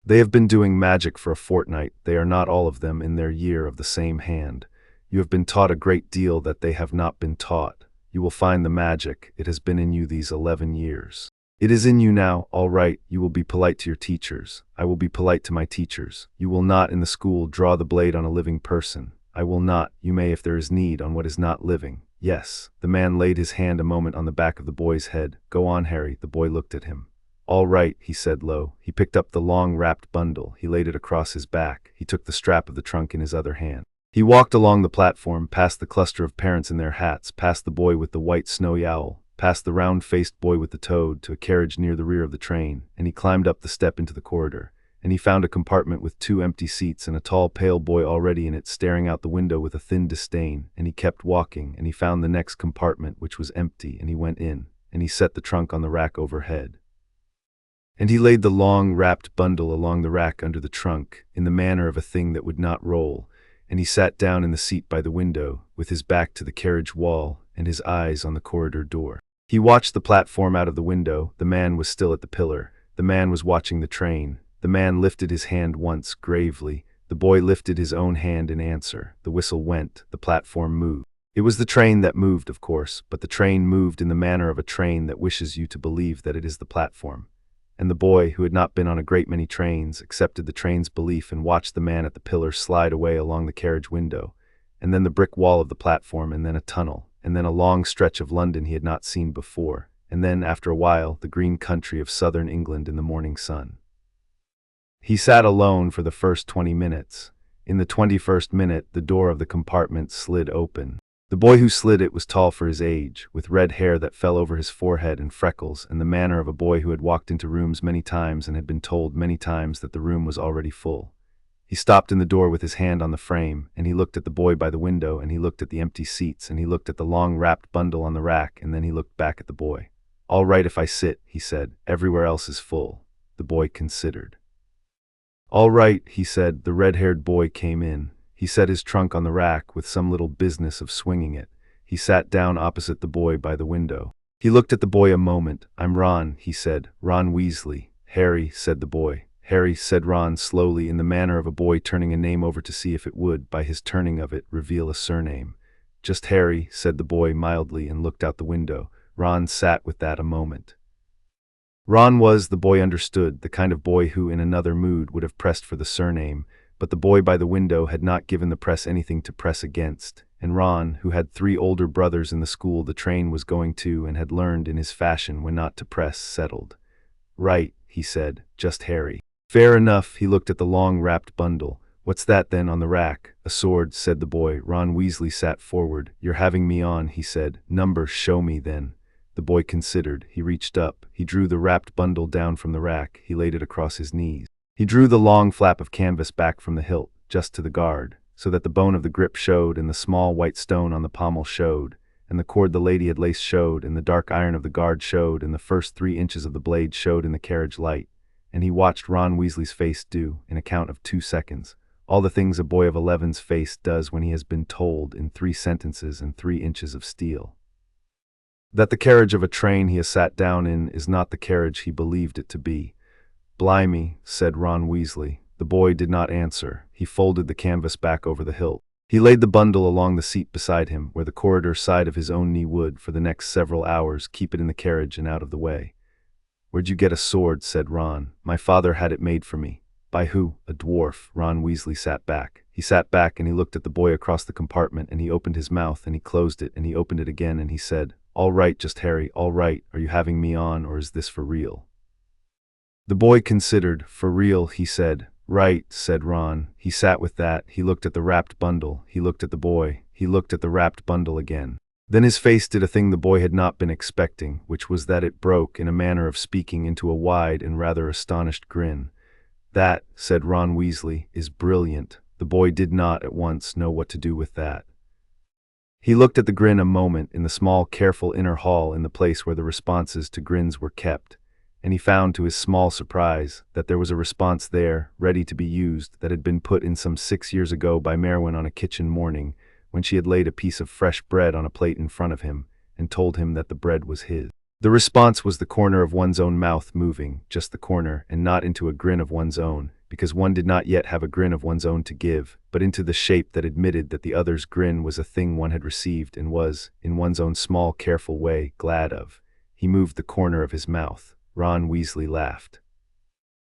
They have been doing magic for a fortnight. They are not all of them in their year of the same hand. You have been taught a great deal that they have not been taught. You will find the magic. It has been in you these 11 years. It is in you now. All right, you will be polite to your teachers. I will be polite to my teachers. You will not in the school draw the blade on a living person. I will not. You may if there is need on what is not living. Yes. The man laid his hand a moment on the back of the boy's head. Go on, Harry. The boy looked at him. All right, he said low. He picked up the long wrapped bundle. He laid it across his back. He took the strap of the trunk in his other hand. He walked along the platform, past the cluster of parents in their hats, past the boy with the white snowy owl, past the round-faced boy with the toad, to a carriage near the rear of the train, and he climbed up the step into the corridor. And he found a compartment with 2 empty seats and a tall, pale boy already in it, staring out the window with a thin disdain. And he kept walking, and he found the next compartment, which was empty, and he went in, and he set the trunk on the rack overhead. And he laid the long, wrapped bundle along the rack under the trunk, in the manner of a thing that would not roll, and he sat down in the seat by the window, with his back to the carriage wall, and his eyes on the corridor door. He watched the platform out of the window. The man was still at the pillar. The man was watching the train. The man lifted his hand once, gravely. The boy lifted his own hand in answer. The whistle went. The platform moved. It was the train that moved, of course, but the train moved in the manner of a train that wishes you to believe that it is the platform. And the boy, who had not been on a great many trains, accepted the train's belief and watched the man at the pillar slide away along the carriage window, and then the brick wall of the platform, and then a tunnel, and then a long stretch of London he had not seen before, and then, after a while, the green country of southern England in the morning sun. He sat alone for the first 20 minutes. In the 21st minute, the door of the compartment slid open. The boy who slid it was tall for his age, with red hair that fell over his forehead and freckles, and the manner of a boy who had walked into rooms many times and had been told many times that the room was already full. He stopped in the door with his hand on the frame, and he looked at the boy by the window, and he looked at the empty seats, and he looked at the long wrapped bundle on the rack, and then he looked back at the boy. All right if I sit, he said. Everywhere else is full. The boy considered. All right, he said. The red-haired boy came in. He set his trunk on the rack with some little business of swinging it. He sat down opposite the boy by the window. He looked at the boy a moment. I'm Ron, he said. Ron Weasley. Harry, said the boy. Harry, said Ron slowly, in the manner of a boy turning a name over to see if it would, by his turning of it, reveal a surname. Just Harry, said the boy mildly, and looked out the window. Ron sat with that a moment. Ron was, the boy understood, the kind of boy who, in another mood, would have pressed for the surname, but the boy by the window had not given the press anything to press against, and Ron, who had 3 older brothers in the school the train was going to and had learned in his fashion when not to press, settled. Right, he said, just Harry. Fair enough. He looked at the long wrapped bundle. What's that then on the rack? A sword, said the boy. Ron Weasley sat forward. You're having me on, he said. Number, show me then. The boy considered. He reached up. He drew the wrapped bundle down from the rack. He laid it across his knees. He drew the long flap of canvas back from the hilt, just to the guard, so that the bone of the grip showed, and the small white stone on the pommel showed, and the cord the lady had laced showed, and the dark iron of the guard showed, and the first 3 inches of the blade showed in the carriage light, and he watched Ron Weasley's face do, in a count of 2 seconds, all the things a boy of 11's face does when he has been told in 3 sentences and 3 inches of steel. That the carriage of a train he has sat down in is not the carriage he believed it to be. Blimey, said Ron Weasley. The boy did not answer. He folded the canvas back over the hilt. He laid the bundle along the seat beside him, where the corridor side of his own knee would, for the next several hours, keep it in the carriage and out of the way. Where'd you get a sword? Said Ron. My father had it made for me. By who? A dwarf. Ron Weasley sat back. He sat back and he looked at the boy across the compartment, and he opened his mouth and he closed it and he opened it again and he said, All right, just Harry, all right. Are you having me on, or is this for real? The boy considered. For real, he said. Right, said Ron. He sat with that. He looked at the wrapped bundle. He looked at the boy. He looked at the wrapped bundle again. Then his face did a thing the boy had not been expecting, which was that it broke, in a manner of speaking, into a wide and rather astonished grin. That, said Ron Weasley, is brilliant. The boy did not, at once, know what to do with that. He looked at the grin a moment in the small, careful inner hall in the place where the responses to grins were kept, and he found to his small surprise that there was a response there, ready to be used, that had been put in some 6 years ago by Merwin on a kitchen morning, when she had laid a piece of fresh bread on a plate in front of him, and told him that the bread was his. The response was the corner of one's own mouth moving, just the corner, and not into a grin of one's own, because one did not yet have a grin of one's own to give, but into the shape that admitted that the other's grin was a thing one had received and was, in one's own small, careful way, glad of. He moved the corner of his mouth. Ron Weasley laughed.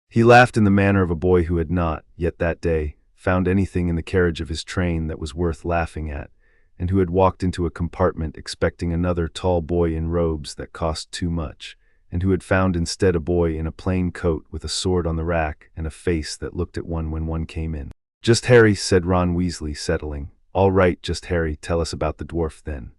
He laughed in the manner of a boy who had not, yet that day, found anything in the carriage of his train that was worth laughing at, and who had walked into a compartment expecting another tall boy in robes that cost too much, and who had found instead a boy in a plain coat with a sword on the rack and a face that looked at one when one came in. "Just Harry," said Ron Weasley, settling. "All right, just Harry, tell us about the dwarf then."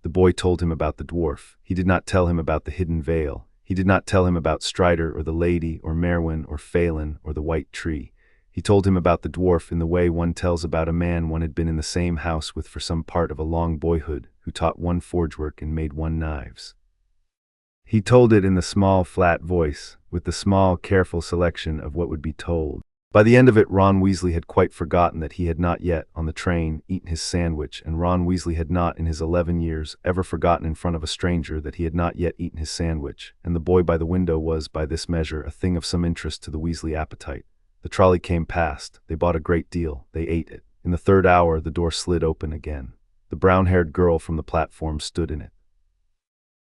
The boy told him about the dwarf. He did not tell him about the hidden veil. He did not tell him about Strider or the lady or Merwin or Phelan or the white tree. He told him about the dwarf in the way one tells about a man one had been in the same house with for some part of a long boyhood, who taught one forge work and made one knives. He told it in the small, flat voice, with the small, careful selection of what would be told. By the end of it, Ron Weasley had quite forgotten that he had not yet, on the train, eaten his sandwich, and Ron Weasley had not, in his 11 years, ever forgotten in front of a stranger that he had not yet eaten his sandwich, and the boy by the window was, by this measure, a thing of some interest to the Weasley appetite. The trolley came past. They bought a great deal. They ate it. In the third hour, the door slid open again. The brown-haired girl from the platform stood in it.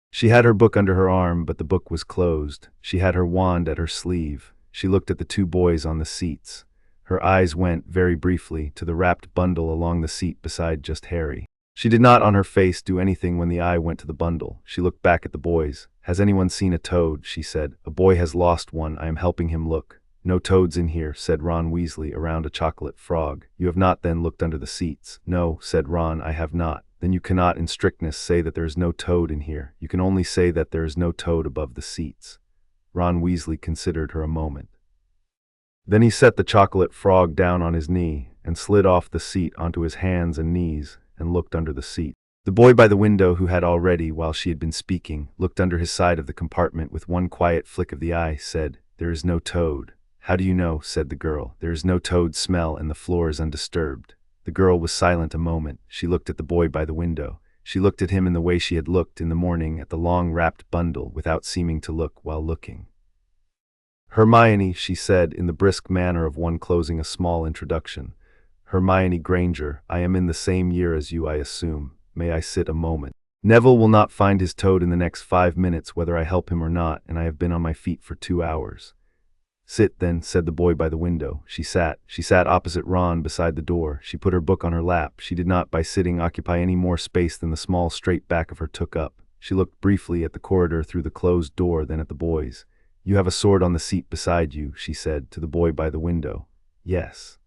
She had her book under her arm, but the book was closed. She had her wand at her sleeve. She looked at the two boys on the seats. Her eyes went, very briefly, to the wrapped bundle along the seat beside just Harry. She did not, on her face, do anything when the eye went to the bundle. She looked back at the boys. "Has anyone seen a toad?" she said. "A boy has lost one. I am helping him look." "No toads in here," said Ron Weasley around a chocolate frog. "You have not then looked under the seats?" "No," said Ron, "I have not." "Then you cannot in strictness say that there is no toad in here. You can only say that there is no toad above the seats." Ron Weasley considered her a moment. Then he set the chocolate frog down on his knee and slid off the seat onto his hands and knees and looked under the seat. The boy by the window, who had already, while she had been speaking, looked under his side of the compartment with one quiet flick of the eye, said, "There is no toad." "How do you know?" said the girl. "There is no toad smell and the floor is undisturbed." The girl was silent a moment. She looked at the boy by the window. She looked at him in the way she had looked in the morning at the long wrapped bundle without seeming to look while looking. "Hermione," she said in the brisk manner of one closing a small introduction. "Hermione Granger, I am in the same year as you, I assume. May I sit a moment? Neville will not find his toad in the next 5 minutes whether I help him or not, and I have been on my feet for 2 hours. "Sit, then," said the boy by the window. She sat opposite Ron beside the door. She put her book on her lap. She did not, by sitting, occupy any more space than the small straight back of her took up. She looked briefly at the corridor through the closed door, then at the boys. "You have a sword on the seat beside you," she said to the boy by the window. "Yes."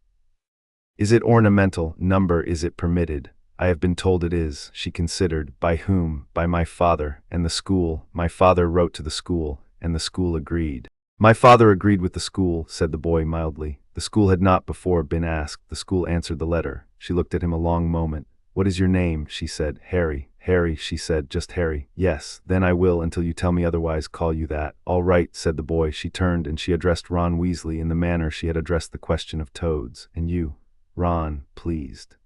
"Is it ornamental? Number, is it permitted?" "I have been told it is." She considered. "By whom?" "By my father. And the school?" "My father wrote to the school, and the school agreed." "My father agreed with the school," said the boy mildly. The school had not before been asked. The school answered the letter. She looked at him a long moment. "What is your name?" she said. "Harry." "Harry," she said. "Just Harry." "Yes, then I will, until you tell me otherwise, call you that." "All right," said the boy. She turned and she addressed Ron Weasley in the manner she had addressed the question of toads. "And you?" Ron, pleased.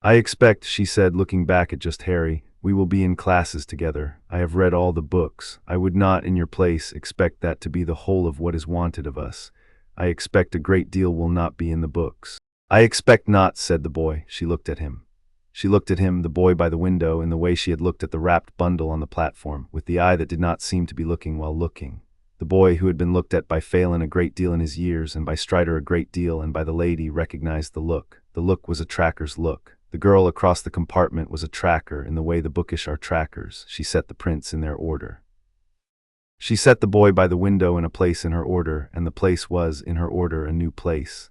"I expect," she said, looking back at just Harry, "we will be in classes together. I have read all the books. I would not, in your place, expect that to be the whole of what is wanted of us. I expect a great deal will not be in the books." "I expect not," said the boy. She looked at him. She looked at him, the boy by the window, in the way she had looked at the wrapped bundle on the platform, with the eye that did not seem to be looking while looking. The boy, who had been looked at by Phelan a great deal in his years, and by Strider a great deal, and by the lady, recognized the look. The look was a tracker's look. The girl across the compartment was a tracker in the way the bookish are trackers. She set the prints in their order. She set the boy by the window in a place in her order, and the place was, in her order, a new place.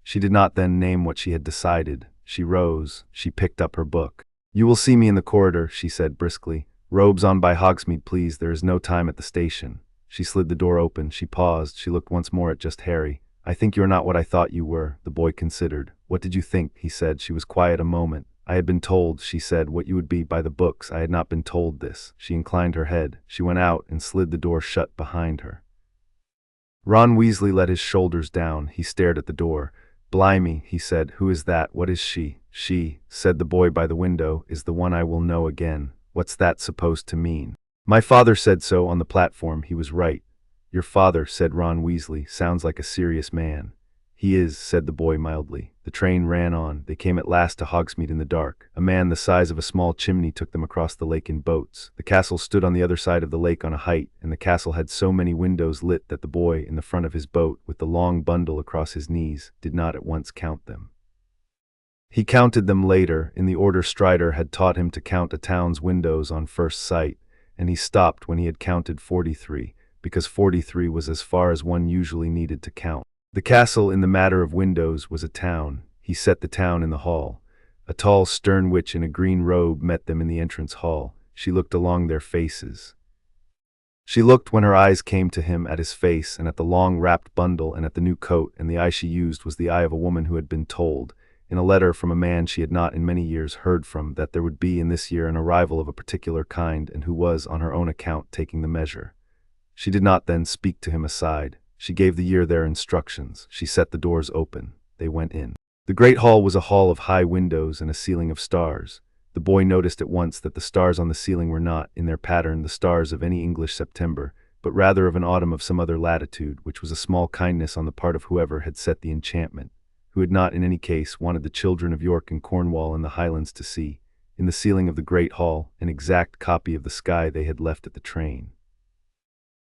She did not then name what she had decided. She rose. She picked up her book. "You will see me in the corridor," she said briskly. "Robes on by Hogsmeade, please. There is no time at the station." She slid the door open. She paused. She looked once more at just Harry. "I think you are not what I thought you were." The boy considered. "What did you think?" he said. She was quiet a moment. "I had been told," she said, "what you would be by the books. I had not been told this." She inclined her head. She went out and slid the door shut behind her. Ron Weasley let his shoulders down. He stared at the door. "Blimey," he said. "Who is that? What is she?" "She," said the boy by the window, "is the one I will know again." "What's that supposed to mean?" My father said so on the platform. He was right. Your father, said Ron Weasley, sounds like a serious man. He is, said the boy mildly. The train ran on. They came at last to Hogsmeade in the dark. A man the size of a small chimney took them across the lake in boats. The castle stood on the other side of the lake on a height, and the castle had so many windows lit that the boy, in the front of his boat, with the long bundle across his knees, did not at once count them. He counted them later, in the order Strider had taught him to count a town's windows on first sight, and he stopped when he had counted 43, because 43 was as far as one usually needed to count. The castle, in the matter of windows, was a town. He set the town in the hall. A tall, stern witch in a green robe met them in the entrance hall. She looked along their faces. She looked, when her eyes came to him, at his face, and at the long wrapped bundle, and at the new coat, and the eye she used was the eye of a woman who had been told, in a letter from a man she had not in many years heard from, that there would be in this year an arrival of a particular kind, and who was, on her own account, taking the measure. She did not then speak to him aside. She gave the year their instructions. She set the doors open. They went in. The great hall was a hall of high windows and a ceiling of stars. The boy noticed at once that the stars on the ceiling were not, in their pattern, the stars of any English September, but rather of an autumn of some other latitude, which was a small kindness on the part of whoever had set the enchantment, who had not in any case wanted the children of York and Cornwall and the Highlands to see, in the ceiling of the great hall, an exact copy of the sky they had left at the train.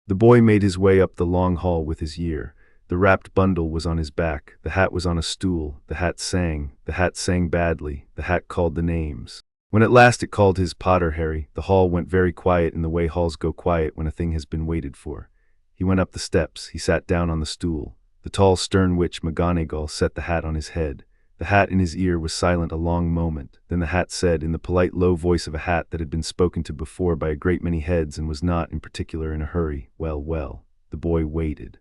The boy made his way up the long hall with his year. The wrapped bundle was on his back, the hat was on a stool, the hat sang badly, the hat called the names. When at last it called his Potter Harry, the hall went very quiet in the way halls go quiet when a thing has been waited for. He went up the steps, he sat down on the stool. The tall stern witch McGonagall set the hat on his head. The hat in his ear was silent a long moment. Then the hat said, in the polite low voice of a hat that had been spoken to before by a great many heads and was not, in particular, in a hurry, "Well, well." The boy waited.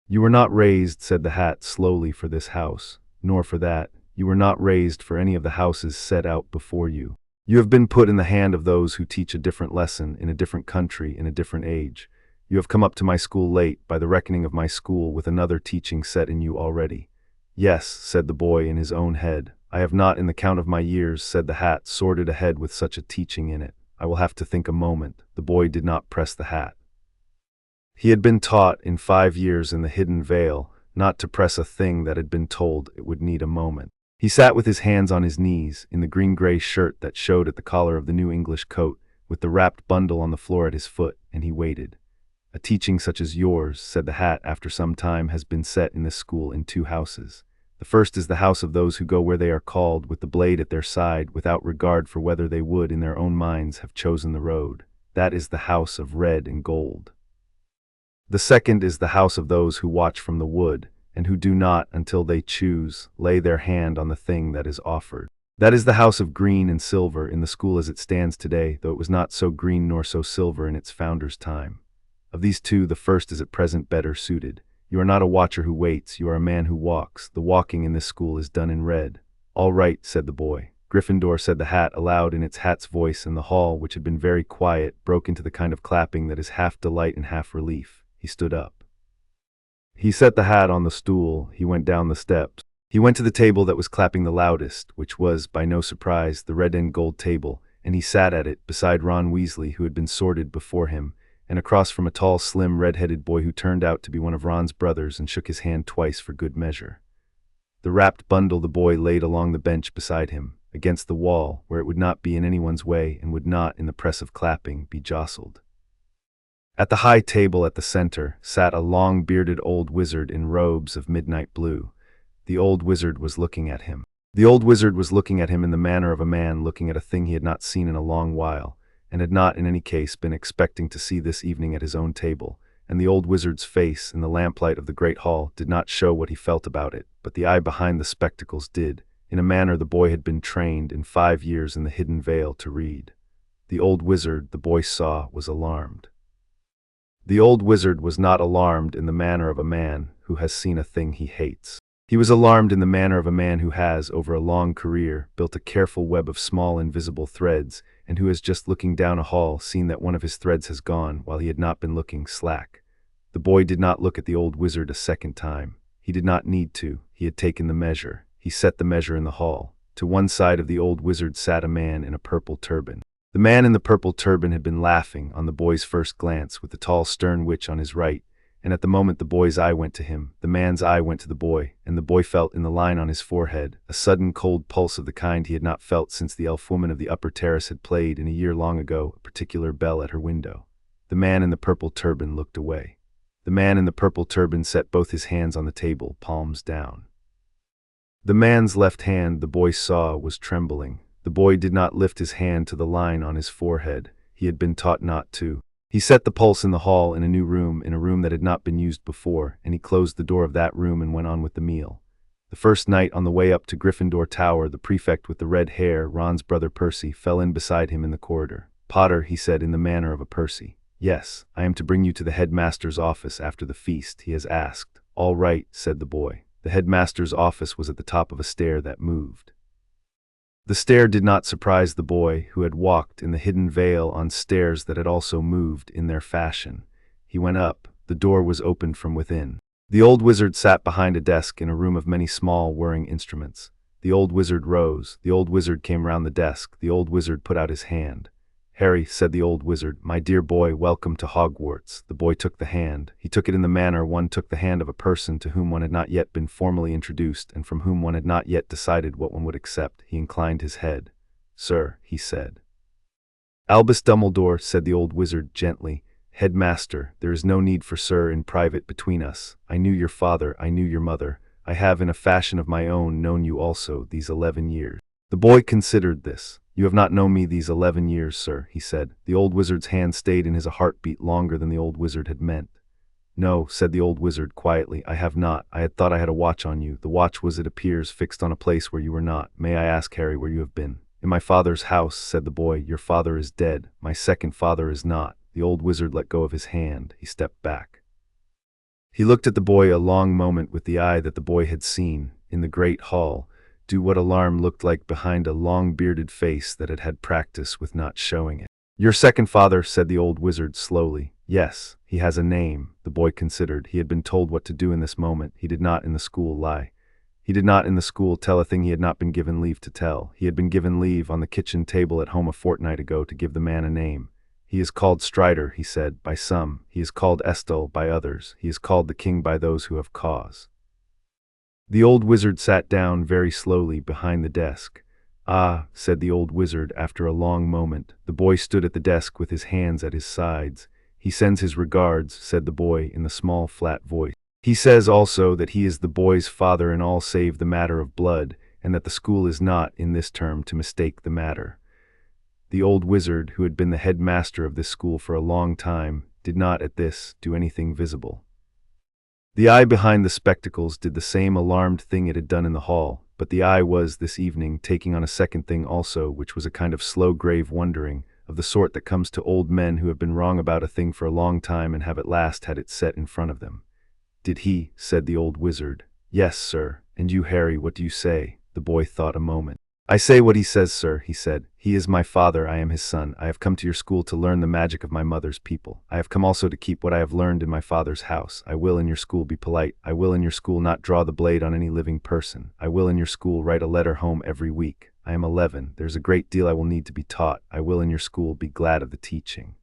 "You were not raised," said the hat slowly, "for this house, nor for that. You were not raised for any of the houses set out before you. You have been put in the hand of those who teach a different lesson, in a different country, in a different age. You have come up to my school late, by the reckoning of my school, with another teaching set in you already." "Yes," said the boy in his own head. "I have not, in the count of my years," said the hat, "sorted ahead with such a teaching in it. I will have to think a moment." The boy did not press the hat. He had been taught, in 5 years in the Hidden Vale, not to press a thing that had been told it would need a moment. He sat with his hands on his knees, in the green-gray shirt that showed at the collar of the new English coat, with the wrapped bundle on the floor at his foot, and he waited. "A teaching such as yours," said the hat after some time, "has been set in this school in 2 houses. The first is the house of those who go where they are called, with the blade at their side, without regard for whether they would, in their own minds, have chosen the road. That is the house of red and gold. The second is the house of those who watch from the wood, and who do not, until they choose, lay their hand on the thing that is offered. That is the house of green and silver, in the school as it stands today, though it was not so green nor so silver in its founder's time. Of these 2, the first is at present better suited. You are not a watcher who waits, you are a man who walks. The walking in this school is done in red." "All right," said the boy. "Gryffindor," said the hat aloud in its hat's voice, and the hall, which had been very quiet, broke into the kind of clapping that is half delight and half relief. He stood up. He set the hat on the stool. He went down the steps. He went to the table that was clapping the loudest, which was, by no surprise, the red and gold table, and he sat at it, beside Ron Weasley, who had been sorted before him, and across from a tall, slim, red-headed boy who turned out to be one of Ron's brothers and shook his hand twice for good measure. The wrapped bundle the boy laid along the bench beside him, against the wall, where it would not be in anyone's way and would not, in the press of clapping, be jostled. At the high table at the center sat a long-bearded old wizard in robes of midnight blue. The old wizard was looking at him. The old wizard was looking at him in the manner of a man looking at a thing he had not seen in a long while, and had not in any case been expecting to see this evening at his own table, and the old wizard's face, in the lamplight of the great hall, did not show what he felt about it, but the eye behind the spectacles did, in a manner the boy had been trained in 5 years in the Hidden Vale to read. The old wizard, the boy saw, was alarmed. The old wizard was not alarmed in the manner of a man who has seen a thing he hates. He was alarmed in the manner of a man who has, over a long career, built a careful web of small invisible threads, and who has just looking down a hall seen that one of his threads has gone while he had not been looking slack. The boy did not look at the old wizard a second time. He did not need to. He had taken the measure. He set the measure in the hall. To one side of the old wizard sat a man in a purple turban. The man in the purple turban had been laughing on the boy's first glance with the tall stern witch on his right, and at the moment the boy's eye went to him, the man's eye went to the boy, and the boy felt in the line on his forehead a sudden cold pulse of the kind he had not felt since the elf woman of the upper terrace had played in a year long ago a particular bell at her window. The man in the purple turban looked away. The man in the purple turban set both his hands on the table, palms down. The man's left hand, the boy saw, was trembling. The boy did not lift his hand to the line on his forehead. He had been taught not to. He set the pulse in the hall in a new room, in a room that had not been used before, and he closed the door of that room and went on with the meal. The first night on the way up to Gryffindor Tower, the prefect with the red hair, Ron's brother Percy, fell in beside him in the corridor. "Potter," he said in the manner of a Percy. "Yes, I am to bring you to the headmaster's office after the feast," he has asked. "All right," said the boy. The headmaster's office was at the top of a stair that moved. The stair did not surprise the boy, who had walked in the hidden vale on stairs that had also moved in their fashion. He went up. The door was opened from within. The old wizard sat behind a desk in a room of many small whirring instruments. The old wizard rose. The old wizard came round the desk. The old wizard put out his hand. "Harry," said the old wizard, "my dear boy, welcome to Hogwarts." The boy took the hand. He took it in the manner one took the hand of a person to whom one had not yet been formally introduced and from whom one had not yet decided what one would accept. He inclined his head. "Sir," he said. "Albus Dumbledore," said the old wizard gently. "Headmaster, there is no need for sir in private between us. I knew your father, I knew your mother. I have in a fashion of my own known you also these 11 years. The boy considered this. "You have not known me these 11 years, sir," he said. The old wizard's hand stayed in his a heartbeat longer than the old wizard had meant. "No," said the old wizard quietly, "I have not. I had thought I had a watch on you. The watch was, it appears, fixed on a place where you were not. May I ask, Harry, where you have been?" "In my father's house," said the boy. "Your father is dead. My second father is not." The old wizard let go of his hand. He stepped back. He looked at the boy a long moment with the eye that the boy had seen in the great hall do what alarm looked like behind a long-bearded face that had had practice with not showing it. "Your second father," said the old wizard slowly. "Yes, he has a name." The boy considered. He had been told what to do in this moment. He did not in the school lie. He did not in the school tell a thing he had not been given leave to tell. He had been given leave on the kitchen table at home a fortnight ago to give the man a name. "He is called Strider," he said, "by some. He is called Estel by others. He is called the king by those who have cause." The old wizard sat down very slowly behind the desk. "Ah," said the old wizard after a long moment. The boy stood at the desk with his hands at his sides. "He sends his regards," said the boy in the small flat voice. "He says also that he is the boy's father in all save the matter of blood, and that the school is not, in this term, to mistake the matter." The old wizard, who had been the headmaster of this school for a long time, did not at this do anything visible. The eye behind the spectacles did the same alarmed thing it had done in the hall, but the eye was, this evening, taking on a second thing also, which was a kind of slow grave wondering, of the sort that comes to old men who have been wrong about a thing for a long time and have at last had it set in front of them. "Did he?" said the old wizard. "Yes, sir. And you, Harry, what do you say?" The boy thought a moment. "I say what he says, sir," he said. "He is my father, I am his son. I have come to your school to learn the magic of my mother's people. I have come also to keep what I have learned in my father's house. I will in your school be polite. I will in your school not draw the blade on any living person. I will in your school write a letter home every week. I am 11. There's a great deal I will need to be taught. I will in your school be glad of the teaching."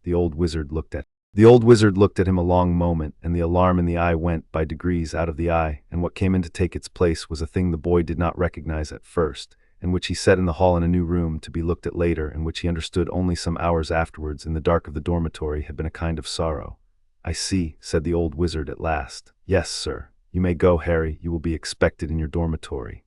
The old wizard looked at him a long moment, and the alarm in the eye went, by degrees, out of the eye, and what came in to take its place was a thing the boy did not recognize at first, and which he set in the hall in a new room to be looked at later, and which he understood only some hours afterwards in the dark of the dormitory had been a kind of sorrow. "I see," said the old wizard at last. "Yes, sir. You may go, Harry. You will be expected in your dormitory.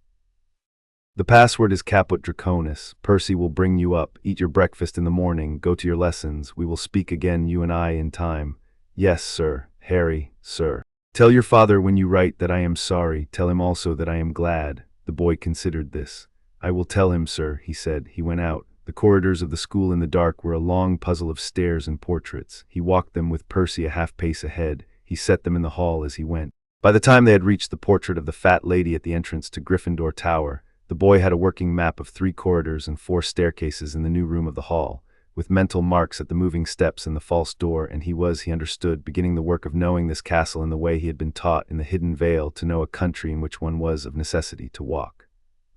The password is Caput Draconis. Percy will bring you up. Eat your breakfast in the morning. Go to your lessons. We will speak again, you and I, in time." "Yes, sir. Harry, sir." "Tell your father when you write that I am sorry. Tell him also that I am glad." The boy considered this. "I will tell him, sir," he said. He went out. The corridors of the school in the dark were a long puzzle of stairs and portraits. He walked them with Percy a half-pace ahead. He set them in the hall as he went. By the time they had reached the portrait of the fat lady at the entrance to Gryffindor Tower, the boy had a working map of 3 corridors and 4 staircases in the new room of the hall, with mental marks at the moving steps and the false door, and he was, he understood, beginning the work of knowing this castle in the way he had been taught in the hidden vale to know a country in which one was, of necessity, to walk.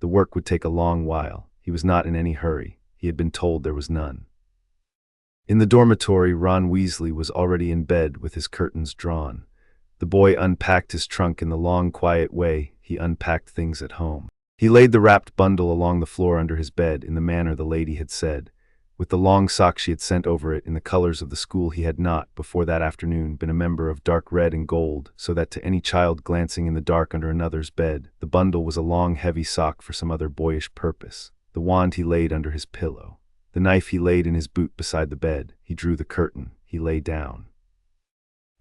The work would take a long while. He was not in any hurry. He had been told there was none. In the dormitory, Ron Weasley was already in bed with his curtains drawn. The boy unpacked his trunk in the long, quiet way he unpacked things at home. He laid the wrapped bundle along the floor under his bed in the manner the lady had said, with the long sock she had sent over it in the colors of the school he had not, before that afternoon, been a member of dark red and gold, so that to any child glancing in the dark under another's bed, the bundle was a long, heavy sock for some other boyish purpose. The wand he laid under his pillow. The knife he laid in his boot beside the bed. He drew the curtain. He lay down.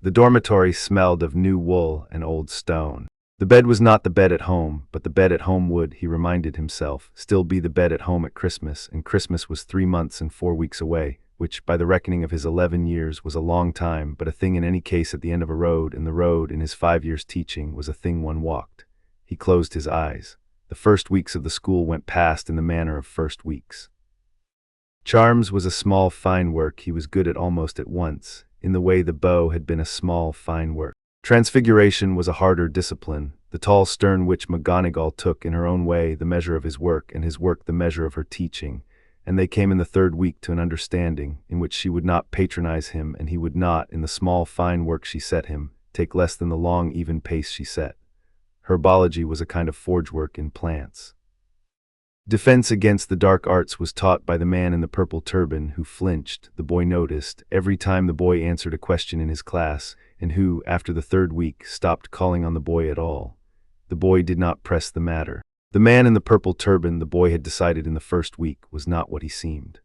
The dormitory smelled of new wool and old stone. The bed was not the bed at home, but the bed at home would, he reminded himself, still be the bed at home at Christmas, and Christmas was 3 months and 4 weeks away, which, by the reckoning of his 11 years, was a long time, but a thing in any case at the end of a road, and the road, in his 5 years' teaching, was a thing one walked. He closed his eyes. The first weeks of the school went past in the manner of first weeks. Charms was a small, fine work he was good at almost at once, in the way the bow had been a small, fine work. Transfiguration was a harder discipline, the tall stern which McGonagall took in her own way the measure of his work, and his work the measure of her teaching, and they came in the third week to an understanding, in which she would not patronize him, and he would not, in the small, fine work she set him, take less than the long, even pace she set. Herbology was a kind of forge work in plants. Defense against the dark arts was taught by the man in the purple turban, who flinched, the boy noticed, every time the boy answered a question in his class, and who, after the third week, stopped calling on the boy at all. The boy did not press the matter. The man in the purple turban, the boy had decided in the first week, was not what he seemed.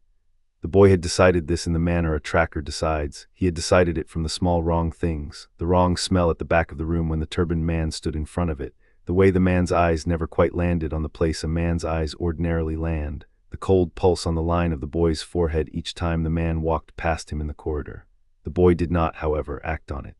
The boy had decided this in the manner a tracker decides. He had decided it from the small wrong things, the wrong smell at the back of the room when the turbaned man stood in front of it, the way the man's eyes never quite landed on the place a man's eyes ordinarily land, the cold pulse on the line of the boy's forehead each time the man walked past him in the corridor. The boy did not, however, act on it.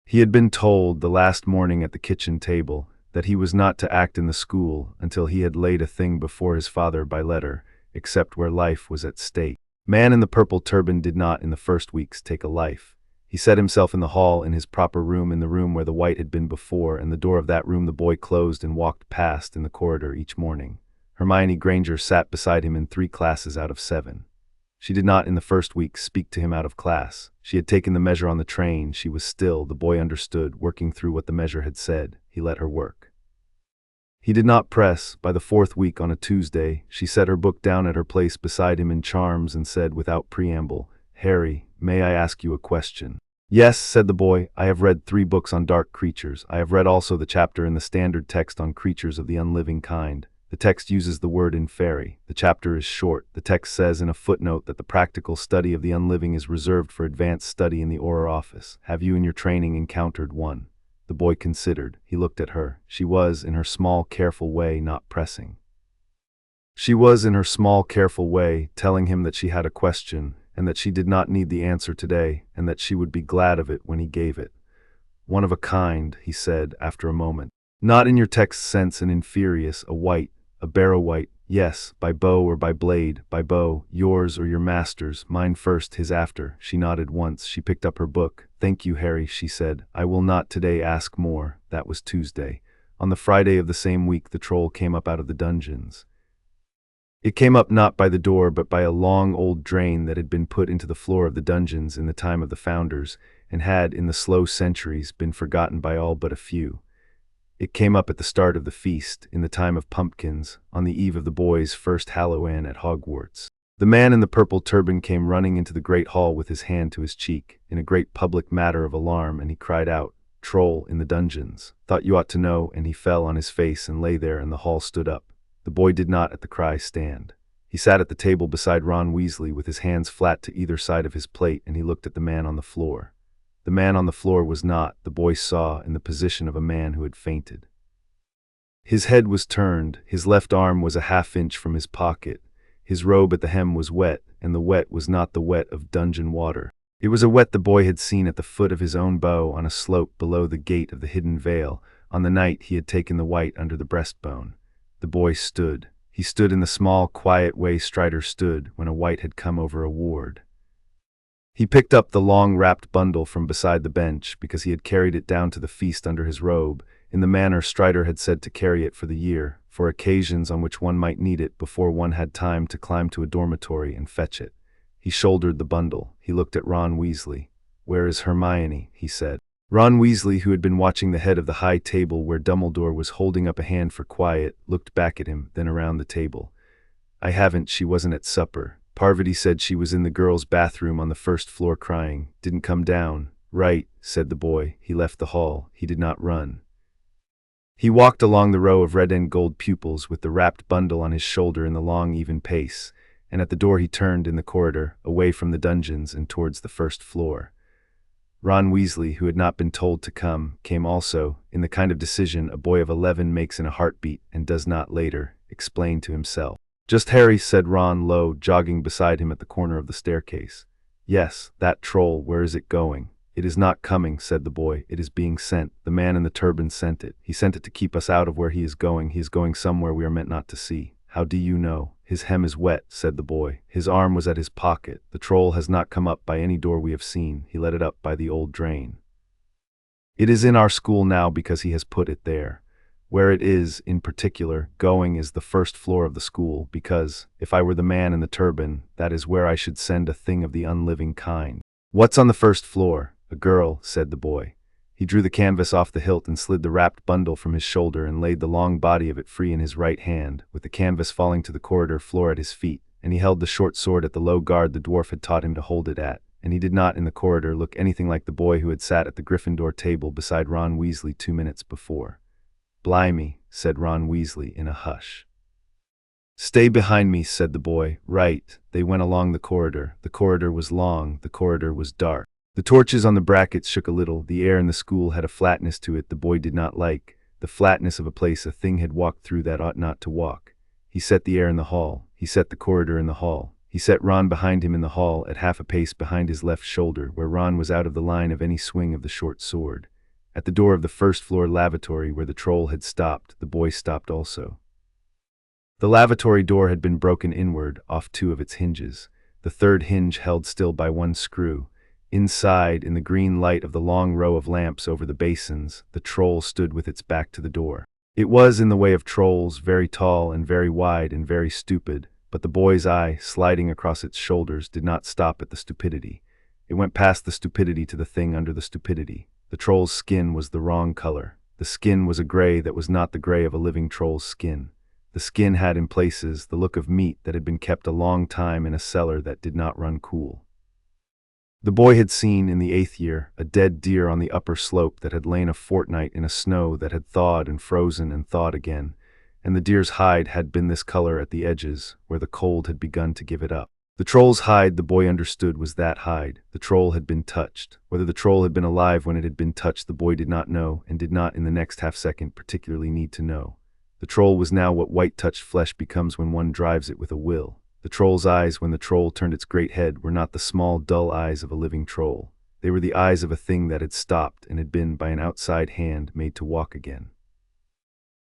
He had been told the last morning at the kitchen table that he was not to act in the school until he had laid a thing before his father by letter, except where life was at stake. Man in the purple turban did not in the first weeks take a life. He set himself in the hall in his proper room, in the room where the white had been before, and the door of that room the boy closed and walked past in the corridor each morning. Hermione Granger sat beside him in 3 classes out of 7. She did not in the first week speak to him out of class. She had taken the measure on the train. She was still, the boy understood, working through what the measure had said. He let her work. He did not press. By the 4th week on a Tuesday, she set her book down at her place beside him in charms and said without preamble, "Harry, may I ask you a question?" "Yes," said the boy. "I have read 3 books on dark creatures. I have read also the chapter in the standard text on creatures of the unliving kind. The text uses the word inferi. The chapter is short. The text says in a footnote that the practical study of the unliving is reserved for advanced study in the Auror office. Have you in your training encountered one?" The boy considered. He looked at her. She was, in her small, careful way, not pressing. She was, in her small, careful way, telling him that she had a question, and that she did not need the answer today, and that she would be glad of it when he gave it. "One of a kind," he said, after a moment. "Not in your text sense an inferius, a white, a barrow white, yes, by bow or by blade, by bow, yours or your master's, mine first, his after." She nodded once. She picked up her book. "Thank you, Harry," she said. "I will not today ask more." That was Tuesday. On the Friday of the same week the troll came up out of the dungeons. It came up not by the door but by a long old drain that had been put into the floor of the dungeons in the time of the founders, and had, in the slow centuries, been forgotten by all but a few. It came up at the start of the feast, in the time of pumpkins, on the eve of the boys' first Halloween at Hogwarts. The man in the purple turban came running into the great hall with his hand to his cheek, in a great public matter of alarm, and he cried out, "Troll in the dungeons. Thought you ought to know," and he fell on his face and lay there, and the hall stood up. The boy did not at the cry stand. He sat at the table beside Ron Weasley with his hands flat to either side of his plate, and he looked at the man on the floor. The man on the floor was not, the boy saw, in the position of a man who had fainted. His head was turned, his left arm was a half-inch from his pocket, his robe at the hem was wet, and the wet was not the wet of dungeon water. It was a wet the boy had seen at the foot of his own bow on a slope below the gate of the hidden vale, on the night he had taken the white under the breastbone. The boy stood. He stood in the small, quiet way Strider stood when a white had come over a ward. He picked up the long wrapped bundle from beside the bench, because he had carried it down to the feast under his robe, In the manner Strider had said to carry it for the year, for occasions on which one might need it before one had time to climb to a dormitory and fetch it. He shouldered the bundle. He looked at Ron Weasley. "Where is Hermione?" he said. Ron Weasley, who had been watching the head of the high table where Dumbledore was holding up a hand for quiet, looked back at him, then around the table. "I haven't, she wasn't at supper. Parvati said she was in the girls' bathroom on the first floor crying. Didn't come down." "Right," said the boy. He left the hall. He did not run. He walked along the row of red and gold pupils with the wrapped bundle on his shoulder in the long, even pace, and at the door he turned in the corridor, away from the dungeons and towards the first floor. Ron Weasley, who had not been told to come, came also, in the kind of decision a boy of 11 makes in a heartbeat and does not later explain to himself. "Just Harry," said Ron low, jogging beside him at the corner of the staircase. "Yes, that troll, where is it going?" "It is not coming," said the boy. "It is being sent. The man in the turban sent it. He sent it to keep us out of where he is going. He is going somewhere we are meant not to see." "How do you know?" "His hem is wet," said the boy. "His arm was at his pocket. The troll has not come up by any door we have seen. He let it up by the old drain. It is in our school now because he has put it there. Where it is, in particular, going is the first floor of the school, because, if I were the man in the turban, that is where I should send a thing of the unliving kind." "What's on the first floor?" "A girl," said the boy. He drew the canvas off the hilt and slid the wrapped bundle from his shoulder and laid the long body of it free in his right hand, with the canvas falling to the corridor floor at his feet, and he held the short sword at the low guard the dwarf had taught him to hold it at, and he did not in the corridor look anything like the boy who had sat at the Gryffindor table beside Ron Weasley 2 minutes before. "Blimey," said Ron Weasley in a hush. "Stay behind me," said the boy. "Right." They went along the corridor. The corridor was long. The corridor was dark. The torches on the brackets shook a little. The air in the school had a flatness to it the boy did not like, the flatness of a place a thing had walked through that ought not to walk. He set the air in the hall. He set the corridor in the hall. He set Ron behind him in the hall, at half a pace behind his left shoulder, where Ron was out of the line of any swing of the short sword. At the door of the first-floor lavatory where the troll had stopped, the boy stopped also. The lavatory door had been broken inward, off 2 of its hinges, the third hinge held still by 1 screw. Inside, in the green light of the long row of lamps over the basins, the troll stood with its back to the door. It was in the way of trolls, very tall and very wide and very stupid, but the boy's eye, sliding across its shoulders, did not stop at the stupidity. It went past the stupidity to the thing under the stupidity. The troll's skin was the wrong color. The skin was a gray that was not the gray of a living troll's skin. The skin had in places the look of meat that had been kept a long time in a cellar that did not run cool. The boy had seen, in the 8th year, a dead deer on the upper slope that had lain a fortnight in a snow that had thawed and frozen and thawed again, and the deer's hide had been this color at the edges, where the cold had begun to give it up. The troll's hide, the boy understood, was that hide. The troll had been touched. Whether the troll had been alive when it had been touched the boy did not know, and did not in the next half-second particularly need to know. The troll was now what white-touched flesh becomes when one drives it with a will. The troll's eyes, when the troll turned its great head, were not the small, dull eyes of a living troll. They were the eyes of a thing that had stopped and had been, by an outside hand, made to walk again.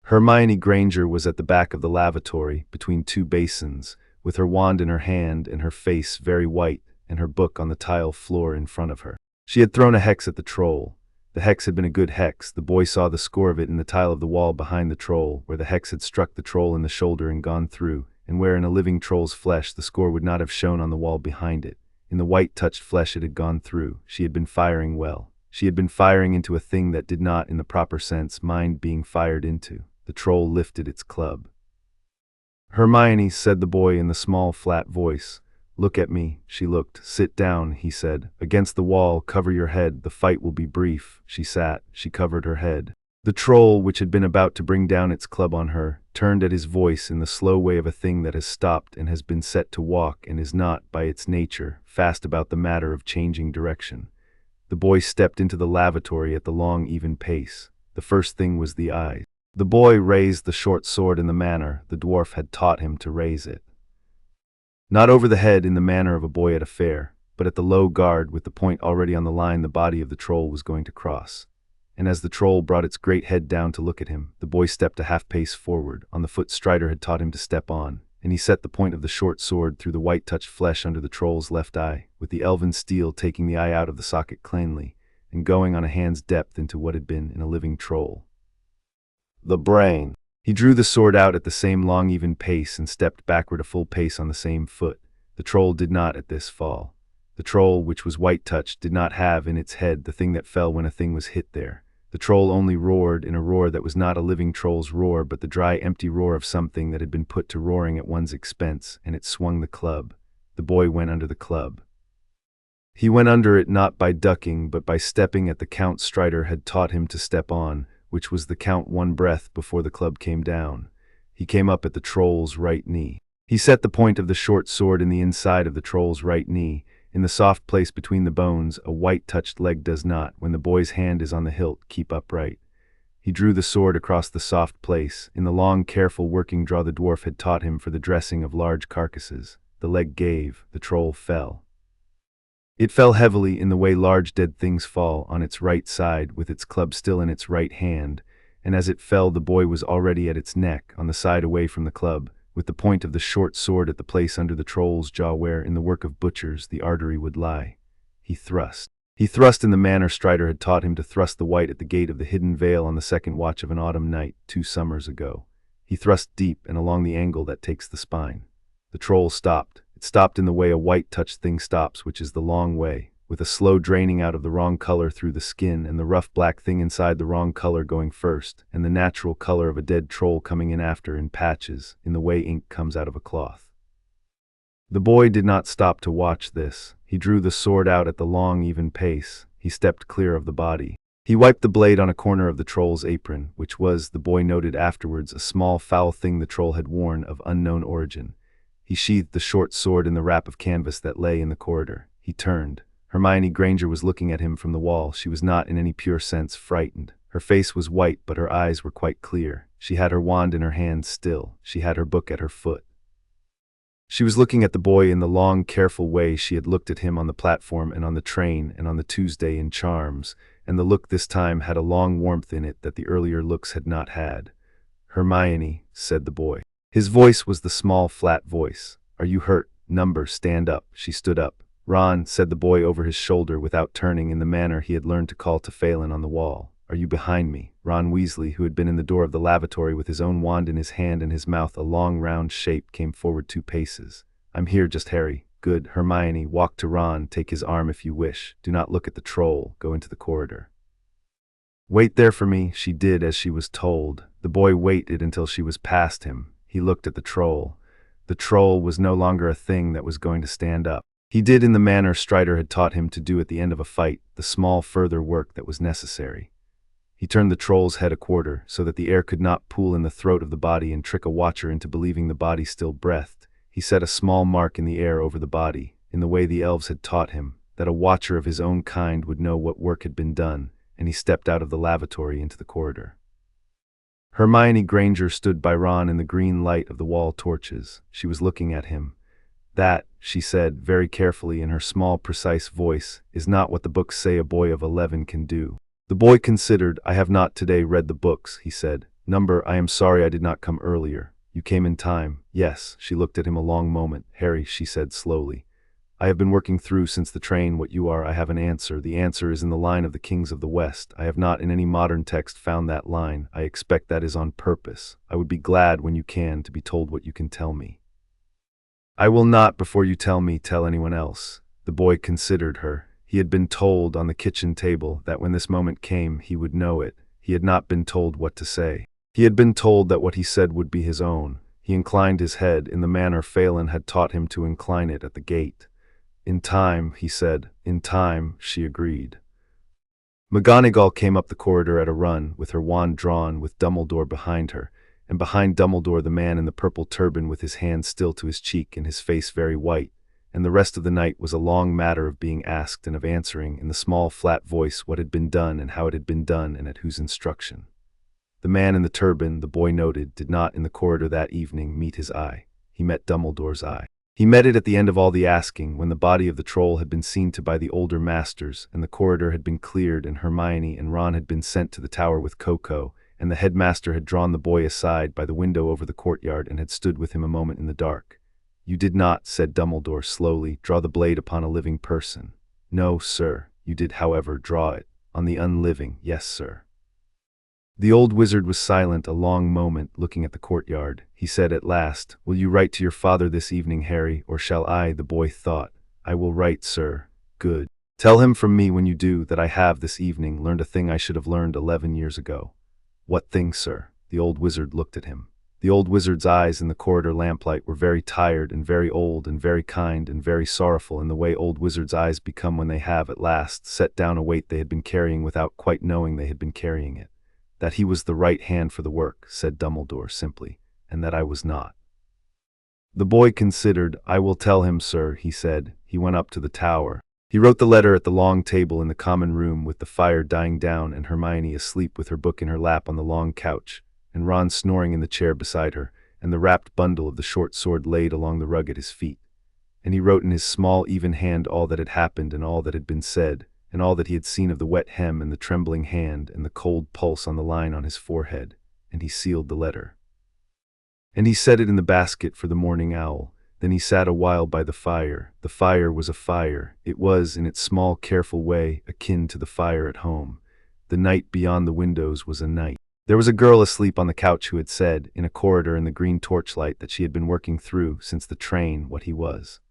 Hermione Granger was at the back of the lavatory, between 2 basins, with her wand in her hand and her face very white, and her book on the tile floor in front of her. She had thrown a hex at the troll. The hex had been a good hex. The boy saw the score of it in the tile of the wall behind the troll, where the hex had struck the troll in the shoulder and gone through, and where in a living troll's flesh the score would not have shown on the wall behind it. In the white-touched flesh it had gone through. She had been firing well. She had been firing into a thing that did not, in the proper sense, mind being fired into. The troll lifted its club. "Hermione," said the boy in the small, flat voice. "Look at me." She looked. "Sit down," he said. "Against the wall, cover your head. The fight will be brief." She sat. She covered her head. The troll, which had been about to bring down its club on her, turned at his voice in the slow way of a thing that has stopped and has been set to walk and is not, by its nature, fast about the matter of changing direction. The boy stepped into the lavatory at the long, even pace. The first thing was the eyes. The boy raised the short sword in the manner the dwarf had taught him to raise it. Not over the head in the manner of a boy at a fair, but at the low guard with the point already on the line the body of the troll was going to cross. And as the troll brought its great head down to look at him, the boy stepped a half-pace forward, on the foot Strider had taught him to step on, and he set the point of the short sword through the white-touched flesh under the troll's left eye, with the elven steel taking the eye out of the socket cleanly, and going on a hand's depth into what had been in a living troll. The brain. He drew the sword out at the same long even pace and stepped backward a full pace on the same foot. The troll did not at this fall. The troll, which was white-touched, did not have in its head the thing that fell when a thing was hit there. The troll only roared in a roar that was not a living troll's roar, but the dry, empty roar of something that had been put to roaring at one's expense, and it swung the club. The boy went under the club. He went under it not by ducking, but by stepping at the count Strider had taught him to step on, which was the count one breath before the club came down. He came up at the troll's right knee. He set the point of the short sword in the inside of the troll's right knee, in the soft place between the bones. A white-touched leg does not, when the boy's hand is on the hilt, keep upright. He drew the sword across the soft place, in the long, careful working draw the dwarf had taught him for the dressing of large carcasses. The leg gave, the troll fell. It fell heavily in the way large dead things fall, on its right side, with its club still in its right hand, and as it fell the boy was already at its neck, on the side away from the club, with the point of the short sword at the place under the troll's jaw where, in the work of butchers, the artery would lie. He thrust. He thrust in the manner Strider had taught him to thrust the wight at the gate of the hidden vale on the second watch of an autumn night 2 summers ago. He thrust deep and along the angle that takes the spine. The troll stopped. It stopped in the way a white-touched thing stops, which is the long way, with a slow draining out of the wrong color through the skin, and the rough black thing inside the wrong color going first, and the natural color of a dead troll coming in after in patches, in the way ink comes out of a cloth. The boy did not stop to watch this. He drew the sword out at the long, even pace. He stepped clear of the body. He wiped the blade on a corner of the troll's apron, which was, the boy noted afterwards, a small foul thing the troll had worn of unknown origin. He sheathed the short sword in the wrap of canvas that lay in the corridor. He turned. Hermione Granger was looking at him from the wall. She was not in any pure sense frightened. Her face was white, but her eyes were quite clear. She had her wand in her hand still. She had her book at her foot. She was looking at the boy in the long, careful way she had looked at him on the platform and on the train and on the Tuesday in Charms, and the look this time had a long warmth in it that the earlier looks had not had. "Hermione," said the boy. His voice was the small, flat voice. "Are you hurt? Number, stand up." She stood up. "Ron," said the boy over his shoulder without turning, in the manner he had learned to call to Phelan on the wall. "Are you behind me?" Ron Weasley, who had been in the door of the lavatory with his own wand in his hand and his mouth a long round shape, came forward 2 paces. "I'm here, just Harry." "Good." Hermione walked to Ron. "Take his arm if you wish. Do not look at the troll. Go into the corridor. Wait there for me." She did as she was told. The boy waited until she was past him. He looked at the troll. The troll was no longer a thing that was going to stand up. He did in the manner Strider had taught him to do at the end of a fight, the small further work that was necessary. He turned the troll's head a quarter, so that the air could not pool in the throat of the body and trick a watcher into believing the body still breathed. He set a small mark in the air over the body, in the way the elves had taught him, that a watcher of his own kind would know what work had been done, and he stepped out of the lavatory into the corridor. Hermione Granger stood by Ron in the green light of the wall torches. She was looking at him. "That," she said, very carefully in her small, precise voice, "is not what the books say a boy of 11 can do." The boy considered. "I have not today read the books," he said. "Number, I am sorry I did not come earlier. You came in time." "Yes." She looked at him a long moment. "Harry," she said slowly, "I have been working through since the train what you are. I have an answer. The answer is in the line of the Kings of the West. I have not in any modern text found that line. I expect that is on purpose. I would be glad when you can to be told what you can tell me." "I will not, before you tell me, tell anyone else." The boy considered her. He had been told on the kitchen table that when this moment came he would know it. He had not been told what to say. He had been told that what he said would be his own. He inclined his head in the manner Phelan had taught him to incline it at the gate. "In time," he said. "In time," she agreed. McGonagall came up the corridor at a run, with her wand drawn, with Dumbledore behind her, and behind Dumbledore the man in the purple turban with his hand still to his cheek and his face very white, and the rest of the night was a long matter of being asked and of answering in the small flat voice what had been done and how it had been done and at whose instruction. The man in the turban, the boy noted, did not in the corridor that evening meet his eye. He met Dumbledore's eye. He met it at the end of all the asking, when the body of the troll had been seen to by the older masters, and the corridor had been cleared, and Hermione and Ron had been sent to the tower with Coco, and the headmaster had drawn the boy aside by the window over the courtyard and had stood with him a moment in the dark. "You did not," said Dumbledore slowly, "draw the blade upon a living person." "No, sir." "You did, however, draw it on the unliving." "Yes, sir." The old wizard was silent a long moment, looking at the courtyard. He said at last, "Will you write to your father this evening, Harry, or shall I?" The boy thought. "I will write, sir." "Good. Tell him from me when you do that I have this evening learned a thing I should have learned 11 years ago." "What thing, sir?" The old wizard looked at him. The old wizard's eyes in the corridor lamplight were very tired and very old and very kind and very sorrowful in the way old wizards' eyes become when they have, at last, set down a weight they had been carrying without quite knowing they had been carrying it. "That he was the right hand for the work," said Dumbledore simply, "and that I was not." The boy considered. "I will tell him, sir," he said. He went up to the tower. He wrote the letter at the long table in the common room with the fire dying down and Hermione asleep with her book in her lap on the long couch, and Ron snoring in the chair beside her, and the wrapped bundle of the short sword laid along the rug at his feet. And he wrote in his small, even hand all that had happened and all that had been said, and all that he had seen of the wet hem and the trembling hand and the cold pulse on the line on his forehead, and he sealed the letter. And he set it in the basket for the morning owl. Then he sat a while by the fire. The fire was a fire. It was, in its small, careful way, akin to the fire at home. The night beyond the windows was a night. There was a girl asleep on the couch who had said, in a corridor in the green torchlight that she had been working through since the train what he was.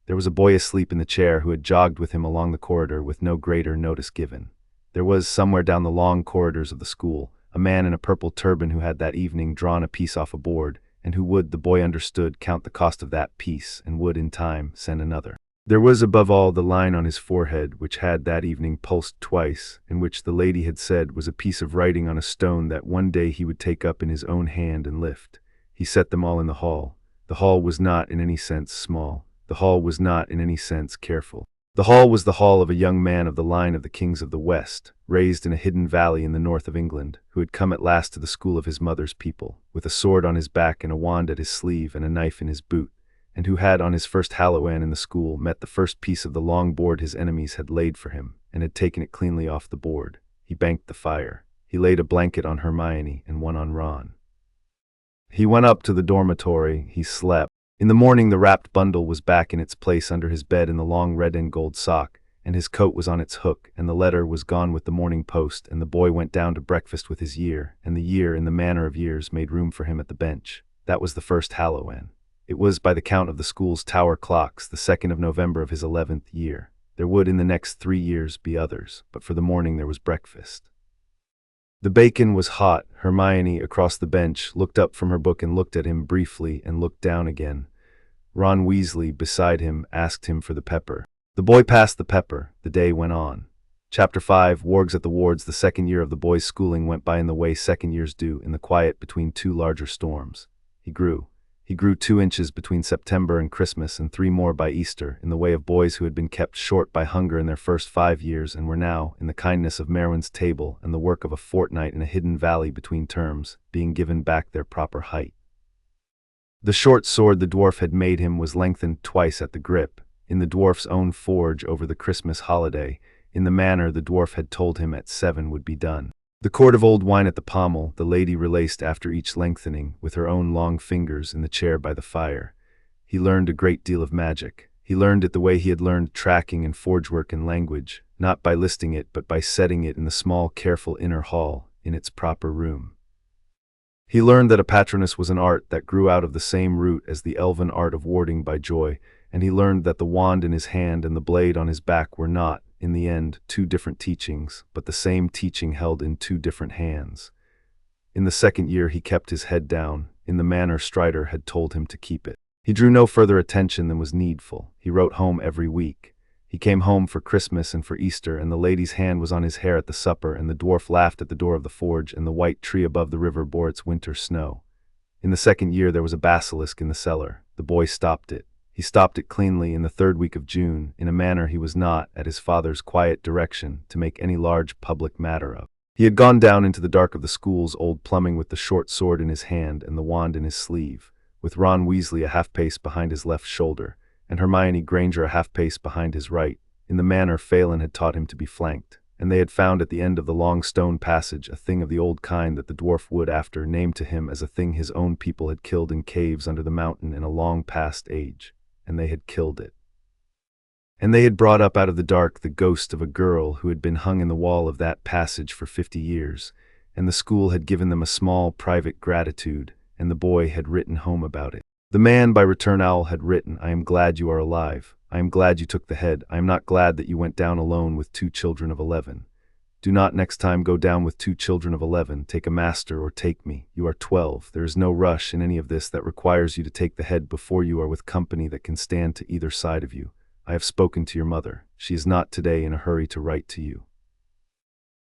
There was a boy asleep in the chair who had jogged with him along the corridor with no greater notice given. There was, somewhere down the long corridors of the school, a man in a purple turban who had that evening drawn a piece off a board, and who would, the boy understood, count the cost of that piece, and would, in time, send another. There was above all the line on his forehead, which had that evening pulsed twice, and which the lady had said was a piece of writing on a stone that one day he would take up in his own hand and lift. He set them all in the hall. The hall was not in any sense small. The hall was not in any sense careful. The hall was the hall of a young man of the line of the kings of the West, raised in a hidden valley in the north of England, who had come at last to the school of his mother's people, with a sword on his back and a wand at his sleeve and a knife in his boot, and who had on his first Halloween in the school met the first piece of the long board his enemies had laid for him, and had taken it cleanly off the board. He banked the fire. He laid a blanket on Hermione and one on Ron. He went up to the dormitory. He slept. In the morning the wrapped bundle was back in its place under his bed in the long red and gold sock, and his coat was on its hook, and the letter was gone with the morning post, and the boy went down to breakfast with his year, and the year, in the manner of years, made room for him at the bench. That was the first Halloween. It was, by the count of the school's tower clocks, the 2nd of November of his 11th year. There would, in the next 3 years, be others, but for the morning there was breakfast. The bacon was hot. Hermione, across the bench, looked up from her book and looked at him briefly and looked down again. Ron Weasley, beside him, asked him for the pepper. The boy passed the pepper. The day went on. Chapter 5, Wargs at the Wards. The second year of the boy's schooling went by in the way second years do, in the quiet between two larger storms. He grew. He grew 2 inches between September and Christmas and 3 more by Easter, in the way of boys who had been kept short by hunger in their first 5 years and were now, in the kindness of Merwin's table and the work of a fortnight in a hidden valley between terms, being given back their proper height. The short sword the dwarf had made him was lengthened twice at the grip, in the dwarf's own forge over the Christmas holiday, in the manner the dwarf had told him at 7 would be done. The cord of old wine at the pommel, the lady relaced after each lengthening, with her own long fingers in the chair by the fire. He learned a great deal of magic. He learned it the way he had learned tracking and forge work and language, not by listing it but by setting it in the small, careful inner hall, in its proper room. He learned that a patronus was an art that grew out of the same root as the elven art of warding by joy, and he learned that the wand in his hand and the blade on his back were not, in the end, 2 different teachings, but the same teaching held in 2 different hands. In the second year he kept his head down, in the manner Strider had told him to keep it. He drew no further attention than was needful. He wrote home every week. He came home for Christmas and for Easter, and the lady's hand was on his hair at the supper, and the dwarf laughed at the door of the forge, and the white tree above the river bore its winter snow. In the second year there was a basilisk in the cellar. The boy stopped it. He stopped it cleanly in the 3rd week of June, in a manner he was not, at his father's quiet direction, to make any large public matter of. He had gone down into the dark of the school's old plumbing with the short sword in his hand and the wand in his sleeve, with Ron Weasley a half-pace behind his left shoulder, and Hermione Granger a half-pace behind his right, in the manner Phelan had taught him to be flanked, and they had found at the end of the long stone passage a thing of the old kind that the dwarf would after name to him as a thing his own people had killed in caves under the mountain in a long past age. And they had killed it. And they had brought up out of the dark the ghost of a girl who had been hung in the wall of that passage for 50 years. and the school had given them a small private gratitude, and the boy had written home about it. The man by return owl had written, "I am glad you are alive. I am glad you took the head. I am not glad that you went down alone with 2 children of 11. Do not next time go down with 2 children of 11. Take a master or take me. You are 12. There is no rush in any of this that requires you to take the head before you are with company that can stand to either side of you. I have spoken to your mother. She is not today in a hurry to write to you.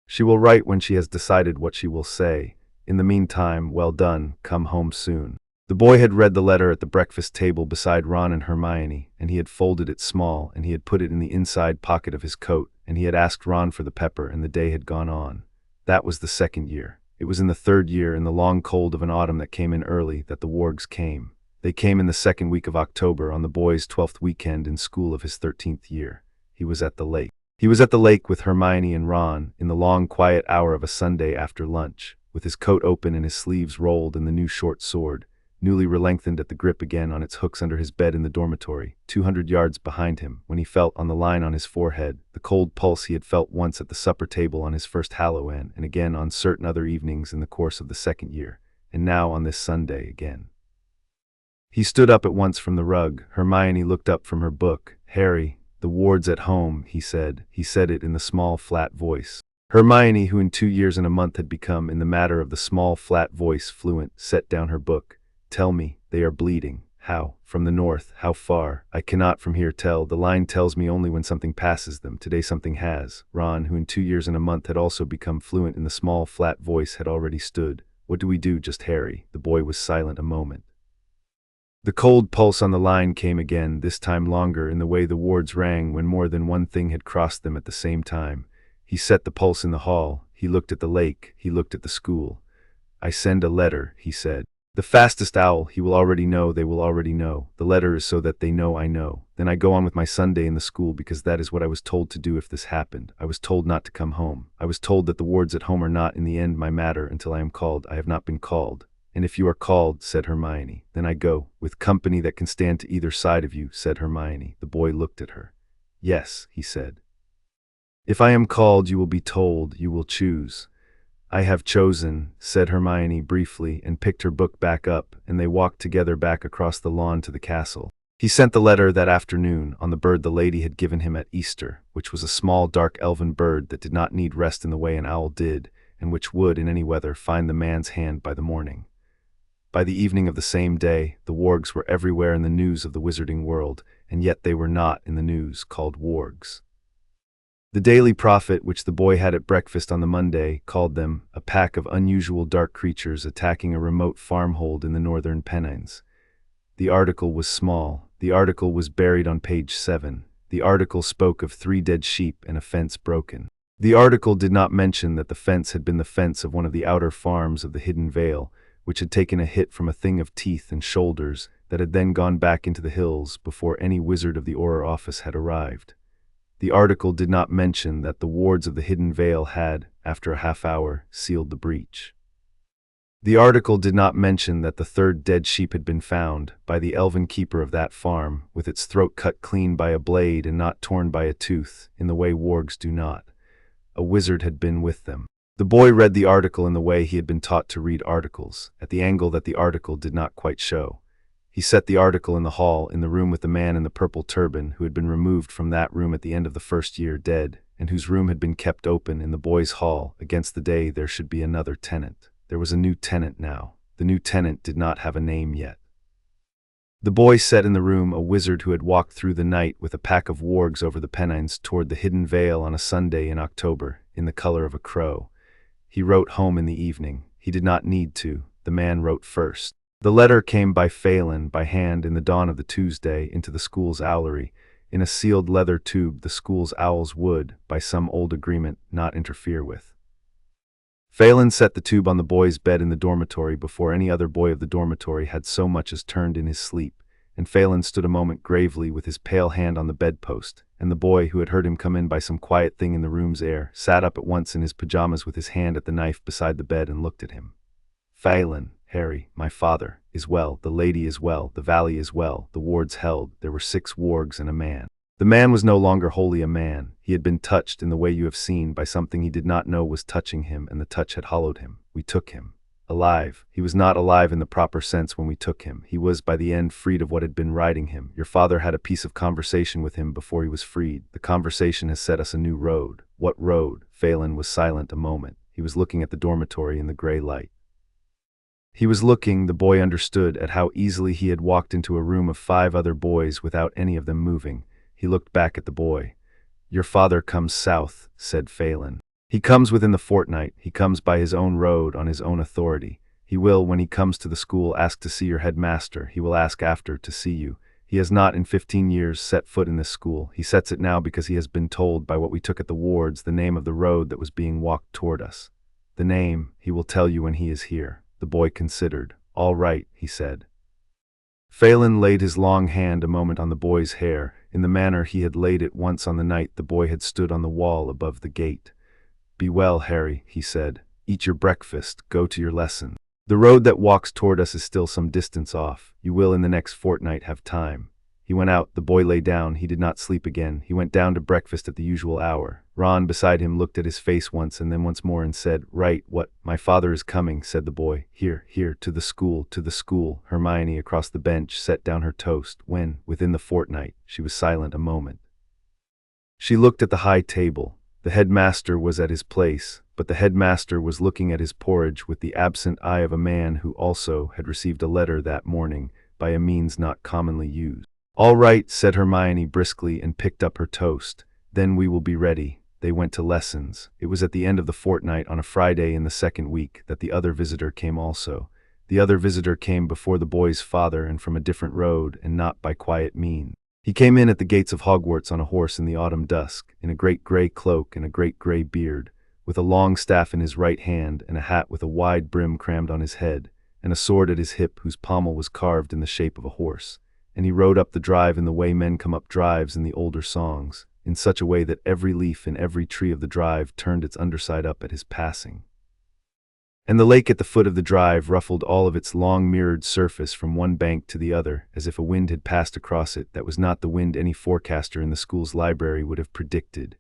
She will write when she has decided what she will say. In the meantime, well done, come home soon." The boy had read the letter at the breakfast table beside Ron and Hermione, and he had folded it small, and he had put it in the inside pocket of his coat, and he had asked Ron for the pepper, and the day had gone on. That was the 2nd year. It was in the 3rd year, in the long cold of an autumn that came in early, that the wargs came. They came in the 2nd week of October, on the boy's 12th weekend in school of his 13th year. He was at the lake. He was at the lake with Hermione and Ron, in the long quiet hour of a Sunday after lunch, with his coat open and his sleeves rolled and the new short sword, newly relengthened at the grip again on its hooks under his bed in the dormitory, 200 yards behind him, when he felt on the line on his forehead the cold pulse he had felt once at the supper table on his first Halloween, and again on certain other evenings in the course of the 2nd year, and now on this Sunday again. He stood up at once from the rug. Hermione looked up from her book. "Harry, the ward's at home," he said. He said it in the small, flat voice. Hermione, who in 2 years and a month had become, in the matter of the small, flat voice, fluent, set down her book. "Tell me, they are bleeding. How? From the north. How far? I cannot from here tell. The line tells me only when something passes them. Today something has." Ron, who in 2 years and a month had also become fluent in the small, flat voice, had already stood. "What do we do, just Harry?" The boy was silent a moment. The cold pulse on the line came again, this time longer, in the way the wards rang when more than one thing had crossed them at the same time. He set the pulse in the hall. He looked at the lake. He looked at the school. "I send a letter," he said. "The fastest owl, he will already know, they will already know. The letter is so that they know I know. Then I go on with my Sunday in the school because that is what I was told to do if this happened. I was told not to come home. I was told that the wards at home are not in the end my matter until I am called. I have not been called." "And if you are called," said Hermione, "then I go, with company that can stand to either side of you," said Hermione. The boy looked at her. "Yes," he said. "If I am called, you will be told, you will choose." "I have chosen," said Hermione briefly, and picked her book back up, and they walked together back across the lawn to the castle. He sent the letter that afternoon, on the bird the lady had given him at Easter, which was a small dark elven bird that did not need rest in the way an owl did, and which would, in any weather, find the man's hand by the morning. By the evening of the same day, the wargs were everywhere in the news of the wizarding world, and yet they were not in the news called wargs. The Daily Prophet, which the boy had at breakfast on the Monday, called them a pack of unusual dark creatures attacking a remote farmhold in the northern Pennines. The article was small. The article was buried on page 7. The article spoke of 3 dead sheep and a fence broken. The article did not mention that the fence had been the fence of one of the outer farms of the Hidden Vale, which had taken a hit from a thing of teeth and shoulders that had then gone back into the hills before any wizard of the Auror office had arrived. The article did not mention that the wards of the Hidden Vale had, after a half-hour, sealed the breach. The article did not mention that the 3rd dead sheep had been found, by the elven keeper of that farm, with its throat cut clean by a blade and not torn by a tooth, in the way wargs do not. A wizard had been with them. The boy read the article in the way he had been taught to read articles, at the angle that the article did not quite show. He set the article in the hall, in the room with the man in the purple turban, who had been removed from that room at the end of the 1st year dead, and whose room had been kept open in the boys' hall, against the day there should be another tenant. There was a new tenant now. The new tenant did not have a name yet. The boy set in the room a wizard who had walked through the night with a pack of wargs over the Pennines toward the Hidden Vale on a Sunday in October, in the color of a crow. He wrote home in the evening. He did not need to. The man wrote first. The letter came by Phelan, by hand, in the dawn of the Tuesday, into the school's owlery, in a sealed leather tube the school's owls would, by some old agreement, not interfere with. Phelan set the tube on the boy's bed in the dormitory before any other boy of the dormitory had so much as turned in his sleep, and Phelan stood a moment gravely with his pale hand on the bedpost, and the boy, who had heard him come in by some quiet thing in the room's air, sat up at once in his pajamas with his hand at the knife beside the bed and looked at him. "Phelan, Harry, my father, is well, the lady is well, the valley is well, the wards held, there were 6 wargs and a man." The man was no longer wholly a man. He had been touched in the way you have seen by something he did not know was touching him, and the touch had hollowed him. We took him. Alive. He was not alive in the proper sense when we took him. He was by the end freed of what had been riding him. Your father had a piece of conversation with him before he was freed. The conversation has set us a new road. What road? Phelan was silent a moment. He was looking at the dormitory in the gray light. He was looking, the boy understood, at how easily he had walked into a room of 5 other boys without any of them moving. He looked back at the boy. Your father comes south, said Phelan. He comes within the fortnight. He comes by his own road, on his own authority. He will, when he comes to the school, ask to see your headmaster. He will ask after to see you. He has not in 15 years set foot in this school. He sets it now because he has been told by what we took at the wards the name of the road that was being walked toward us. The name, he will tell you when he is here. The boy considered. All right, he said. Phelan laid his long hand a moment on the boy's hair, in the manner he had laid it once on the night the boy had stood on the wall above the gate. Be well, Harry, he said. Eat your breakfast, go to your lesson. The road that walks toward us is still some distance off. You will in the next fortnight have time. He went out, the boy lay down, he did not sleep again. He went down to breakfast at the usual hour. Ron beside him looked at his face once and then once more and said, Right, what? My father is coming, said the boy. Here, to the school, to the school. Hermione across the bench set down her toast. When, within the fortnight, she was silent a moment. She looked at the high table. The headmaster was at his place, but the headmaster was looking at his porridge with the absent eye of a man who also had received a letter that morning by a means not commonly used. All right, said Hermione briskly and picked up her toast. Then we will be ready. They went to lessons. It was at the end of the fortnight, on a Friday in the second week, that the other visitor came also. The other visitor came before the boy's father and from a different road, and not by quiet means. He came in at the gates of Hogwarts on a horse in the autumn dusk, in a great grey cloak and a great grey beard, with a long staff in his right hand and a hat with a wide brim crammed on his head, and a sword at his hip whose pommel was carved in the shape of a horse. And he rode up the drive in the way men come up drives in the older songs, in such a way that every leaf in every tree of the drive turned its underside up at his passing. And the lake at the foot of the drive ruffled all of its long mirrored surface from one bank to the other, as if a wind had passed across it that was not the wind any forecaster in the school's library would have predicted.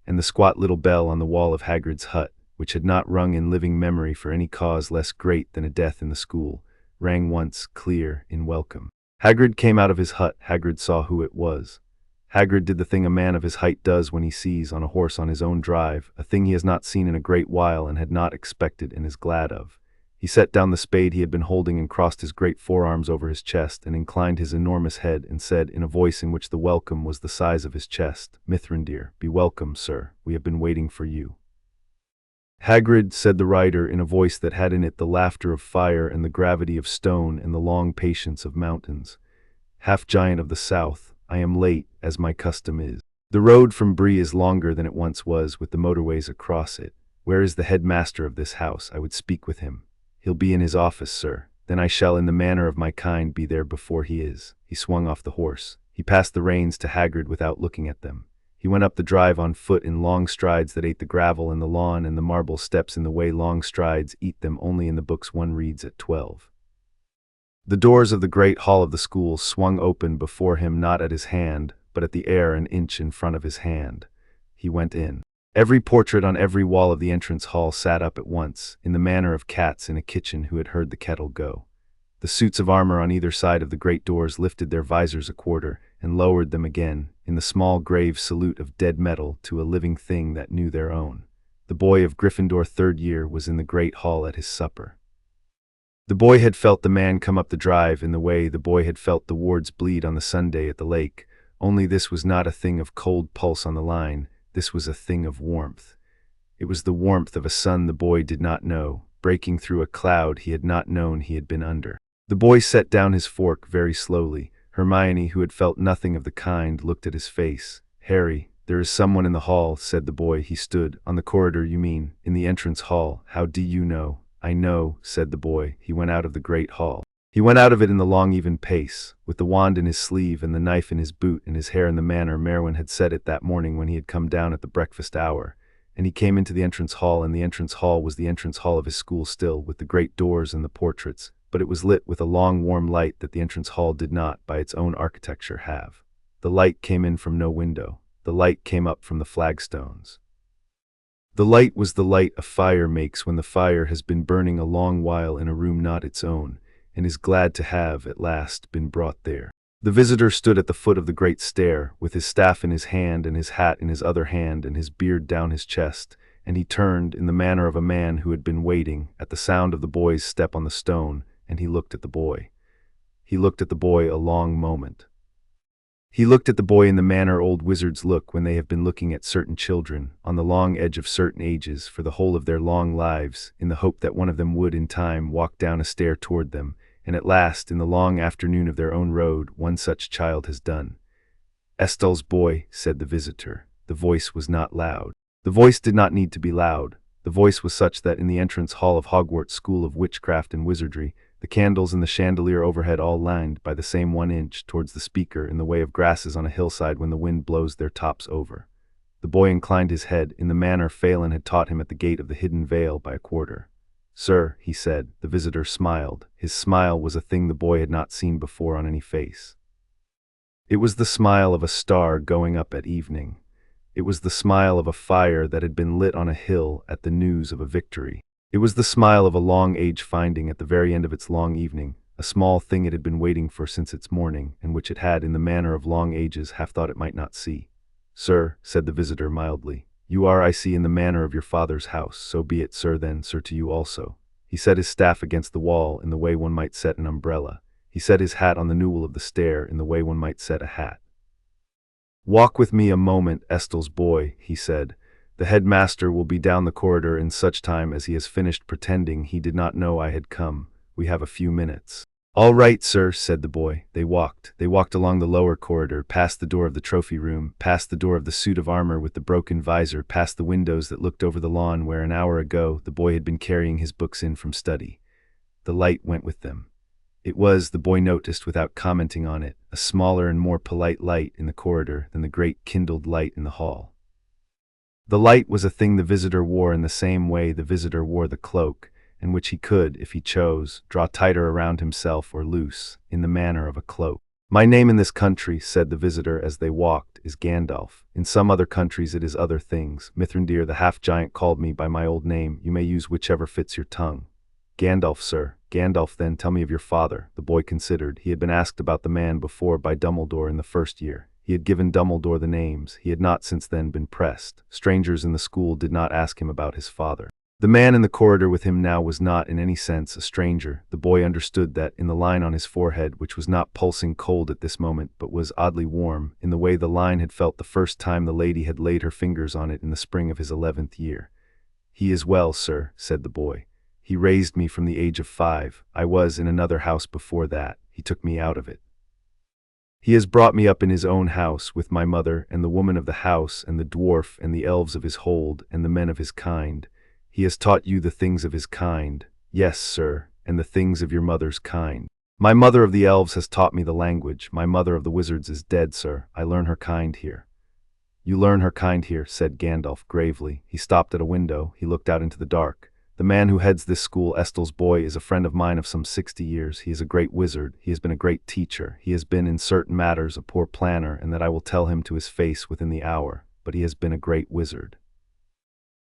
And the squat little bell on the wall of Hagrid's hut, which had not rung in living memory for any cause less great than a death in the school, rang once, clear, in welcome. Hagrid came out of his hut. Hagrid saw who it was. Hagrid did the thing a man of his height does when he sees, on a horse on his own drive, a thing he has not seen in a great while and had not expected and is glad of. He set down the spade he had been holding and crossed his great forearms over his chest and inclined his enormous head and said, in a voice in which the welcome was the size of his chest, Mithrandir, be welcome, sir. We have been waiting for you. Hagrid, said the rider in a voice that had in it the laughter of fire and the gravity of stone and the long patience of mountains. Half-giant of the south, I am late, as my custom is. The road from Bree is longer than it once was, with the motorways across it. Where is the headmaster of this house? I would speak with him. He'll be in his office, sir. Then I shall, in the manner of my kind, be there before he is. He swung off the horse. He passed the reins to Hagrid without looking at them. He went up the drive on foot in long strides that ate the gravel and the lawn and the marble steps in the way long strides eat them only in the books one reads at 12. The doors of the great hall of the school swung open before him, not at his hand, but at the air an inch in front of his hand. He went in. Every portrait on every wall of the entrance hall sat up at once, in the manner of cats in a kitchen who had heard the kettle go. The suits of armor on either side of the great doors lifted their visors a quarter, and lowered them again, in the small grave salute of dead metal to a living thing that knew their own. The boy of Gryffindor third year was in the great hall at his supper. The boy had felt the man come up the drive in the way the boy had felt the wards bleed on the Sunday at the lake, only this was not a thing of cold pulse on the line, this was a thing of warmth. It was the warmth of a sun the boy did not know, breaking through a cloud he had not known he had been under. The boy set down his fork very slowly. Hermione, who had felt nothing of the kind, looked at his face. Harry, there is someone in the hall, said the boy. He stood. On the corridor, you mean? In the entrance hall. How do you know? I know, said the boy. He went out of the great hall. He went out of it in the long even pace, with the wand in his sleeve and the knife in his boot and his hair in the manner Merwin had said it that morning when he had come down at the breakfast hour. And he came into the entrance hall, and the entrance hall was the entrance hall of his school still, with the great doors and the portraits, but it was lit with a long warm light that the entrance hall did not, by its own architecture, have. The light came in from no window. The light came up from the flagstones. The light was the light a fire makes when the fire has been burning a long while in a room not its own, and is glad to have, at last, been brought there. The visitor stood at the foot of the great stair, with his staff in his hand and his hat in his other hand and his beard down his chest, and he turned, in the manner of a man who had been waiting, at the sound of the boy's step on the stone, and he looked at the boy. He looked at the boy a long moment. He looked at the boy in the manner old wizards look when they have been looking at certain children, on the long edge of certain ages, for the whole of their long lives, in the hope that one of them would, in time, walk down a stair toward them, and at last, in the long afternoon of their own road, one such child has done. "Estul's boy," said the visitor. The voice was not loud. The voice did not need to be loud. The voice was such that in the entrance hall of Hogwarts School of Witchcraft and Wizardry, the candles in the chandelier overhead all lined by the same 1 inch towards the speaker in the way of grasses on a hillside when the wind blows their tops over. The boy inclined his head in the manner Phelan had taught him at the gate of the hidden vale by a quarter. "Sir," he said. The visitor smiled. His smile was a thing the boy had not seen before on any face. It was the smile of a star going up at evening. It was the smile of a fire that had been lit on a hill at the news of a victory. It was the smile of a long age finding at the very end of its long evening, a small thing it had been waiting for since its morning, and which it had, in the manner of long ages, half thought it might not see. "Sir," said the visitor mildly, "you are, I see, in the manner of your father's house. So be it, sir, then, sir, to you also." He set his staff against the wall in the way one might set an umbrella. He set his hat on the newel of the stair in the way one might set a hat. "Walk with me a moment, Estul's boy," he said. "The headmaster will be down the corridor in such time as he has finished pretending he did not know I had come. We have a few minutes." "All right, sir," said the boy. They walked along the lower corridor, past the door of the trophy room, past the door of the suit of armor with the broken visor, past the windows that looked over the lawn where an hour ago the boy had been carrying his books in from study. The light went with them. It was, the boy noticed without commenting on it, a smaller and more polite light in the corridor than the great kindled light in the hall. The light was a thing the visitor wore in the same way the visitor wore the cloak, and which he could, if he chose, draw tighter around himself or loose, in the manner of a cloak. "My name in this country," said the visitor as they walked, "is Gandalf. In some other countries it is other things. Mithrandir the half-giant called me by my old name. You may use whichever fits your tongue." "Gandalf, sir." "Gandalf, then, tell me of your father." The boy considered. He had been asked about the man before by Dumbledore in the first year. He had given Dumbledore the names. He had not since then been pressed. Strangers in the school did not ask him about his father. The man in the corridor with him now was not, in any sense, a stranger. The boy understood that, in the line on his forehead, which was not pulsing cold at this moment, but was oddly warm, in the way the line had felt the first time the lady had laid her fingers on it in the spring of his 11th year. "He is well, sir," said the boy. "He raised me from the age of 5. I was in another house before that. He took me out of it. He has brought me up in his own house, with my mother, and the woman of the house, and the dwarf, and the elves of his hold, and the men of his kind. He has taught you the things of his kind. Yes, sir, and the things of your mother's kind. My mother of the elves has taught me the language. My mother of the wizards is dead, sir. I learn her kind here." "You learn her kind here," said Gandalf gravely. He stopped at a window. He looked out into the dark. "The man who heads this school, Estul's boy, is a friend of mine of some 60 years. He is a great wizard. He has been a great teacher. He has been, in certain matters, a poor planner, and that I will tell him to his face within the hour. But he has been a great wizard."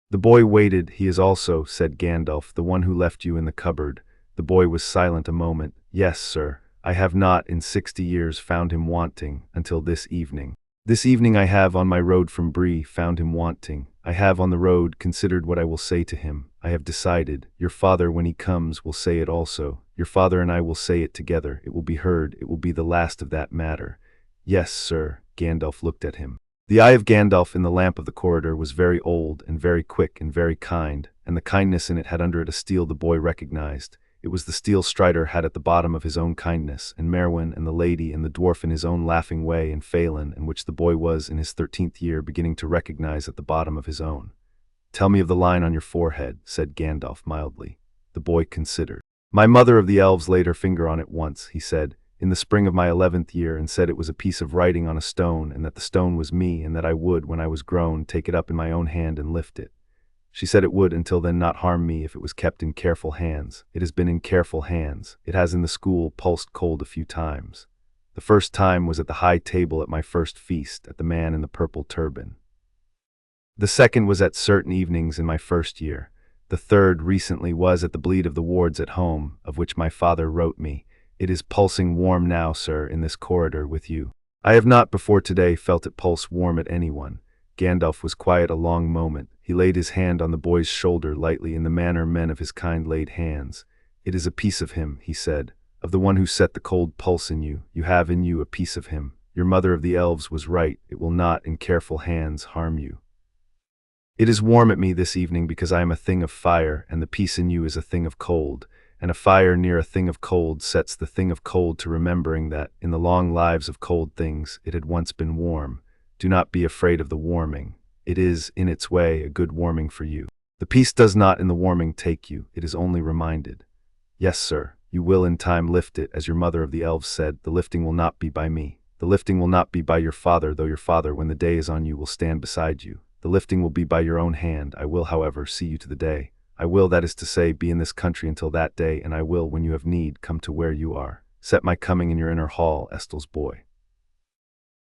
The boy waited. "He is also," said Gandalf, "the one who left you in the cupboard." The boy was silent a moment. "Yes, sir. I have not, in 60 years, found him wanting, until this evening. This evening I have, on my road from Bree, found him wanting. I have, on the road, considered what I will say to him. I have decided. Your father, when he comes, will say it also. Your father and I will say it together. It will be heard. It will be the last of that matter." "Yes, sir." Gandalf looked at him. The eye of Gandalf in the lamp of the corridor was very old and very quick and very kind, and the kindness in it had under it a steel the boy recognized. It was the steel Strider had at the bottom of his own kindness, and Merwin and the lady and the dwarf in his own laughing way, and Phelan, and which the boy was, in his 13th year, beginning to recognize at the bottom of his own. "Tell me of the line on your forehead," said Gandalf mildly. The boy considered. "My mother of the elves laid her finger on it once," he said, "in the spring of my 11th year, and said it was a piece of writing on a stone, and that the stone was me, and that I would, when I was grown, take it up in my own hand and lift it. She said it would until then not harm me if it was kept in careful hands. It has been in careful hands. It has in the school pulsed cold a few times." The first time was at the high table at my first feast, at the man in the purple turban. The second was at certain evenings in my first year. The third recently was at the bleed of the wards at home, of which my father wrote me. It is pulsing warm now, sir, in this corridor with you. I have not before today felt it pulse warm at anyone. Gandalf was quiet a long moment. He laid his hand on the boy's shoulder lightly in the manner men of his kind laid hands. It is a piece of him, he said, of the one who set the cold pulse in you. You have in you a piece of him. Your mother of the elves was right. It will not, in careful hands, harm you. It is warm at me this evening because I am a thing of fire, and the piece in you is a thing of cold, and a fire near a thing of cold sets the thing of cold to remembering that, in the long lives of cold things, it had once been warm. Do not be afraid of the warming. It is, in its way, a good warming for you. The piece does not in the warming take you, it is only reminded. Yes, sir, you will in time lift it, as your mother of the elves said. The lifting will not be by me. The lifting will not be by your father, though your father, when the day is on you, will stand beside you. The lifting will be by your own hand. I will, however, see you to the day. I will, that is to say, be in this country until that day, and I will, when you have need, come to where you are. Set my coming in your inner hall, Estel's boy.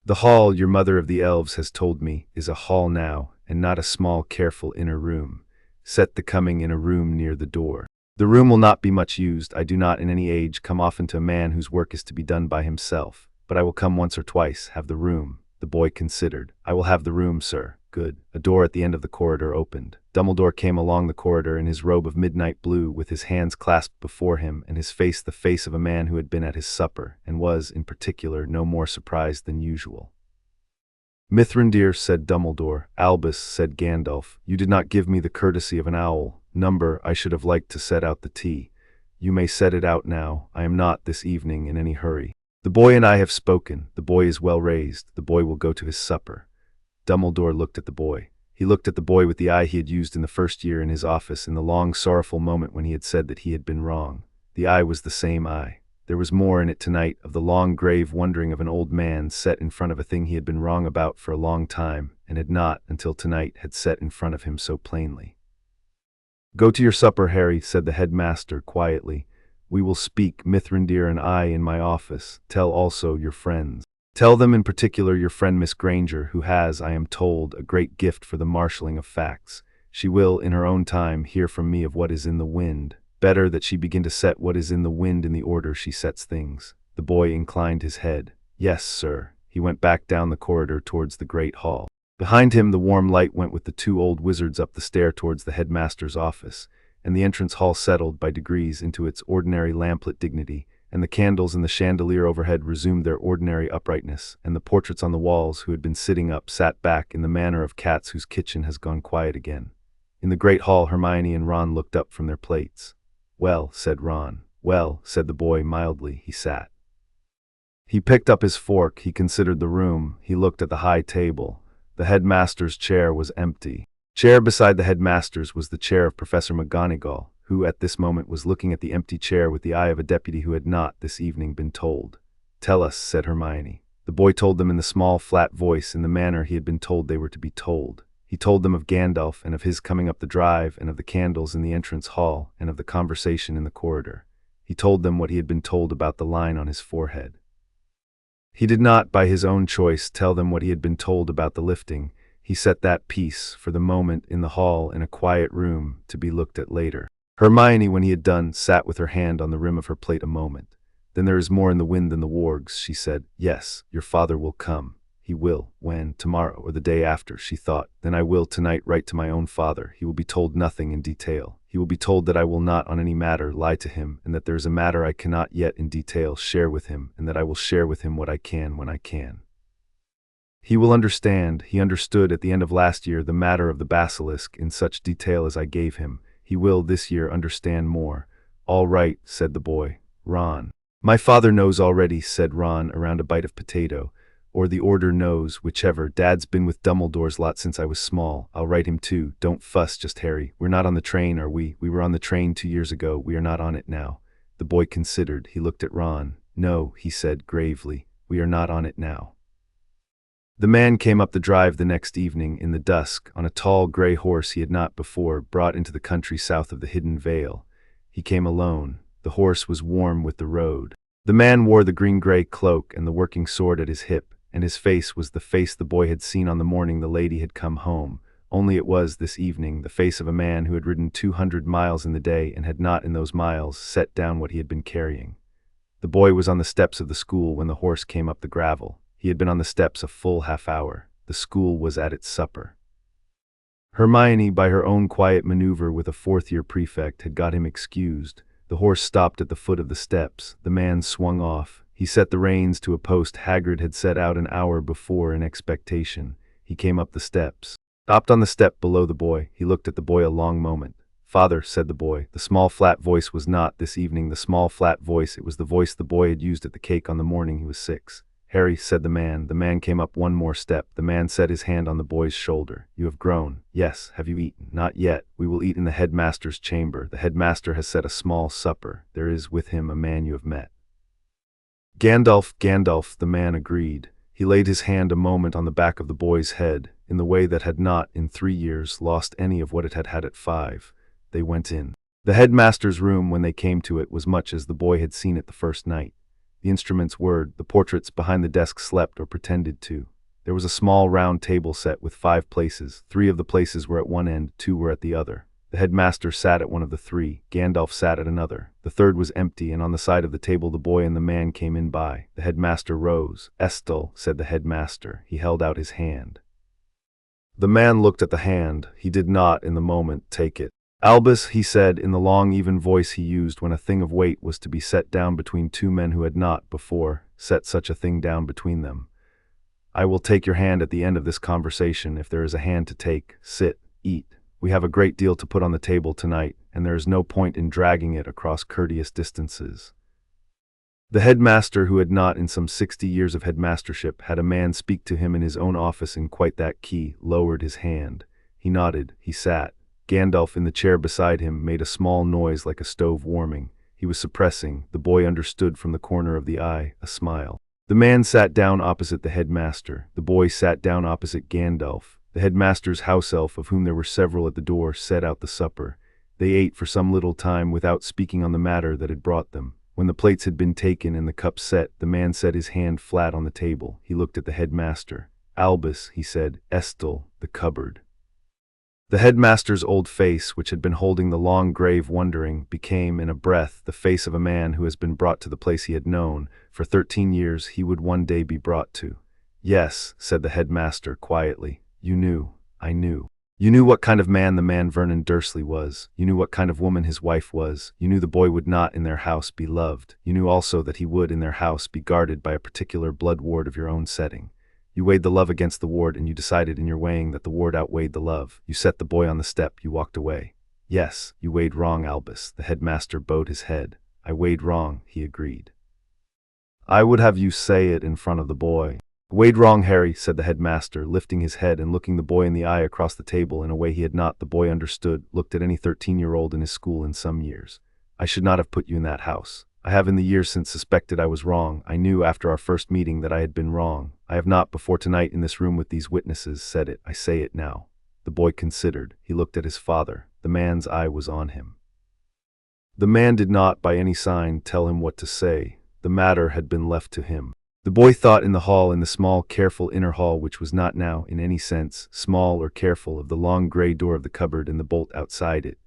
The hall, your mother of the elves has told me, is a hall now, and not a small, careful inner room. Set the coming in a room near the door. The room will not be much used. I do not in any age come often to a man whose work is to be done by himself, but I will come once or twice, have the room. The boy considered. I will have the room, sir. Good. A door at the end of the corridor opened. Dumbledore came along the corridor in his robe of midnight blue, with his hands clasped before him, and his face the face of a man who had been at his supper, and was, in particular, no more surprised than usual. Mithrandir, said Dumbledore. Albus, said Gandalf, you did not give me the courtesy of an owl. Number, I should have liked to set out the tea. You may set it out now. I am not, this evening, in any hurry. The boy and I have spoken. The boy is well raised. The boy will go to his supper. Dumbledore looked at the boy. He looked at the boy with the eye he had used in the first year in his office, in the long, sorrowful moment when he had said that he had been wrong. The eye was the same eye. There was more in it tonight, of the long, grave wondering of an old man set in front of a thing he had been wrong about for a long time, and had not, until tonight, had set in front of him so plainly. Go to your supper, Harry, said the headmaster quietly. We will speak, Mithrandir and I, in my office. Tell also your friends. Tell them in particular your friend Miss Granger, who has, I am told, a great gift for the marshalling of facts. She will, in her own time, hear from me of what is in the wind. Better that she begin to set what is in the wind in the order she sets things. The boy inclined his head. Yes, sir. He went back down the corridor towards the great hall. Behind him the warm light went with the two old wizards up the stair towards the headmaster's office, and the entrance hall settled by degrees into its ordinary lamplit dignity, and the candles in the chandelier overhead resumed their ordinary uprightness, and the portraits on the walls who had been sitting up sat back in the manner of cats whose kitchen has gone quiet again. In the great hall Hermione and Ron looked up from their plates. Well, said Ron. Well, said the boy mildly. He sat. He picked up his fork, he considered the room, he looked at the high table. The headmaster's chair was empty. Chair beside the headmaster's was the chair of Professor McGonagall, who at this moment was looking at the empty chair with the eye of a deputy who had not, this evening, been told. Tell us, said Hermione. The boy told them in the small, flat voice, in the manner he had been told they were to be told. He told them of Gandalf, and of his coming up the drive, and of the candles in the entrance hall, and of the conversation in the corridor. He told them what he had been told about the line on his forehead. He did not, by his own choice, tell them what he had been told about the lifting. He set that piece, for the moment, in the hall in a quiet room, to be looked at later. Hermione, when he had done, sat with her hand on the rim of her plate a moment. Then there is more in the wind than the wargs, she said. Yes, your father will come. He will, when, tomorrow, or the day after, she thought. Then I will tonight write to my own father. He will be told nothing in detail. He will be told that I will not on any matter lie to him, and that there is a matter I cannot yet in detail share with him, and that I will share with him what I can when I can. He will understand. He understood at the end of last year the matter of the basilisk in such detail as I gave him. He will this year understand more. All right, said the boy. Ron. My father knows already, said Ron around a bite of potato. Or the order knows, whichever. Dad's been with Dumbledore's lot since I was small. I'll write him too. Don't fuss, just Harry. We're not on the train, are we? We were on the train 2 years ago. We are not on it now. The boy considered. He looked at Ron. No, he said gravely. We are not on it now. The man came up the drive the next evening, in the dusk, on a tall gray horse he had not before brought into the country south of the Hidden Vale. He came alone. The horse was warm with the road. The man wore the green-gray cloak and the working sword at his hip, and his face was the face the boy had seen on the morning the lady had come home, only it was, this evening, the face of a man who had ridden 200 miles in the day and had not in those miles set down what he had been carrying. The boy was on the steps of the school when the horse came up the gravel. He had been on the steps a full half-hour. The school was at its supper. Hermione, by her own quiet maneuver with a fourth-year prefect, had got him excused. The horse stopped at the foot of the steps. The man swung off. He set the reins to a post Hagrid had set out an hour before in expectation. He came up the steps. Stopped on the step below the boy. He looked at the boy a long moment. "Father," said the boy. The small flat voice was not, this evening, the small flat voice. It was the voice the boy had used at the cake on the morning he was 6. "Harry," said the man. The man came up one more step. The man set his hand on the boy's shoulder. "You have grown." "Yes." "Have you eaten?" "Not yet. We will eat in the headmaster's chamber. The headmaster has set a small supper. There is with him a man you have met." "Gandalf, Gandalf," the man agreed. He laid his hand a moment on the back of the boy's head, in the way that had not, in 3 years, lost any of what it had had at 5. They went in. The headmaster's room, when they came to it, was much as the boy had seen it the first night. The instruments whirred, the portraits behind the desk slept or pretended to. There was a small round table set with 5 places. 3 of the places were at one end, 2 were at the other. The headmaster sat at one of the 3. Gandalf sat at another. The third was empty, and on the side of the table the boy and the man came in by. The headmaster rose. "Estel," said the headmaster. He held out his hand. The man looked at the hand. He did not, in the moment, take it. "Albus," he said, in the long, even voice he used when a thing of weight was to be set down between 2 men who had not, before, set such a thing down between them. "I will take your hand at the end of this conversation, if there is a hand to take. Sit, eat. We have a great deal to put on the table tonight, and there is no point in dragging it across courteous distances." The headmaster, who had not, in some 60 years of headmastership, had a man speak to him in his own office in quite that key, lowered his hand. He nodded. He sat. Gandalf, in the chair beside him, made a small noise like a stove warming. He was suppressing, the boy understood from the corner of the eye, a smile. The man sat down opposite the headmaster. The boy sat down opposite Gandalf. The headmaster's house elf, of whom there were several at the door, set out the supper. They ate for some little time without speaking on the matter that had brought them. When the plates had been taken and the cups set, the man set his hand flat on the table. He looked at the headmaster. "Albus," he said. "Estel, the cupboard." The headmaster's old face, which had been holding the long grave wondering, became, in a breath, the face of a man who has been brought to the place he had known. For 13 years he would one day be brought to. "Yes," said the headmaster quietly. "You knew. I knew. You knew what kind of man the man Vernon Dursley was. You knew what kind of woman his wife was. You knew the boy would not, in their house, be loved. You knew also that he would, in their house, be guarded by a particular blood ward of your own setting. You weighed the love against the ward, and you decided in your weighing that the ward outweighed the love. You set the boy on the step. You walked away. Yes, you weighed wrong, Albus." The headmaster bowed his head. "I weighed wrong," he agreed. "I would have you say it in front of the boy." "Weighed wrong, Harry," said the headmaster, lifting his head and looking the boy in the eye across the table in a way he had not, the boy understood, looked at any 13-year-old in his school in some years. "I should not have put you in that house. I have in the years since suspected I was wrong. I knew after our first meeting that I had been wrong. I have not before tonight in this room with these witnesses said it. I say it now." The boy considered. He looked at his father. The man's eye was on him. The man did not, by any sign, tell him what to say. The matter had been left to him. The boy thought in the hall, in the small, careful inner hall, which was not now, in any sense, small or careful, of the long gray door of the cupboard and the bolt outside it,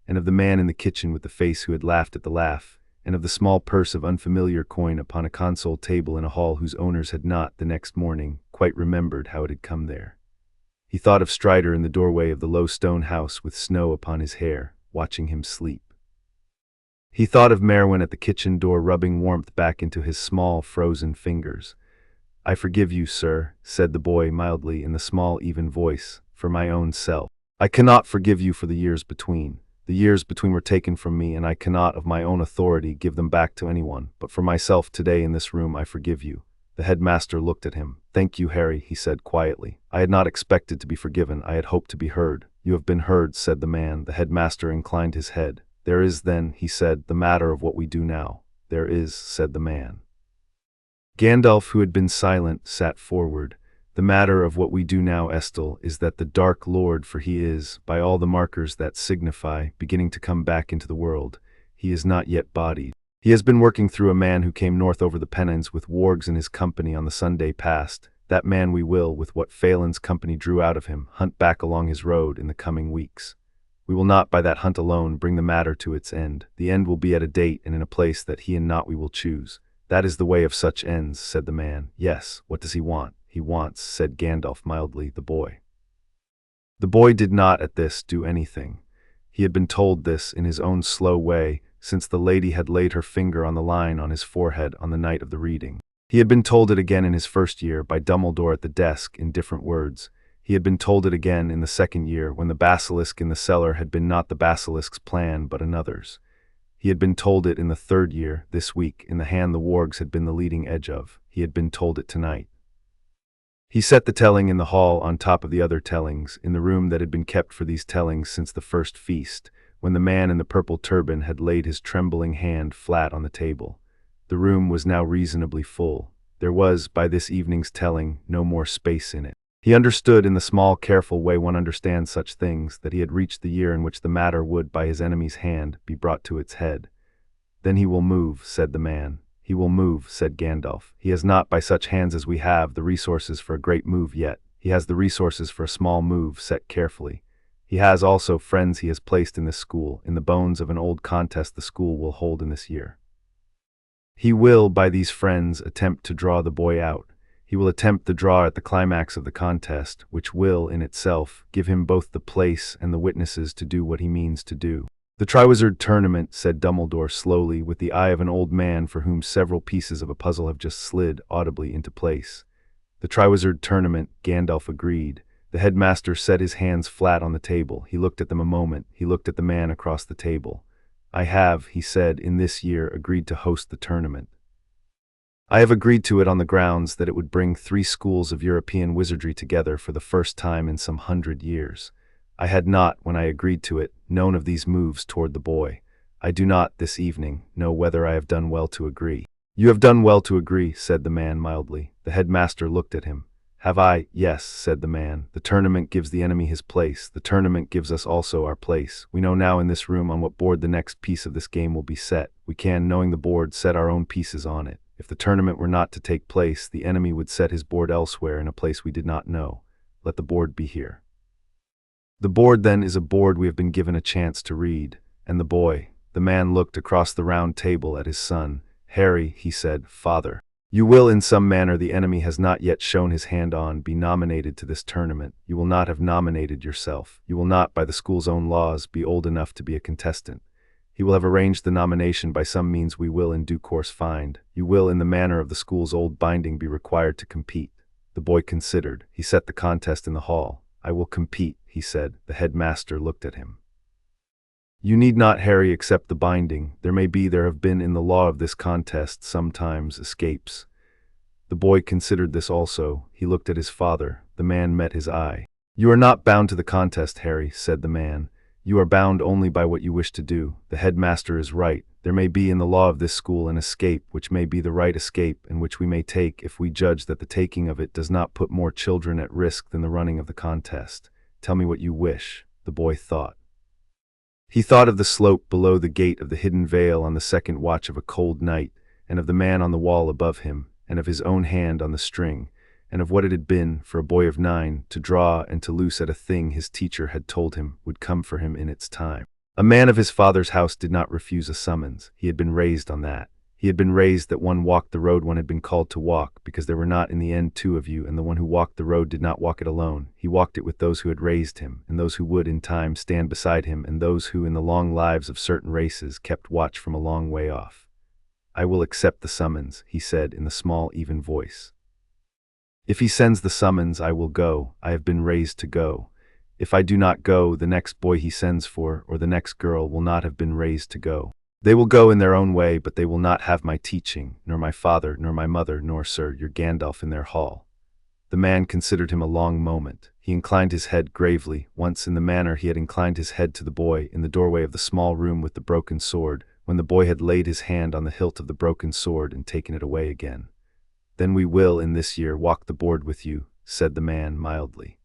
and of the man in the kitchen with the face who had laughed at the laugh, and of the small purse of unfamiliar coin upon a console table in a hall whose owners had not, the next morning, quite remembered how it had come there. He thought of Strider in the doorway of the low stone house with snow upon his hair, watching him sleep. He thought of Merwin at the kitchen door rubbing warmth back into his small, frozen fingers. "I forgive you, sir," said the boy mildly in the small, even voice, "for my own self. I cannot forgive you for the years between. The years between were taken from me, and I cannot, of my own authority, give them back to anyone. But for myself, today in this room, I forgive you." The headmaster looked at him. "Thank you, Harry," he said quietly. "I had not expected to be forgiven. I had hoped to be heard." "You have been heard," said the man. The headmaster inclined his head. "There is, then," he said, "the matter of what we do now." "There is," said the man. Gandalf, who had been silent, sat forward. "The matter of what we do now, Estel, is that the Dark Lord, for he is, by all the markers that signify, beginning to come back into the world. He is not yet bodied. He has been working through a man who came north over the Pennines with wargs in his company on the Sunday past. That man we will, with what Phelan's company drew out of him, hunt back along his road in the coming weeks. We will not by that hunt alone bring the matter to its end. The end will be at a date and in a place that he and not we will choose. That is the way of such ends, said the man. Yes, what does he want? He wants, said Gandalf mildly, the boy. The boy did not, at this, do anything. He had been told this in his own slow way, since the lady had laid her finger on the line on his forehead on the night of the reading. He had been told it again in his first year by Dumbledore at the desk in different words. He had been told it again in the second year when the basilisk in the cellar had been not the basilisk's plan but another's. He had been told it in the third year, this week, in the hand the wargs had been the leading edge of. He had been told it tonight. He set the telling in the hall on top of the other tellings, in the room that had been kept for these tellings since the first feast, when the man in the purple turban had laid his trembling hand flat on the table. The room was now reasonably full. There was, by this evening's telling, no more space in it. He understood in the small, careful way one understands such things, that he had reached the year in which the matter would, by his enemy's hand, be brought to its head. Then he will move, said the man. He will move, said Gandalf. He has not, by such hands as we have, the resources for a great move yet. He has the resources for a small move, set carefully. He has also friends he has placed in this school, in the bones of an old contest the school will hold in this year. He will, by these friends, attempt to draw the boy out. He will attempt the draw at the climax of the contest, which will, in itself, give him both the place and the witnesses to do what he means to do. The Triwizard Tournament, said Dumbledore slowly, with the eye of an old man for whom several pieces of a puzzle have just slid audibly into place. The Triwizard Tournament, Gandalf agreed. The headmaster set his hands flat on the table. He looked at them a moment. He looked at the man across the table. I have, he said, in this year agreed to host the tournament. I have agreed to it on the grounds that it would bring 3 schools of European wizardry together for the first time in some 100 years. I had not, when I agreed to it, known of these moves toward the boy. I do not, this evening, know whether I have done well to agree. You have done well to agree, said the man mildly. The headmaster looked at him. Have I? Yes, said the man. The tournament gives the enemy his place. The tournament gives us also our place. We know now in this room on what board the next piece of this game will be set. We can, knowing the board, set our own pieces on it. If the tournament were not to take place, the enemy would set his board elsewhere in a place we did not know. Let the board be here. The board, then, is a board we have been given a chance to read. And the man looked across the round table at his son. Harry, he said, Father, you will, in some manner the enemy has not yet shown his hand on, be nominated to this tournament. You will not have nominated yourself. You will not, by the school's own laws, be old enough to be a contestant. He will have arranged the nomination by some means we will in due course find. You will, in the manner of the school's old binding, be required to compete. The boy considered. He set the contest in the hall. I will compete, he said. The headmaster looked at him. You need not, Harry, accept the binding. There have been in the law of this contest sometimes escapes. The boy considered this also. He looked at his father. The man met his eye. You are not bound to the contest, Harry, said the man. You are bound only by what you wish to do. The headmaster is right. There may be in the law of this school an escape which may be the right escape and which we may take if we judge that the taking of it does not put more children at risk than the running of the contest. Tell me what you wish, the boy thought. He thought of the slope below the gate of the hidden vale on the second watch of a cold night, and of the man on the wall above him, and of his own hand on the string, and of what it had been, for a boy of 9, to draw and to loose at a thing his teacher had told him would come for him in its time. A man of his father's house did not refuse a summons. He had been raised on that. He had been raised that one walked the road one had been called to walk, because there were not in the end 2 of you, and the one who walked the road did not walk it alone. He walked it with those who had raised him, and those who would, in time, stand beside him, and those who, in the long lives of certain races, kept watch from a long way off. I will accept the summons, he said in the small, even voice. If he sends the summons, I will go. I have been raised to go. If I do not go, the next boy he sends for, or the next girl, will not have been raised to go. They will go in their own way, but they will not have my teaching, nor my father, nor my mother, nor, sir, your Gandalf in their hall. The man considered him a long moment. He inclined his head gravely, once in the manner he had inclined his head to the boy in the doorway of the small room with the broken sword, when the boy had laid his hand on the hilt of the broken sword and taken it away again. Then we will, in this year, walk the board with you, said the man mildly.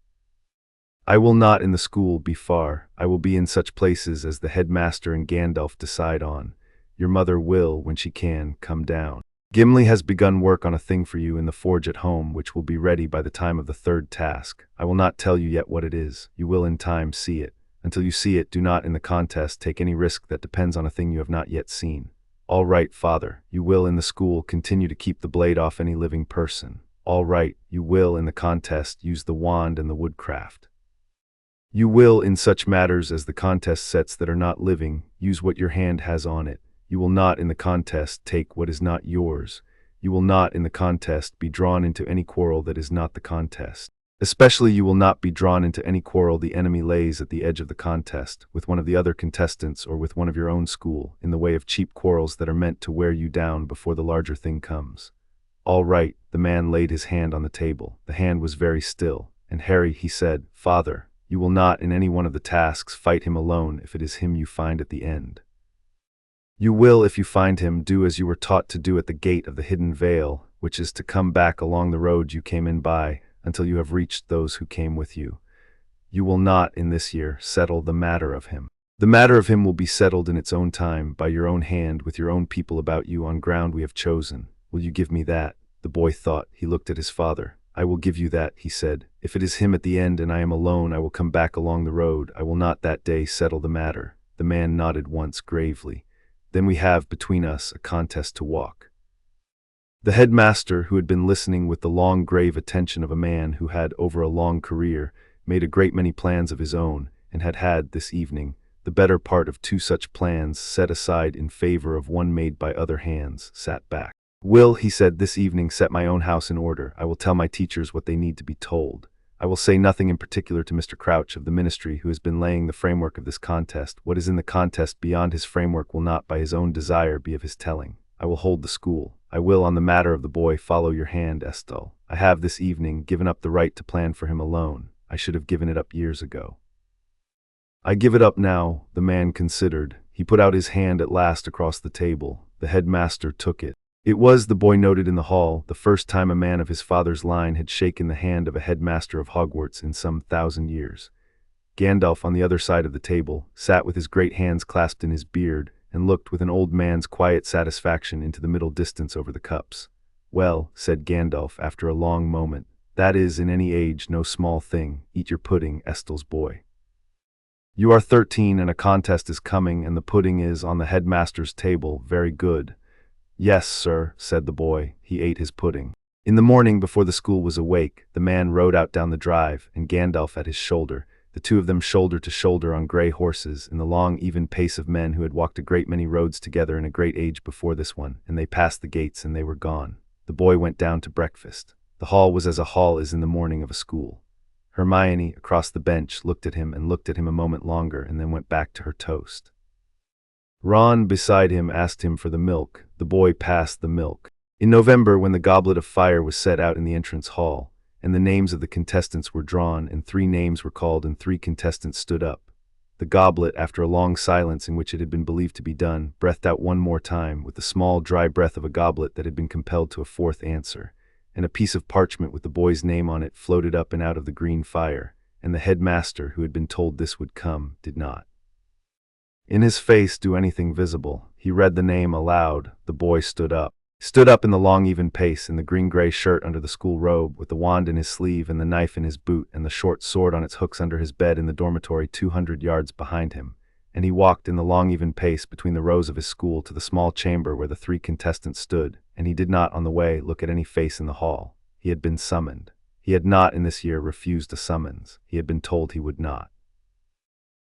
I will not in the school be far. I will be in such places as the headmaster and Gandalf decide on. Your mother will, when she can, come down. Gimli has begun work on a thing for you in the forge at home, which will be ready by the time of the third task. I will not tell you yet what it is. You will in time see it. Until you see it, do not in the contest take any risk that depends on a thing you have not yet seen. All right, father. You will in the school continue to keep the blade off any living person. All right. You will in the contest use the wand and the woodcraft. You will in such matters as the contest sets that are not living, use what your hand has on it. You will not in the contest take what is not yours. You will not in the contest be drawn into any quarrel that is not the contest. Especially you will not be drawn into any quarrel the enemy lays at the edge of the contest, with one of the other contestants or with one of your own school, in the way of cheap quarrels that are meant to wear you down before the larger thing comes. All right, the man laid his hand on the table. The hand was very still, and Harry, he said, Father, you will not in any one of the tasks fight him alone if it is him you find at the end. You will, if you find him, do as you were taught to do at the gate of the hidden vale, which is to come back along the road you came in by, until you have reached those who came with you. You will not, in this year, settle the matter of him. The matter of him will be settled in its own time, by your own hand, with your own people about you on ground we have chosen. Will you give me that? The boy thought. He looked at his father. I will give you that, he said. If it is him at the end and I am alone, I will come back along the road. I will not that day settle the matter. The man nodded once gravely. Then we have, between us, a contest to walk. The headmaster, who had been listening with the long grave attention of a man who had, over a long career, made a great many plans of his own, and had had, this evening, the better part of 2 such plans set aside in favor of one made by other hands, sat back. Will, he said, this evening set my own house in order. I will tell my teachers what they need to be told. I will say nothing in particular to Mr. Crouch of the ministry, who has been laying the framework of this contest. What is in the contest beyond his framework will not by his own desire be of his telling. I will hold the school. I will, on the matter of the boy, follow your hand, Estelle. I have this evening given up the right to plan for him alone. I should have given it up years ago. I give it up now, the man considered. He put out his hand at last across the table. The headmaster took it. It was, the boy noted in the hall, the first time a man of his father's line had shaken the hand of a headmaster of Hogwarts in some 1,000 years. Gandalf, on the other side of the table, sat with his great hands clasped in his beard, and looked with an old man's quiet satisfaction into the middle distance over the cups. Well, said Gandalf after a long moment, that is, in any age, no small thing. Eat your pudding, Estelle's boy. You are 13 and a contest is coming, and the pudding is on the headmaster's table. Very good. Yes, sir, said the boy. He ate his pudding. In the morning, before the school was awake, the man rode out down the drive, and Gandalf at his shoulder, the two of them shoulder to shoulder on grey horses, in the long, even pace of men who had walked a great many roads together in a great age before this one, and they passed the gates and they were gone. The boy went down to breakfast. The hall was as a hall is in the morning of a school. Hermione, across the bench, looked at him and looked at him a moment longer, and then went back to her toast. Ron, beside him, asked him for the milk. The boy passed the milk. In November, when the goblet of fire was set out in the entrance hall, and the names of the contestants were drawn, and 3 names were called, and 3 contestants stood up, the goblet, after a long silence in which it had been believed to be done, breathed out one more time, with the small, dry breath of a goblet that had been compelled to a 4th answer, and a piece of parchment with the boy's name on it floated up and out of the green fire, and the headmaster, who had been told this would come, did not in his face do anything visible. He read the name aloud. The boy stood up. Stood up in the long even pace, in the green-gray shirt under the school robe, with the wand in his sleeve and the knife in his boot and the short sword on its hooks under his bed in the dormitory 200 yards behind him, and he walked in the long even pace between the rows of his school to the small chamber where the 3 contestants stood, and he did not on the way look at any face in the hall. He had been summoned. He had not in this year refused a summons. He had been told he would not.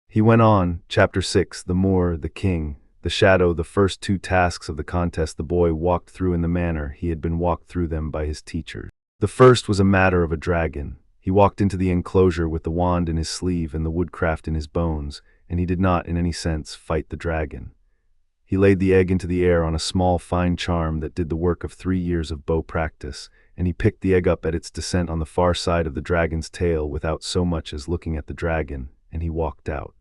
He went on, Chapter 6, the Moor, the King, the Shadow. The first 2 tasks of the contest the boy walked through in the manner he had been walked through them by his teachers. The first was a matter of a dragon. He walked into the enclosure with the wand in his sleeve and the woodcraft in his bones, and he did not, in any sense, fight the dragon. He laid the egg into the air on a small, fine charm that did the work of 3 years of bow practice, and he picked the egg up at its descent on the far side of the dragon's tail without so much as looking at the dragon, and he walked out.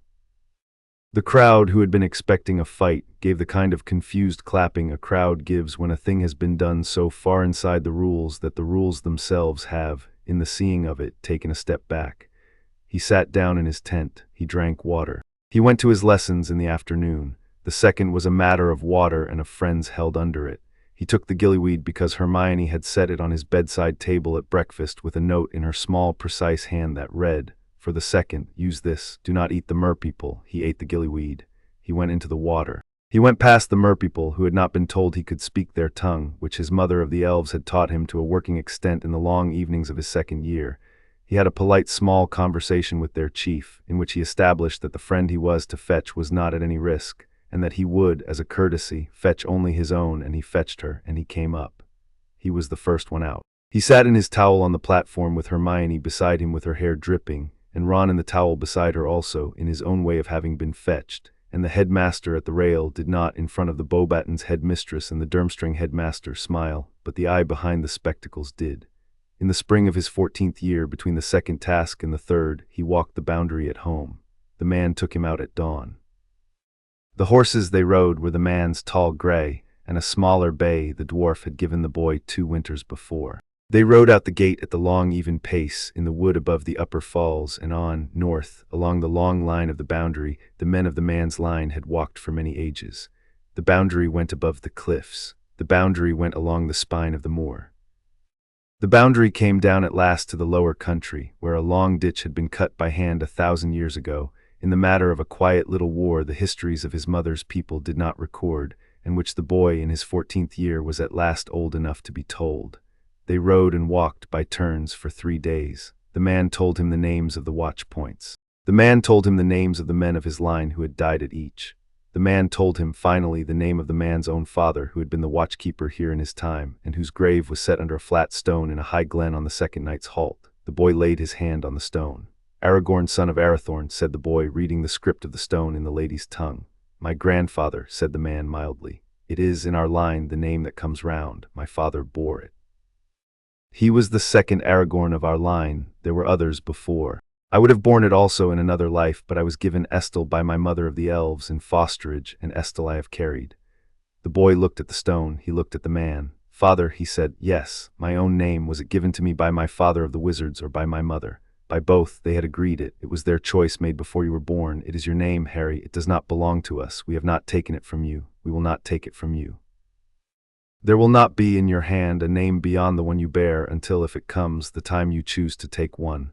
The crowd, who had been expecting a fight, gave the kind of confused clapping a crowd gives when a thing has been done so far inside the rules that the rules themselves have, in the seeing of it, taken a step back. He sat down in his tent. He drank water. He went to his lessons in the afternoon. The second was a matter of water and of friends held under it. He took the gillyweed because Hermione had set it on his bedside table at breakfast with a note in her small, precise hand that read, "For the second, use this. Do not eat the merpeople." He ate the gillyweed. He went into the water. He went past the merpeople, who had not been told he could speak their tongue, which his mother of the elves had taught him to a working extent in the long evenings of his second year. He had a polite small conversation with their chief, in which he established that the friend he was to fetch was not at any risk, and that he would, as a courtesy, fetch only his own, and he fetched her, and he came up. He was the first one out. He sat in his towel on the platform with Hermione beside him with her hair dripping, and Ron in the towel beside her also, in his own way of having been fetched, and the headmaster at the rail did not, in front of the Beauxbatons headmistress and the Durmstrang headmaster, smile, but the eye behind the spectacles did. In the spring of his 14th year, between the second task and the third, he walked the boundary at home. The man took him out at dawn. The horses they rode were the man's tall gray, and a smaller bay the dwarf had given the boy 2 winters before. They rode out the gate at the long even pace, in the wood above the upper falls, and on, north, along the long line of the boundary, the men of the man's line had walked for many ages. The boundary went above the cliffs. The boundary went along the spine of the moor. The boundary came down at last to the lower country, where a long ditch had been cut by hand 1,000 years ago, in the matter of a quiet little war the histories of his mother's people did not record, and which the boy in his 14th year was at last old enough to be told. They rode and walked by turns for 3 days. The man told him the names of the watch points. The man told him the names of the men of his line who had died at each. The man told him, finally, the name of the man's own father, who had been the watchkeeper here in his time, and whose grave was set under a flat stone in a high glen on the second night's halt. The boy laid his hand on the stone. "Aragorn, son of Arathorn," said the boy, reading the script of the stone in the lady's tongue. "My grandfather," said the man mildly. "It is, in our line, the name that comes round. My father bore it. He was the second Aragorn of our line. There were others before. I would have borne it also in another life, but I was given Estel by my mother of the elves in fosterage, and Estel I have carried." The boy looked at the stone. He looked at the man. "Father," he said, "yes, my own name. Was it given to me by my father of the wizards or by my mother? By both. They had agreed it. It was their choice made before you were born. It is your name, Harry. It does not belong to us. We have not taken it from you. We will not take it from you. There will not be in your hand a name beyond the one you bear until, if it comes, the time you choose to take one."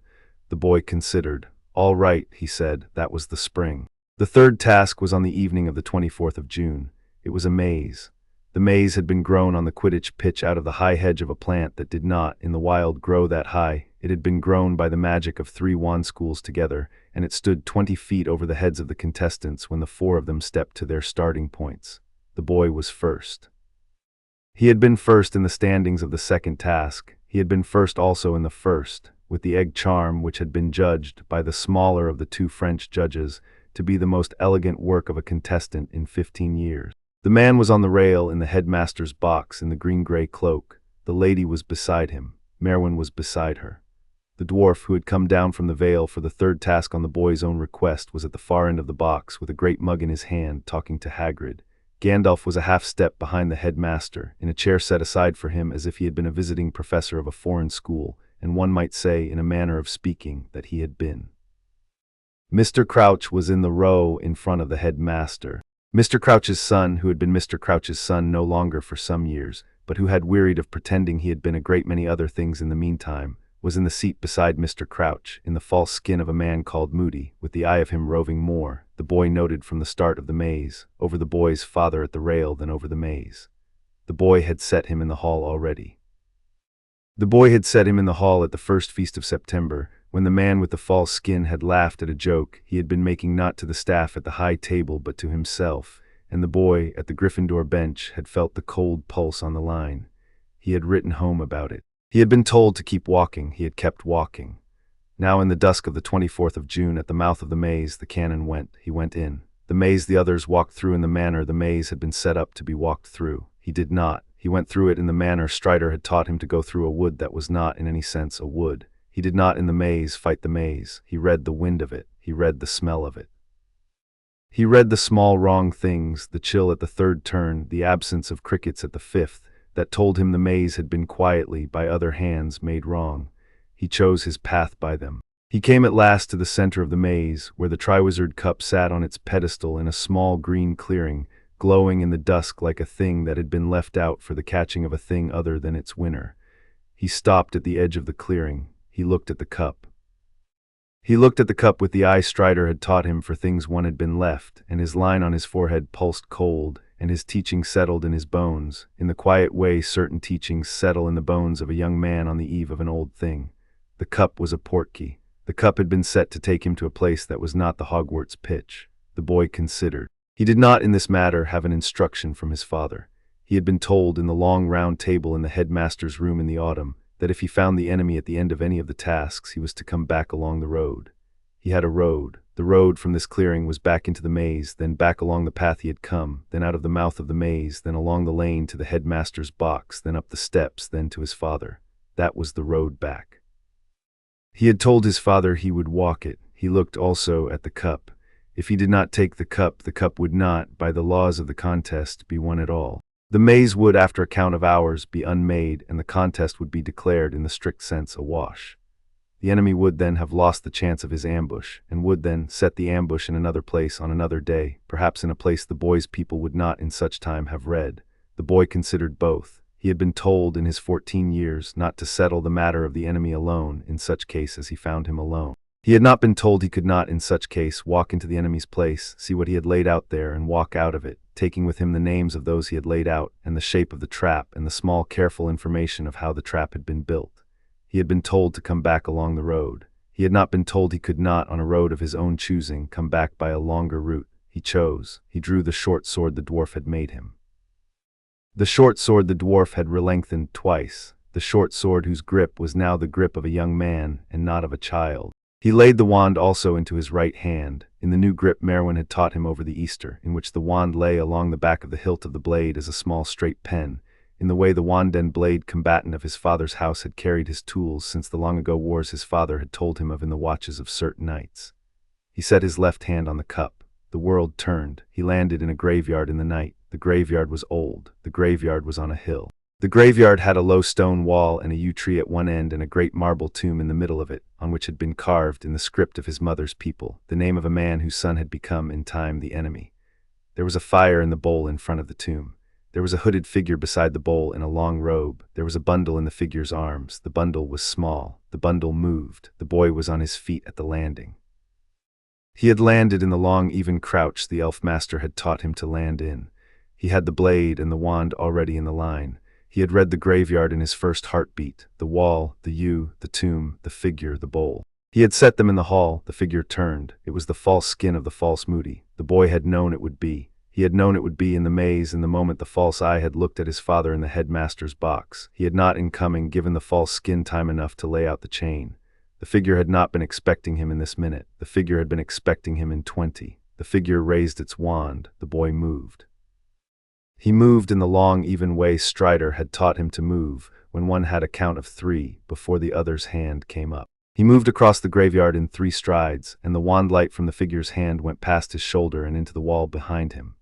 The boy considered. "All right," he said. That was the spring. The third task was on the evening of the 24th of June. It was a maze. The maze had been grown on the Quidditch pitch out of the high hedge of a plant that did not, in the wild, grow that high. It had been grown by the magic of 3 wand schools together, and it stood 20 feet over the heads of the contestants when the 4 of them stepped to their starting points. The boy was first. He had been first in the standings of the second task. He had been first also in the first, with the egg charm, which had been judged, by the smaller of the 2 French judges, to be the most elegant work of a contestant in 15 years. The man was on the rail in the headmaster's box in the green-gray cloak. The lady was beside him. Merwin was beside her. The dwarf, who had come down from the Vale for the third task on the boy's own request, was at the far end of the box with a great mug in his hand, talking to Hagrid. Gandalf was a half-step behind the headmaster, in a chair set aside for him as if he had been a visiting professor of a foreign school, and one might say, in a manner of speaking, that he had been. Mr. Crouch was in the row in front of the headmaster. Mr. Crouch's son, who had been Mr. Crouch's son no longer for some years, but who had wearied of pretending he had been a great many other things in the meantime, was in the seat beside Mr. Crouch, in the false skin of a man called Moody, with the eye of him roving more, the boy noted from the start of the maze, over the boy's father at the rail than over the maze. The boy had set him in the hall already. The boy had set him in the hall at the first feast of September, when the man with the false skin had laughed at a joke he had been making not to the staff at the high table but to himself, and the boy at the Gryffindor bench had felt the cold pulse on the line. He had written home about it. He had been told to keep walking. He had kept walking. Now in the dusk of the 24th of June, at the mouth of the maze, the canon went. He went in. The maze the others walked through in the manner the maze had been set up to be walked through. He did not. He went through it in the manner Strider had taught him to go through a wood that was not in any sense a wood. He did not in the maze fight the maze. He read the wind of it. He read the smell of it. He read the small wrong things, the chill at the third turn, the absence of crickets at the 5th, that told him the maze had been quietly, by other hands, made wrong. He chose his path by them. He came at last to the center of the maze, where the Triwizard Cup sat on its pedestal in a small green clearing, glowing in the dusk like a thing that had been left out for the catching of a thing other than its winner. He stopped at the edge of the clearing. He looked at the cup. He looked at the cup with the eye Strider had taught him for things one had been left, and his line on his forehead pulsed cold, and his teaching settled in his bones, in the quiet way certain teachings settle in the bones of a young man on the eve of an old thing. The cup was a portkey. The cup had been set to take him to a place that was not the Hogwarts pitch. The boy considered. He did not in this matter have an instruction from his father. He had been told in the long round table in the headmaster's room in the autumn that if he found the enemy at the end of any of the tasks, he was to come back along the road. He had a road. The road from this clearing was back into the maze, then back along the path he had come, then out of the mouth of the maze, then along the lane to the headmaster's box, then up the steps, then to his father. That was the road back. He had told his father he would walk it. He looked also at the cup. If he did not take the cup would not, by the laws of the contest, be won at all. The maze would, after a count of hours, be unmade, and the contest would be declared in the strict sense a wash. The enemy would then have lost the chance of his ambush, and would then set the ambush in another place on another day, perhaps in a place the boy's people would not in such time have read. The boy considered both. He had been told in his 14 years not to settle the matter of the enemy alone in such case as he found him alone. He had not been told he could not in such case walk into the enemy's place, see what he had laid out there, and walk out of it, taking with him the names of those he had laid out, and the shape of the trap, and the small careful information of how the trap had been built. He had been told to come back along the road. He had not been told he could not, on a road of his own choosing, come back by a longer route. He chose. He drew the short sword the dwarf had made him. The short sword the dwarf had relengthened twice, the short sword whose grip was now the grip of a young man and not of a child. He laid the wand also into his right hand, in the new grip Merwin had taught him over the Easter, in which the wand lay along the back of the hilt of the blade as a small straight pen, in the way the wand-end blade combatant of his father's house had carried his tools since the long-ago wars his father had told him of in the watches of certain nights. He set his left hand on the cup. The world turned. He landed in a graveyard in the night. The graveyard was old. The graveyard was on a hill. The graveyard had a low stone wall and a yew tree at one end and a great marble tomb in the middle of it, on which had been carved, in the script of his mother's people, the name of a man whose son had become in time the enemy. There was a fire in the bowl in front of the tomb. There was a hooded figure beside the bowl in a long robe. There was a bundle in the figure's arms. The bundle was small. The bundle moved. The boy was on his feet at the landing. He had landed in the long even crouch the elf master had taught him to land in. He had the blade and the wand already in the line. He had read the graveyard in his first heartbeat, the wall, the yew, the tomb, the figure, the bowl. He had set them in the hall. The figure turned. It was the false skin of the false Moody. The boy had known it would be. He had known it would be in the maze in the moment the false eye had looked at his father in the headmaster's box. He had not in coming given the false skin time enough to lay out the chain. The figure had not been expecting him in this minute. The figure had been expecting him in 20. The figure raised its wand. The boy moved. He moved in the long, even way Strider had taught him to move, when one had a count of 3, before the other's hand came up. He moved across the graveyard in 3 strides, and the wand light from the figure's hand went past his shoulder and into the wall behind him.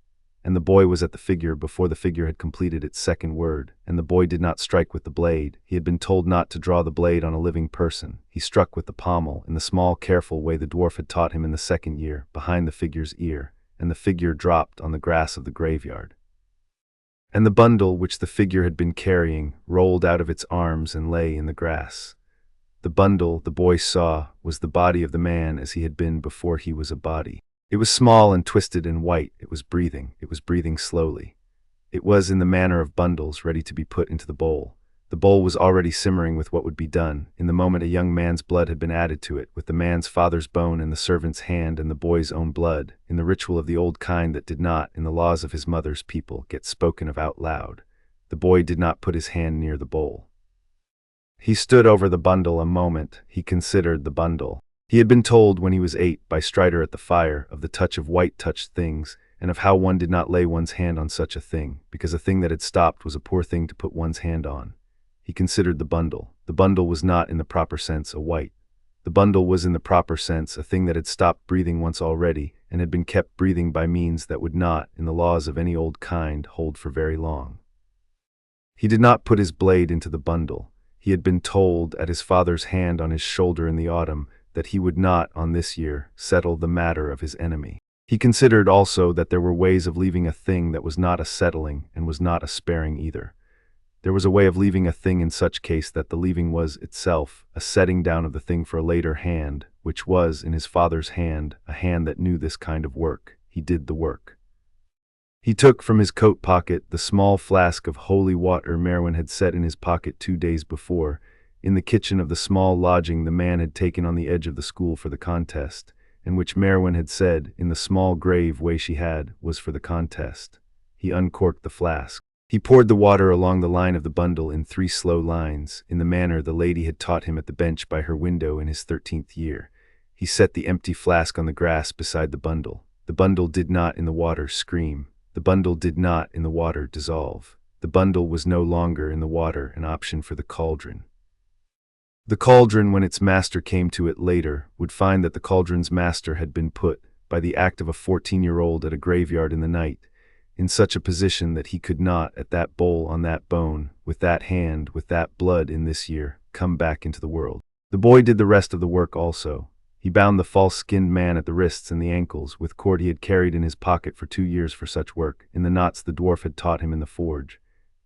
And the boy was at the figure before the figure had completed its second word, and the boy did not strike with the blade. He had been told not to draw the blade on a living person. He struck with the pommel, in the small, careful way the dwarf had taught him in the second year, behind the figure's ear, and the figure dropped on the grass of the graveyard. And the bundle which the figure had been carrying rolled out of its arms and lay in the grass. The bundle, the boy saw, was the body of the man as he had been before he was a body. It was small and twisted and white. It was breathing. It was breathing slowly. It was in the manner of bundles ready to be put into the bowl. The bowl was already simmering with what would be done. In the moment a young man's blood had been added to it, with the man's father's bone in the servant's hand and the boy's own blood, in the ritual of the old kind that did not, in the laws of his mother's people, get spoken of out loud. The boy did not put his hand near the bowl. He stood over the bundle a moment. He considered the bundle. He had been told when he was 8 by Strider at the fire of the touch of white-touched things, and of how one did not lay one's hand on such a thing, because a thing that had stopped was a poor thing to put one's hand on. He considered the bundle. The bundle was not in the proper sense a white. The bundle was in the proper sense a thing that had stopped breathing once already, and had been kept breathing by means that would not, in the laws of any old kind, hold for very long. He did not put his blade into the bundle. He had been told, at his father's hand on his shoulder in the autumn, that he would not, on this year, settle the matter of his enemy. He considered also that there were ways of leaving a thing that was not a settling and was not a sparing either. There was a way of leaving a thing in such case that the leaving was itself a setting down of the thing for a later hand, which was, in his father's hand, a hand that knew this kind of work. He did the work. He took from his coat pocket the small flask of holy water Merwin had set in his pocket 2 days before, in the kitchen of the small lodging the man had taken on the edge of the school for the contest, and which Merwin had said, in the small grave way she had, was for the contest. He uncorked the flask. He poured the water along the line of the bundle in 3 slow lines, in the manner the lady had taught him at the bench by her window in his 13th year. He set the empty flask on the grass beside the bundle. The bundle did not in the water scream. The bundle did not in the water dissolve. The bundle was no longer in the water an option for the cauldron. The cauldron, when its master came to it later, would find that the cauldron's master had been put, by the act of a 14-year-old at a graveyard in the night, in such a position that he could not, at that bowl on that bone, with that hand, with that blood in this year, come back into the world. The boy did the rest of the work also. He bound the false-skinned man at the wrists and the ankles, with cord he had carried in his pocket for 2 years for such work, in the knots the dwarf had taught him in the forge.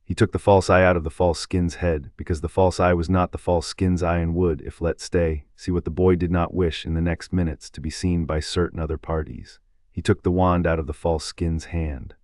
He took the false eye out of the false skin's head, because the false eye was not the false skin's eye and would, if let stay, see what the boy did not wish in the next minutes to be seen by certain other parties. He took the wand out of the false skin's hand.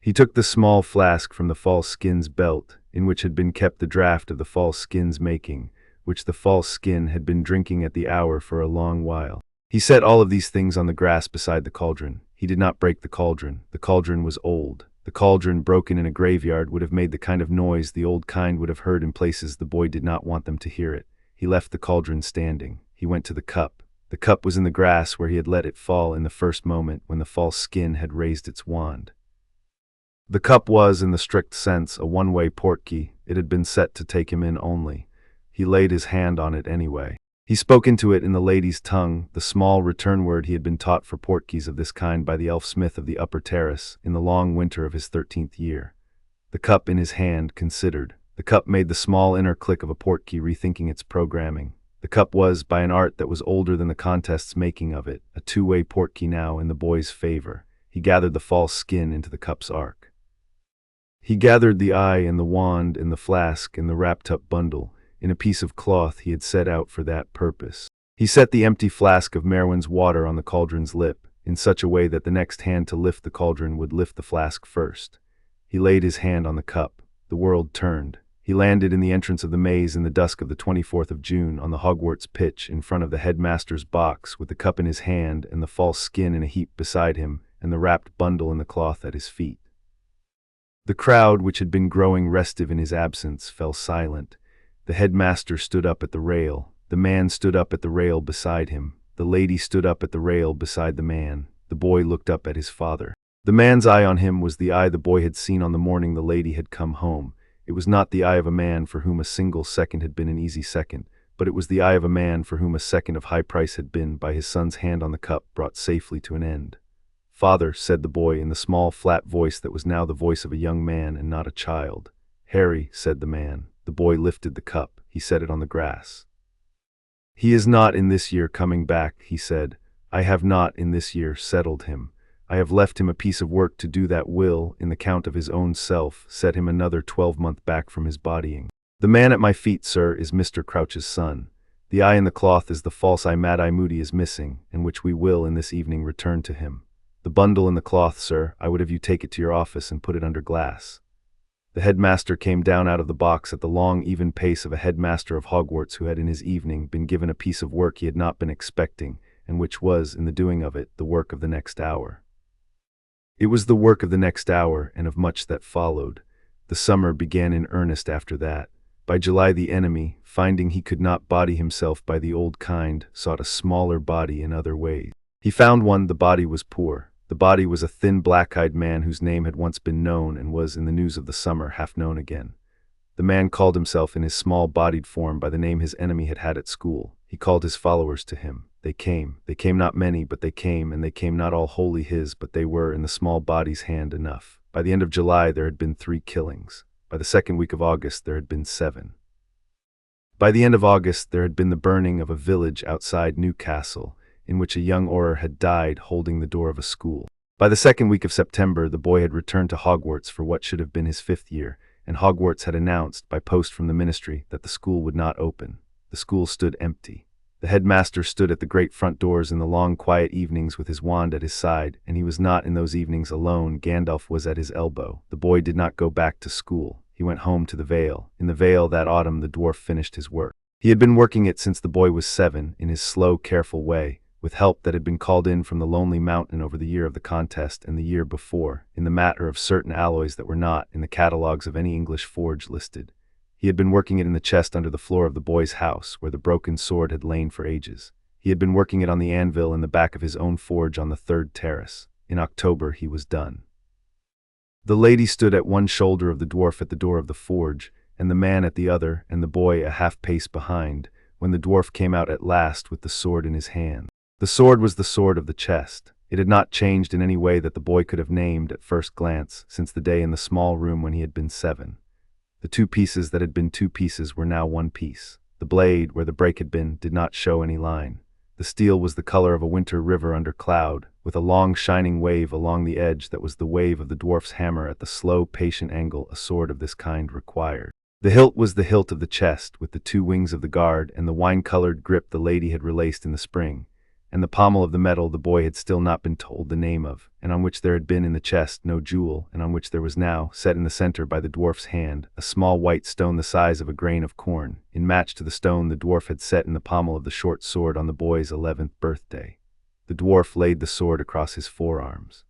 He took the small flask from the false skin's belt, in which had been kept the draught of the false skin's making, which the false skin had been drinking at the hour for a long while. He set all of these things on the grass beside the cauldron. He did not break the cauldron. The cauldron was old. The cauldron broken in a graveyard would have made the kind of noise the old kind would have heard in places the boy did not want them to hear it. He left the cauldron standing. He went to the cup. The cup was in the grass where he had let it fall in the first moment when the false skin had raised its wand. The cup was, in the strict sense, a one-way portkey. It had been set to take him in only. He laid his hand on it anyway. He spoke into it in the lady's tongue, the small return word he had been taught for portkeys of this kind by the elf-smith of the upper terrace, in the long winter of his 13th year. The cup in his hand considered. The cup made the small inner click of a portkey rethinking its programming. The cup was, by an art that was older than the contest's making of it, a two-way portkey now in the boy's favor. He gathered the false skin into the cup's ark. He gathered the eye and the wand and the flask and the wrapped-up bundle, in a piece of cloth he had set out for that purpose. He set the empty flask of Merwin's water on the cauldron's lip, in such a way that the next hand to lift the cauldron would lift the flask first. He laid his hand on the cup. The world turned. He landed in the entrance of the maze in the dusk of the 24th of June on the Hogwarts pitch in front of the headmaster's box, with the cup in his hand and the false skin in a heap beside him and the wrapped bundle in the cloth at his feet. The crowd, which had been growing restive in his absence, fell silent. The headmaster stood up at the rail. The man stood up at the rail beside him. The lady stood up at the rail beside the man. The boy looked up at his father. The man's eye on him was the eye the boy had seen on the morning the lady had come home. It was not the eye of a man for whom a single second had been an easy second, but it was the eye of a man for whom a second of high price had been, by his son's hand on the cup, brought safely to an end. "Father," said the boy in the small, flat voice that was now the voice of a young man and not a child. "Harry," said the man. The boy lifted the cup. He set it on the grass. "He is not in this year coming back," he said. "I have not in this year settled him. I have left him a piece of work to do that will, in the count of his own self, set him another 12-month back from his bodying. The man at my feet, sir, is Mr. Crouch's son. The eye in the cloth is the false eye Mad Eye Moody is missing, and which we will, in this evening, return to him. The bundle in the cloth, sir, I would have you take it to your office and put it under glass." The headmaster came down out of the box at the long, even pace of a headmaster of Hogwarts who had in his evening been given a piece of work he had not been expecting, and which was, in the doing of it, the work of the next hour. It was the work of the next hour, and of much that followed. The summer began in earnest after that. By July the enemy, finding he could not body himself by the old kind, sought a smaller body in other ways. He found one. The body was poor. The body was a thin, black-eyed man whose name had once been known and was, in the news of the summer, half known again. The man called himself in his small-bodied form by the name his enemy had had at school. He called his followers to him. They came not many, but they came, and they came not all wholly his, but they were, in the small body's hand, enough. By the end of July there had been 3 killings. By the second week of August there had been 7. By the end of August, there had been the burning of a village outside Newcastle, in which a young Auror had died holding the door of a school. By the second week of September, the boy had returned to Hogwarts for what should have been his 5th year, and Hogwarts had announced, by post from the ministry, that the school would not open. The school stood empty. The headmaster stood at the great front doors in the long quiet evenings with his wand at his side, and he was not in those evenings alone. Gandalf was at his elbow. The boy did not go back to school. He went home to the Vale. In the Vale that autumn the dwarf finished his work. He had been working it since the boy was 7, in his slow, careful way, with help that had been called in from the lonely mountain over the year of the contest and the year before, in the matter of certain alloys that were not in the catalogues of any English forge listed. He had been working it in the chest under the floor of the boy's house, where the broken sword had lain for ages. He had been working it on the anvil in the back of his own forge on the 3rd terrace. In October he was done. The lady stood at one shoulder of the dwarf at the door of the forge, and the man at the other, and the boy a half-pace behind, when the dwarf came out at last with the sword in his hand. The sword was the sword of the chest. It had not changed in any way that the boy could have named at first glance since the day in the small room when he had been 7. The 2 pieces that had been 2 pieces were now 1 piece. The blade, where the break had been, did not show any line. The steel was the color of a winter river under cloud, with a long shining wave along the edge that was the wave of the dwarf's hammer at the slow, patient angle a sword of this kind required. The hilt was the hilt of the chest, with the 2 wings of the guard, and the wine-colored grip the lady had relaced in the spring, and the pommel of the metal the boy had still not been told the name of, and on which there had been in the chest no jewel, and on which there was now, set in the center by the dwarf's hand, a small white stone the size of a grain of corn, in match to the stone the dwarf had set in the pommel of the short sword on the boy's 11th birthday. The dwarf laid the sword across his forearms.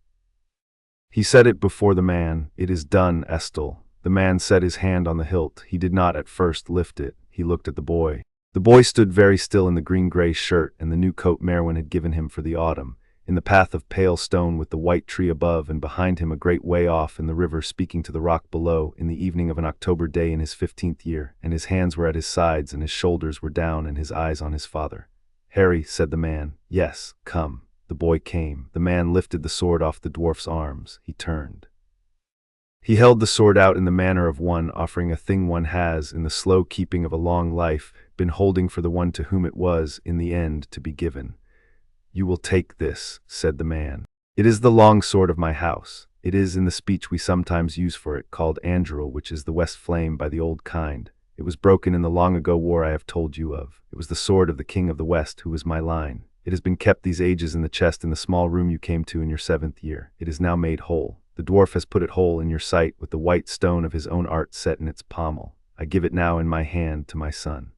He set it before the man. "It is done, Estel." The man set his hand on the hilt. He did not at first lift it. He looked at the boy. The boy stood very still in the green-gray shirt and the new coat Merwin had given him for the autumn, in the path of pale stone with the white tree above and behind him a great way off in the river speaking to the rock below in the evening of an October day in his 15th year, and his hands were at his sides and his shoulders were down and his eyes on his father. "Harry," said the man. "Yes, come." The boy came. The man lifted the sword off the dwarf's arms. He turned. He held the sword out in the manner of one offering a thing one has, in the slow keeping of a long life, been holding for the one to whom it was, in the end, to be given. "You will take this," said the man. "It is the long sword of my house. It is, in the speech we sometimes use for it, called Anduril, which is the West Flame by the old kind. It was broken in the long-ago war I have told you of. It was the sword of the King of the West, who was my line. It has been kept these ages in the chest in the small room you came to in your 7th year. It is now made whole. The dwarf has put it whole in your sight with the white stone of his own art set in its pommel. I give it now in my hand to my son.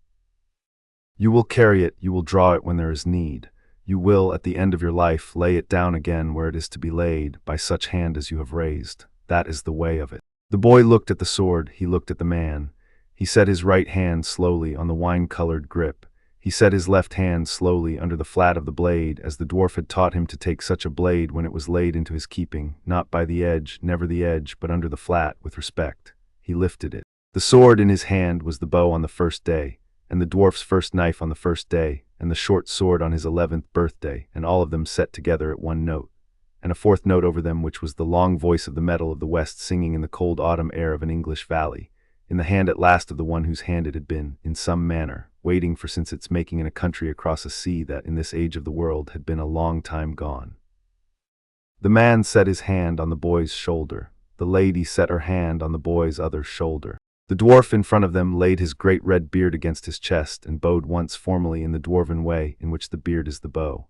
You will carry it, you will draw it when there is need. You will, at the end of your life, lay it down again where it is to be laid, by such hand as you have raised. That is the way of it." The boy looked at the sword, he looked at the man. He set his right hand slowly on the wine-colored grip. He set his left hand slowly under the flat of the blade, as the dwarf had taught him to take such a blade when it was laid into his keeping, not by the edge, never the edge, but under the flat, with respect. He lifted it. The sword in his hand was the bow on the 1st day, and the dwarf's first knife on the 1st day, and the short sword on his 11th birthday, and all of them set together at one note, and a 4th note over them, which was the long voice of the metal of the West singing in the cold autumn air of an English valley, in the hand at last of the one whose hand it had been, in some manner, waiting for since its making in a country across a sea that, in this age of the world, had been a long time gone. The man set his hand on the boy's shoulder. The lady set her hand on the boy's other shoulder. The dwarf in front of them laid his great red beard against his chest and bowed once formally in the dwarven way in which the beard is the bow.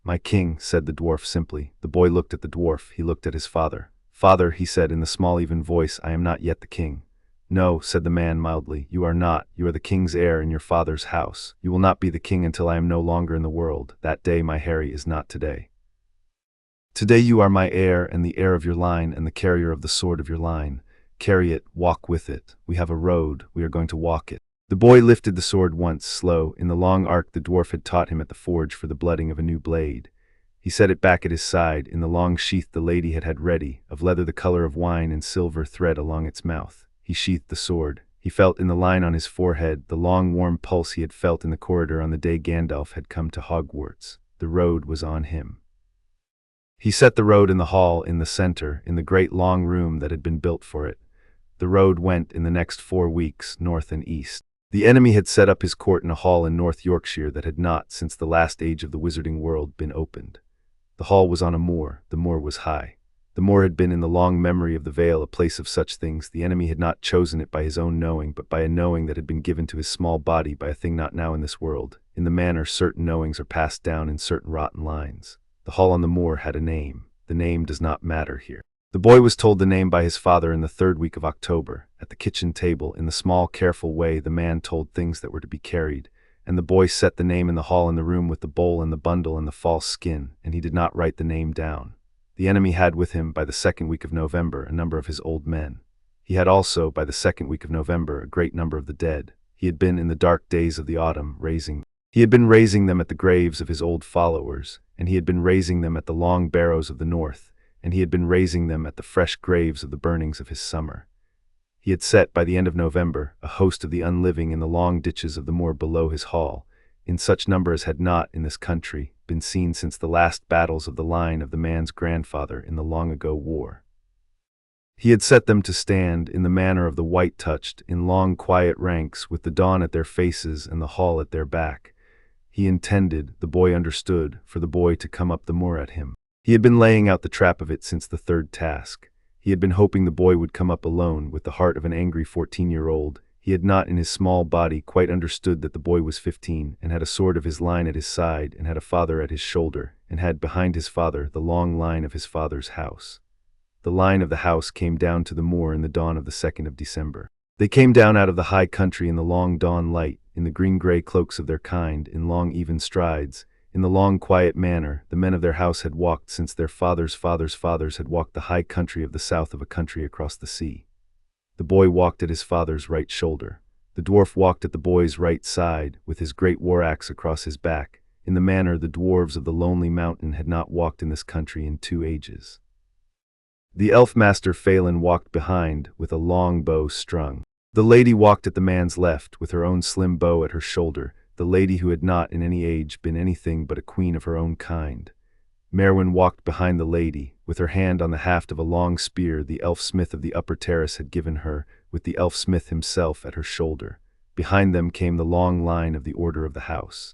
"My king," said the dwarf simply. The boy looked at the dwarf. He looked at his father. "Father," he said in the small even voice, "I am not yet the king." "No," said the man mildly, "you are not. You are the king's heir in your father's house. You will not be the king until I am no longer in the world. That day, my Harry, is not today. Today you are my heir and the heir of your line and the carrier of the sword of your line. Carry it, walk with it. We have a road, we are going to walk it." The boy lifted the sword once, slow, in the long arc the dwarf had taught him at the forge for the blooding of a new blade. He set it back at his side, in the long sheath the lady had had ready, of leather the color of wine and silver thread along its mouth. He sheathed the sword. He felt in the line on his forehead the long warm pulse he had felt in the corridor on the day Gandalf had come to Hogwarts. The road was on him. He set the road in the hall, in the center, in the great long room that had been built for it. The road went in the next 4 weeks, north and east. The enemy had set up his court in a hall in North Yorkshire that had not, since the last age of the wizarding world, been opened. The hall was on a moor, the moor was high. The moor had been in the long memory of the Vale a place of such things. The enemy had not chosen it by his own knowing, but by a knowing that had been given to his small body by a thing not now in this world, in the manner certain knowings are passed down in certain rotten lines. The hall on the moor had a name. The name does not matter here. The boy was told the name by his father in the 3rd week of October. At the kitchen table, in the small, careful way the man told things that were to be carried, and the boy set the name in the hall in the room with the bowl and the bundle and the false skin, and he did not write the name down. The enemy had with him, by the 2nd week of November, a number of his old men. He had also, by the 2nd week of November, a great number of the dead. He had been in the dark days of the autumn raising them at the graves of his old followers, and he had been raising them at the long barrows of the north, and he had been raising them at the fresh graves of the burnings of his summer. He had set, by the end of November, a host of the unliving in the long ditches of the moor below his hall, in such number as had not, in this country, been seen since the last battles of the line of the man's grandfather in the long-ago war. He had set them to stand, in the manner of the white-touched, in long quiet ranks, with the dawn at their faces and the hall at their back. He intended, the boy understood, for the boy to come up the moor at him. He had been laying out the trap of it since the 3rd task. He had been hoping the boy would come up alone, with the heart of an angry 14-year-old. He had not in his small body quite understood that the boy was 15, and had a sword of his line at his side, and had a father at his shoulder, and had behind his father the long line of his father's house. The line of the house came down to the moor in the dawn of the 2nd of December. They came down out of the high country in the long dawn light, in the green-gray cloaks of their kind, in long even strides, in the long quiet manner the men of their house had walked since their fathers' fathers had walked the high country of the south of a country across the sea. The boy walked at his father's right shoulder. The dwarf walked at the boy's right side, with his great war-axe across his back, in the manner the dwarves of the lonely mountain had not walked in this country in 2 ages. The elf-master Phelan walked behind, with a long bow strung. The lady walked at the man's left, with her own slim bow at her shoulder, the lady who had not in any age been anything but a queen of her own kind. Merwin walked behind the lady, with her hand on the haft of a long spear the elf-smith of the upper terrace had given her, with the elf-smith himself at her shoulder. Behind them came the long line of the order of the house.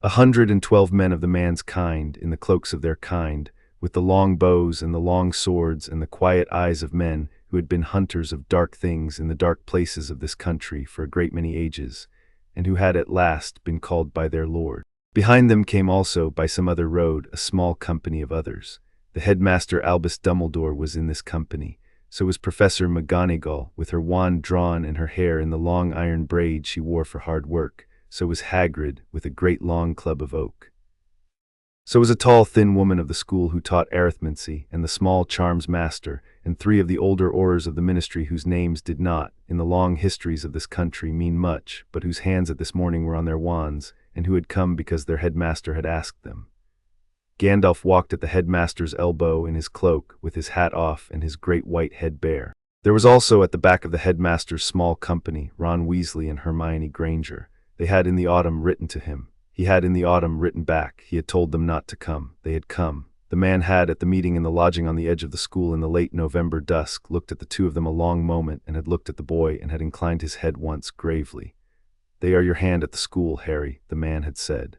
112 men of the man's kind, in the cloaks of their kind, with the long bows and the long swords and the quiet eyes of men who had been hunters of dark things in the dark places of this country for a great many ages, and who had at last been called by their lord. Behind them came also, by some other road, a small company of others. The headmaster Albus Dumbledore was in this company. So was Professor McGonagall, with her wand drawn and her hair in the long iron braid she wore for hard work. So was Hagrid, with a great long club of oak. So was a tall, thin woman of the school who taught arithmancy, and the small charms master, and 3 of the older Aurors of the ministry whose names did not, in the long histories of this country, mean much, but whose hands at this morning were on their wands, and who had come because their headmaster had asked them. Gandalf walked at the headmaster's elbow in his cloak, with his hat off and his great white head bare. There was also at the back of the headmaster's small company, Ron Weasley and Hermione Granger. They had in the autumn written to him. He had in the autumn written back. He had told them not to come. They had come. The man had, at the meeting in the lodging on the edge of the school in the late November dusk, looked at the 2 of them a long moment, and had looked at the boy, and had inclined his head once gravely. "They are your hand at the school, Harry," the man had said.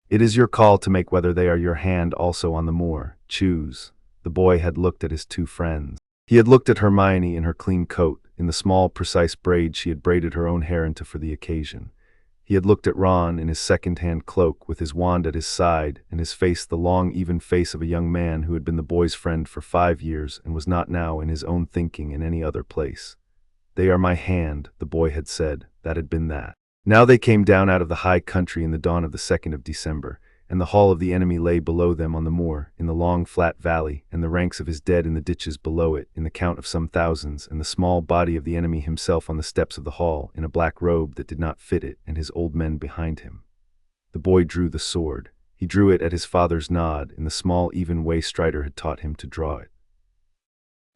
"It is your call to make whether they are your hand also on the moor. Choose." The boy had looked at his 2 friends. He had looked at Hermione in her clean coat, in the small, precise braid she had braided her own hair into for the occasion. He had looked at Ron in his second-hand cloak, with his wand at his side, and his face the long, even face of a young man who had been the boy's friend for 5 years and was not now in his own thinking in any other place. "They are my hand," the boy had said. That had been that. Now they came down out of the high country in the dawn of the 2nd of December, and the hall of the enemy lay below them on the moor, in the long flat valley, and the ranks of his dead in the ditches below it, in the count of some thousands, and the small body of the enemy himself on the steps of the hall, in a black robe that did not fit it, and his old men behind him. The boy drew the sword. He drew it at his father's nod, in the small even way Strider had taught him to draw it.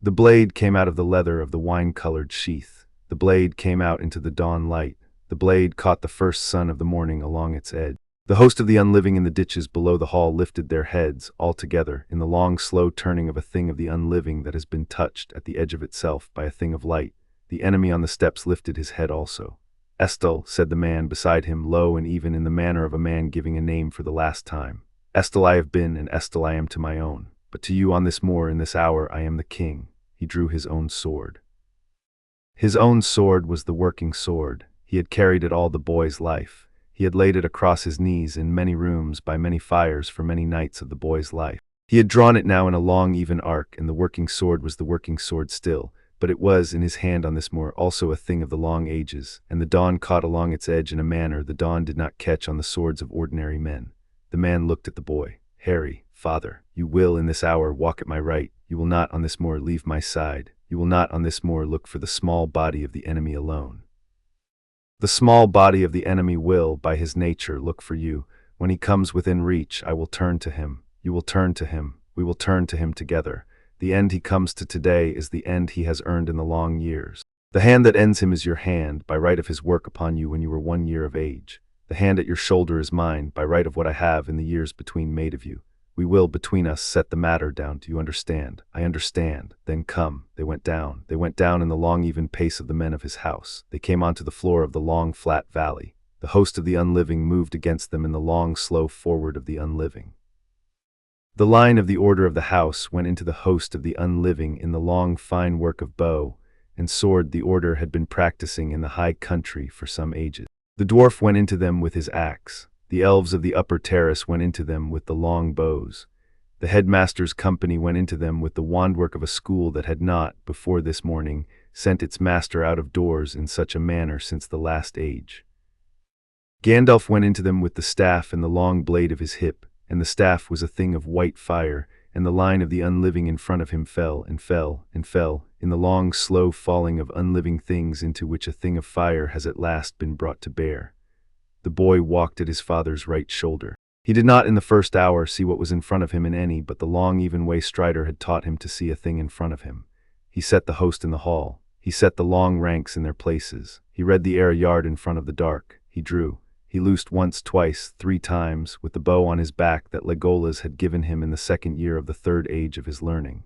The blade came out of the leather of the wine-colored sheath. The blade came out into the dawn light. The blade caught the first sun of the morning along its edge. The host of the unliving in the ditches below the hall lifted their heads, all together, in the long, slow turning of a thing of the unliving that has been touched at the edge of itself by a thing of light, The enemy on the steps lifted his head also. Estel, said the man beside him, low and even in the manner of a man giving a name for the last time. Estel I have been, and Estel I am to my own. But to you on this moor in this hour I am the king. He drew his own sword. His own sword was the working sword. He had carried it all the boy's life. He had laid it across his knees in many rooms by many fires for many nights of the boy's life. He had drawn it now in a long even arc, and the working sword was the working sword still, but it was in his hand on this moor also a thing of the long ages, and the dawn caught along its edge in a manner the dawn did not catch on the swords of ordinary men. The man looked at the boy. Harry, father, you will in this hour walk at my right. You will not on this moor leave my side. You will not on this moor look for the small body of the enemy alone. The small body of the enemy will, by his nature, look for you. When he comes within reach, I will turn to him. You will turn to him. We will turn to him together. The end he comes to today is the end he has earned in the long years. The hand that ends him is your hand, by right of his work upon you when you were 1 year of age. The hand at your shoulder is mine, by right of what I have in the years between made of you. We will, between us, set the matter down. Do you understand? I understand. Then come. They went down. They went down in the long even pace of the men of his house. They came onto the floor of the long flat valley. The host of the unliving moved against them in the long slow forward of the unliving. The line of the order of the house went into the host of the unliving in the long fine work of bow and sword the order had been practicing in the high country for some ages. The dwarf went into them with his axe. The elves of the upper terrace went into them with the long bows. The headmaster's company went into them with the wandwork of a school that had not, before this morning, sent its master out of doors in such a manner since the last age. Gandalf went into them with the staff and the long blade of his hip, and the staff was a thing of white fire, and the line of the unliving in front of him fell and fell and fell, in the long slow falling of unliving things into which a thing of fire has at last been brought to bear. The boy walked at his father's right shoulder. He did not in the first hour see what was in front of him in any, but the long even way Strider had taught him to see a thing in front of him. He set the host in the hall. He set the long ranks in their places. He read the air a yard in front of the dark. He drew. He loosed once, twice, 3 times, with the bow on his back that Legolas had given him in the 2nd year of the 3rd age of his learning.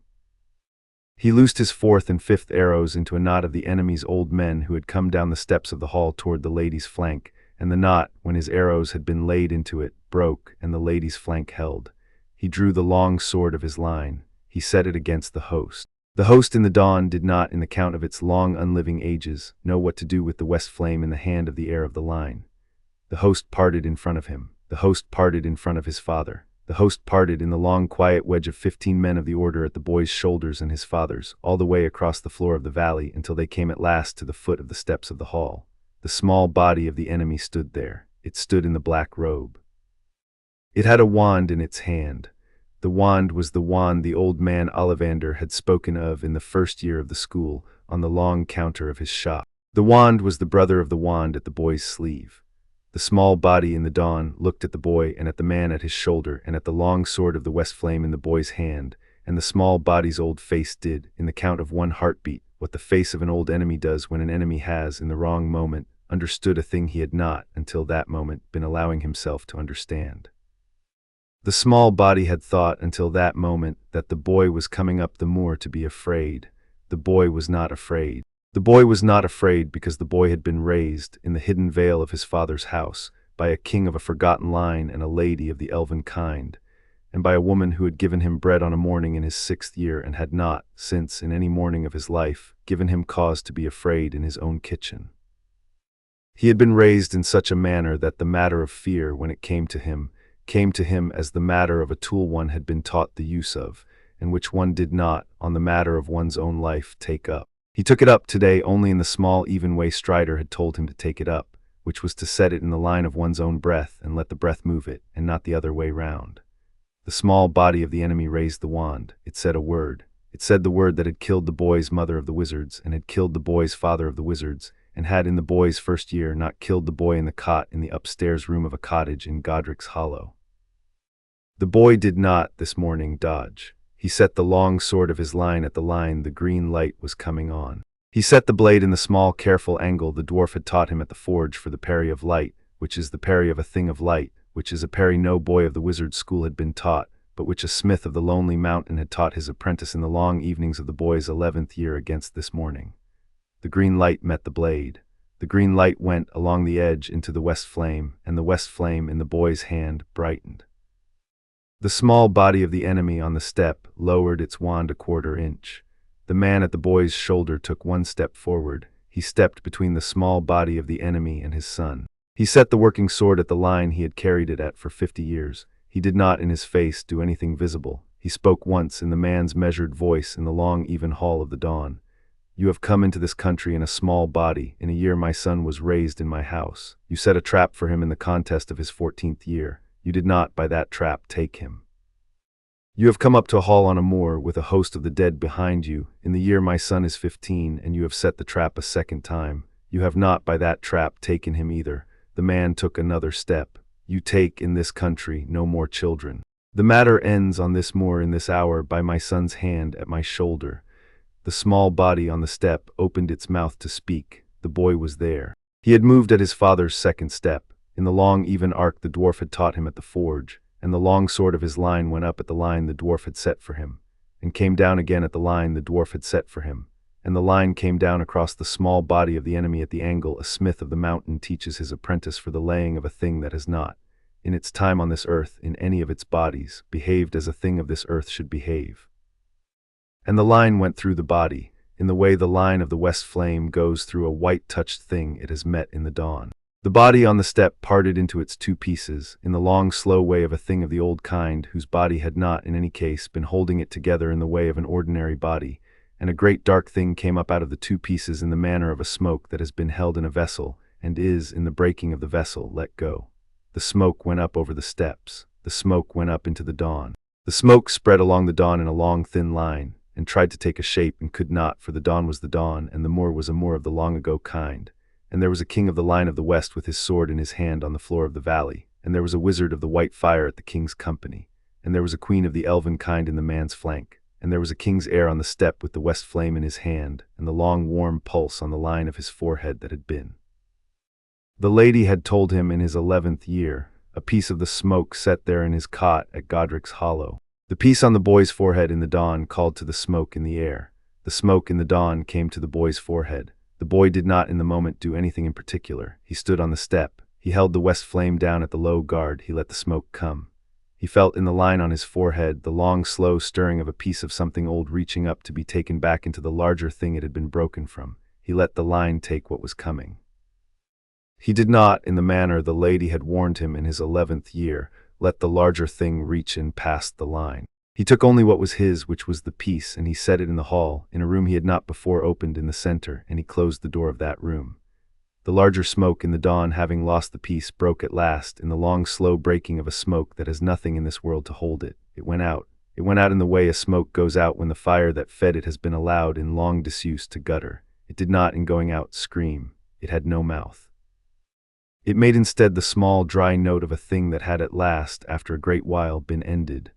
He loosed his 4th and 5th arrows into a knot of the enemy's old men who had come down the steps of the hall toward the lady's flank, and the knot, when his arrows had been laid into it, broke, and the lady's flank held. He drew the long sword of his line. He set it against the host. The host in the dawn did not, in the count of its long unliving ages, know what to do with the west flame in the hand of the heir of the line. The host parted in front of him. The host parted in front of his father. The host parted in the long quiet wedge of 15 men of the order at the boy's shoulders and his father's, all the way across the floor of the valley until they came at last to the foot of the steps of the hall. The small body of the enemy stood there. It stood in the black robe. It had a wand in its hand. The wand was the wand the old man Ollivander had spoken of in the 1st year of the school, on the long counter of his shop. The wand was the brother of the wand at the boy's sleeve. The small body in the dawn looked at the boy and at the man at his shoulder and at the long sword of the west flame in the boy's hand, and the small body's old face did, in the count of 1 heartbeat, what the face of an old enemy does when an enemy has, in the wrong moment, understood a thing he had not, until that moment, been allowing himself to understand. The small body had thought until that moment that the boy was coming up the moor to be afraid. The boy was not afraid. The boy was not afraid because the boy had been raised, in the hidden vale of his father's house, by a king of a forgotten line and a lady of the elven kind, and by a woman who had given him bread on a morning in his 6th year and had not, since, in any morning of his life, given him cause to be afraid in his own kitchen. He had been raised in such a manner that the matter of fear, when it came to him as the matter of a tool one had been taught the use of, and which one did not, on the matter of one's own life, take up. He took it up today only in the small even way Strider had told him to take it up, which was to set it in the line of one's own breath and let the breath move it, and not the other way round. The small body of the enemy raised the wand. It said a word. It said the word that had killed the boy's mother of the wizards, and had killed the boy's father of the wizards, and had in the boy's 1st year not killed the boy in the cot in the upstairs room of a cottage in Godric's Hollow. The boy did not, this morning, dodge. He set the long sword of his line at the line the green light was coming on. He set the blade in the small careful angle the dwarf had taught him at the forge for the parry of light, which is the parry of a thing of light, which is a parry no boy of the wizard school had been taught, but which a smith of the lonely mountain had taught his apprentice in the long evenings of the boy's 11th year against this morning. The green light met the blade. The green light went along the edge into the west flame, and the west flame in the boy's hand brightened. The small body of the enemy on the step lowered its wand a quarter inch. The man at the boy's shoulder took one step forward. He stepped between the small body of the enemy and his son. He set the working sword at the line he had carried it at for 50 years. He did not in his face do anything visible. He spoke once in the man's measured voice in the long even hall of the dawn. You have come into this country in a small body. In a year my son was raised in my house. You set a trap for him in the contest of his 14th year. You did not by that trap take him. You have come up to a hall on a moor with a host of the dead behind you. In the year my son is 15, and you have set the trap a second time. You have not by that trap taken him either. The man took another step. You take in this country no more children. The matter ends on this moor in this hour by my son's hand at my shoulder. The small body on the step opened its mouth to speak. The boy was there. He had moved at his father's second step. In the long even arc the dwarf had taught him at the forge, and the long sword of his line went up at the line the dwarf had set for him, and came down again at the line the dwarf had set for him, and the line came down across the small body of the enemy at the angle. A smith of the mountain teaches his apprentice for the laying of a thing that has not, in its time on this earth, in any of its bodies, behaved as a thing of this earth should behave. And the line went through the body, in the way the line of the west flame goes through a white-touched thing it has met in the dawn. The body on the step parted into its two pieces, in the long slow way of a thing of the old kind, whose body had not, in any case, been holding it together in the way of an ordinary body, and a great dark thing came up out of the two pieces in the manner of a smoke that has been held in a vessel, and is, in the breaking of the vessel, let go. The smoke went up over the steps. The smoke went up into the dawn. The smoke spread along the dawn in a long thin line, and tried to take a shape and could not, for the dawn was the dawn, and the moor was a moor of the long ago kind. And there was a king of the line of the west with his sword in his hand on the floor of the valley, and there was a wizard of the white fire at the king's company, and there was a queen of the elven kind in the man's flank, and there was a king's heir on the step with the west flame in his hand, and the long warm pulse on the line of his forehead that had been. The lady had told him in his 11th year, a piece of the smoke set there in his cot at Godric's Hollow. The piece on the boy's forehead in the dawn called to the smoke in the air. The smoke in the dawn came to the boy's forehead. The boy did not in the moment do anything in particular. He stood on the step. He held the west flame down at the low guard. He let the smoke come. He felt in the line on his forehead the long slow stirring of a piece of something old reaching up to be taken back into the larger thing it had been broken from. He let the line take what was coming. He did not, in the manner the lady had warned him in his 11th year, let the larger thing reach in past the line. He took only what was his, which was the piece, and he set it in the hall, in a room he had not before opened in the center, and he closed the door of that room. The larger smoke in the dawn, having lost the piece, broke at last, in the long slow breaking of a smoke that has nothing in this world to hold it. It went out. It went out in the way a smoke goes out when the fire that fed it has been allowed in long disuse to gutter. It did not, in going out, scream. It had no mouth. It made instead the small dry note of a thing that had at last, after a great while, been ended.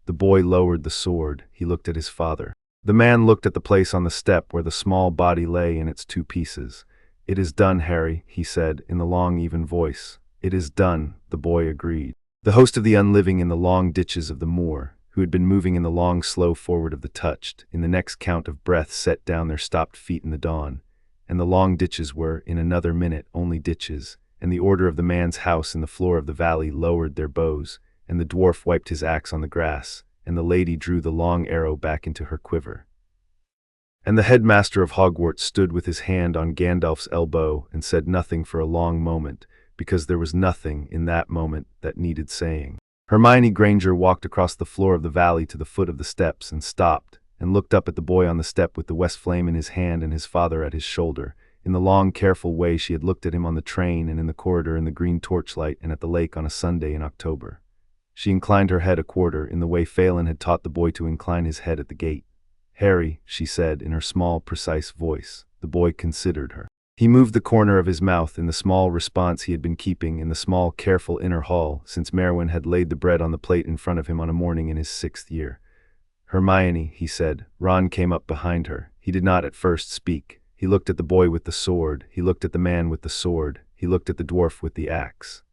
The boy lowered the sword. He looked at his father. The man looked at the place on the step where the small body lay in its two pieces. "It is done, Harry," he said, in the long even voice. "It is done," the boy agreed. The host of the unliving in the long ditches of the moor, who had been moving in the long slow forward of the touched, in the next count of breath set down their stopped feet in the dawn, and the long ditches were, in another minute, only ditches, and the order of the man's house in the floor of the valley lowered their bows, and the dwarf wiped his axe on the grass, and the lady drew the long arrow back into her quiver. And the headmaster of Hogwarts stood with his hand on Gandalf's elbow and said nothing for a long moment, because there was nothing in that moment that needed saying. Hermione Granger walked across the floor of the valley to the foot of the steps and stopped, and looked up at the boy on the step with the west flame in his hand and his father at his shoulder, in the long careful way she had looked at him on the train and in the corridor in the green torchlight and at the lake on a Sunday in October. She inclined her head a quarter, in the way Phelan had taught the boy to incline his head at the gate. "Harry," she said in her small, precise voice. The boy considered her. He moved the corner of his mouth in the small response he had been keeping in the small, careful inner hall since Merwin had laid the bread on the plate in front of him on a morning in his 6th year. "Hermione," he said. Ron came up behind her. He did not at first speak. He looked at the boy with the sword. He looked at the man with the sword. He looked at the dwarf with the axe.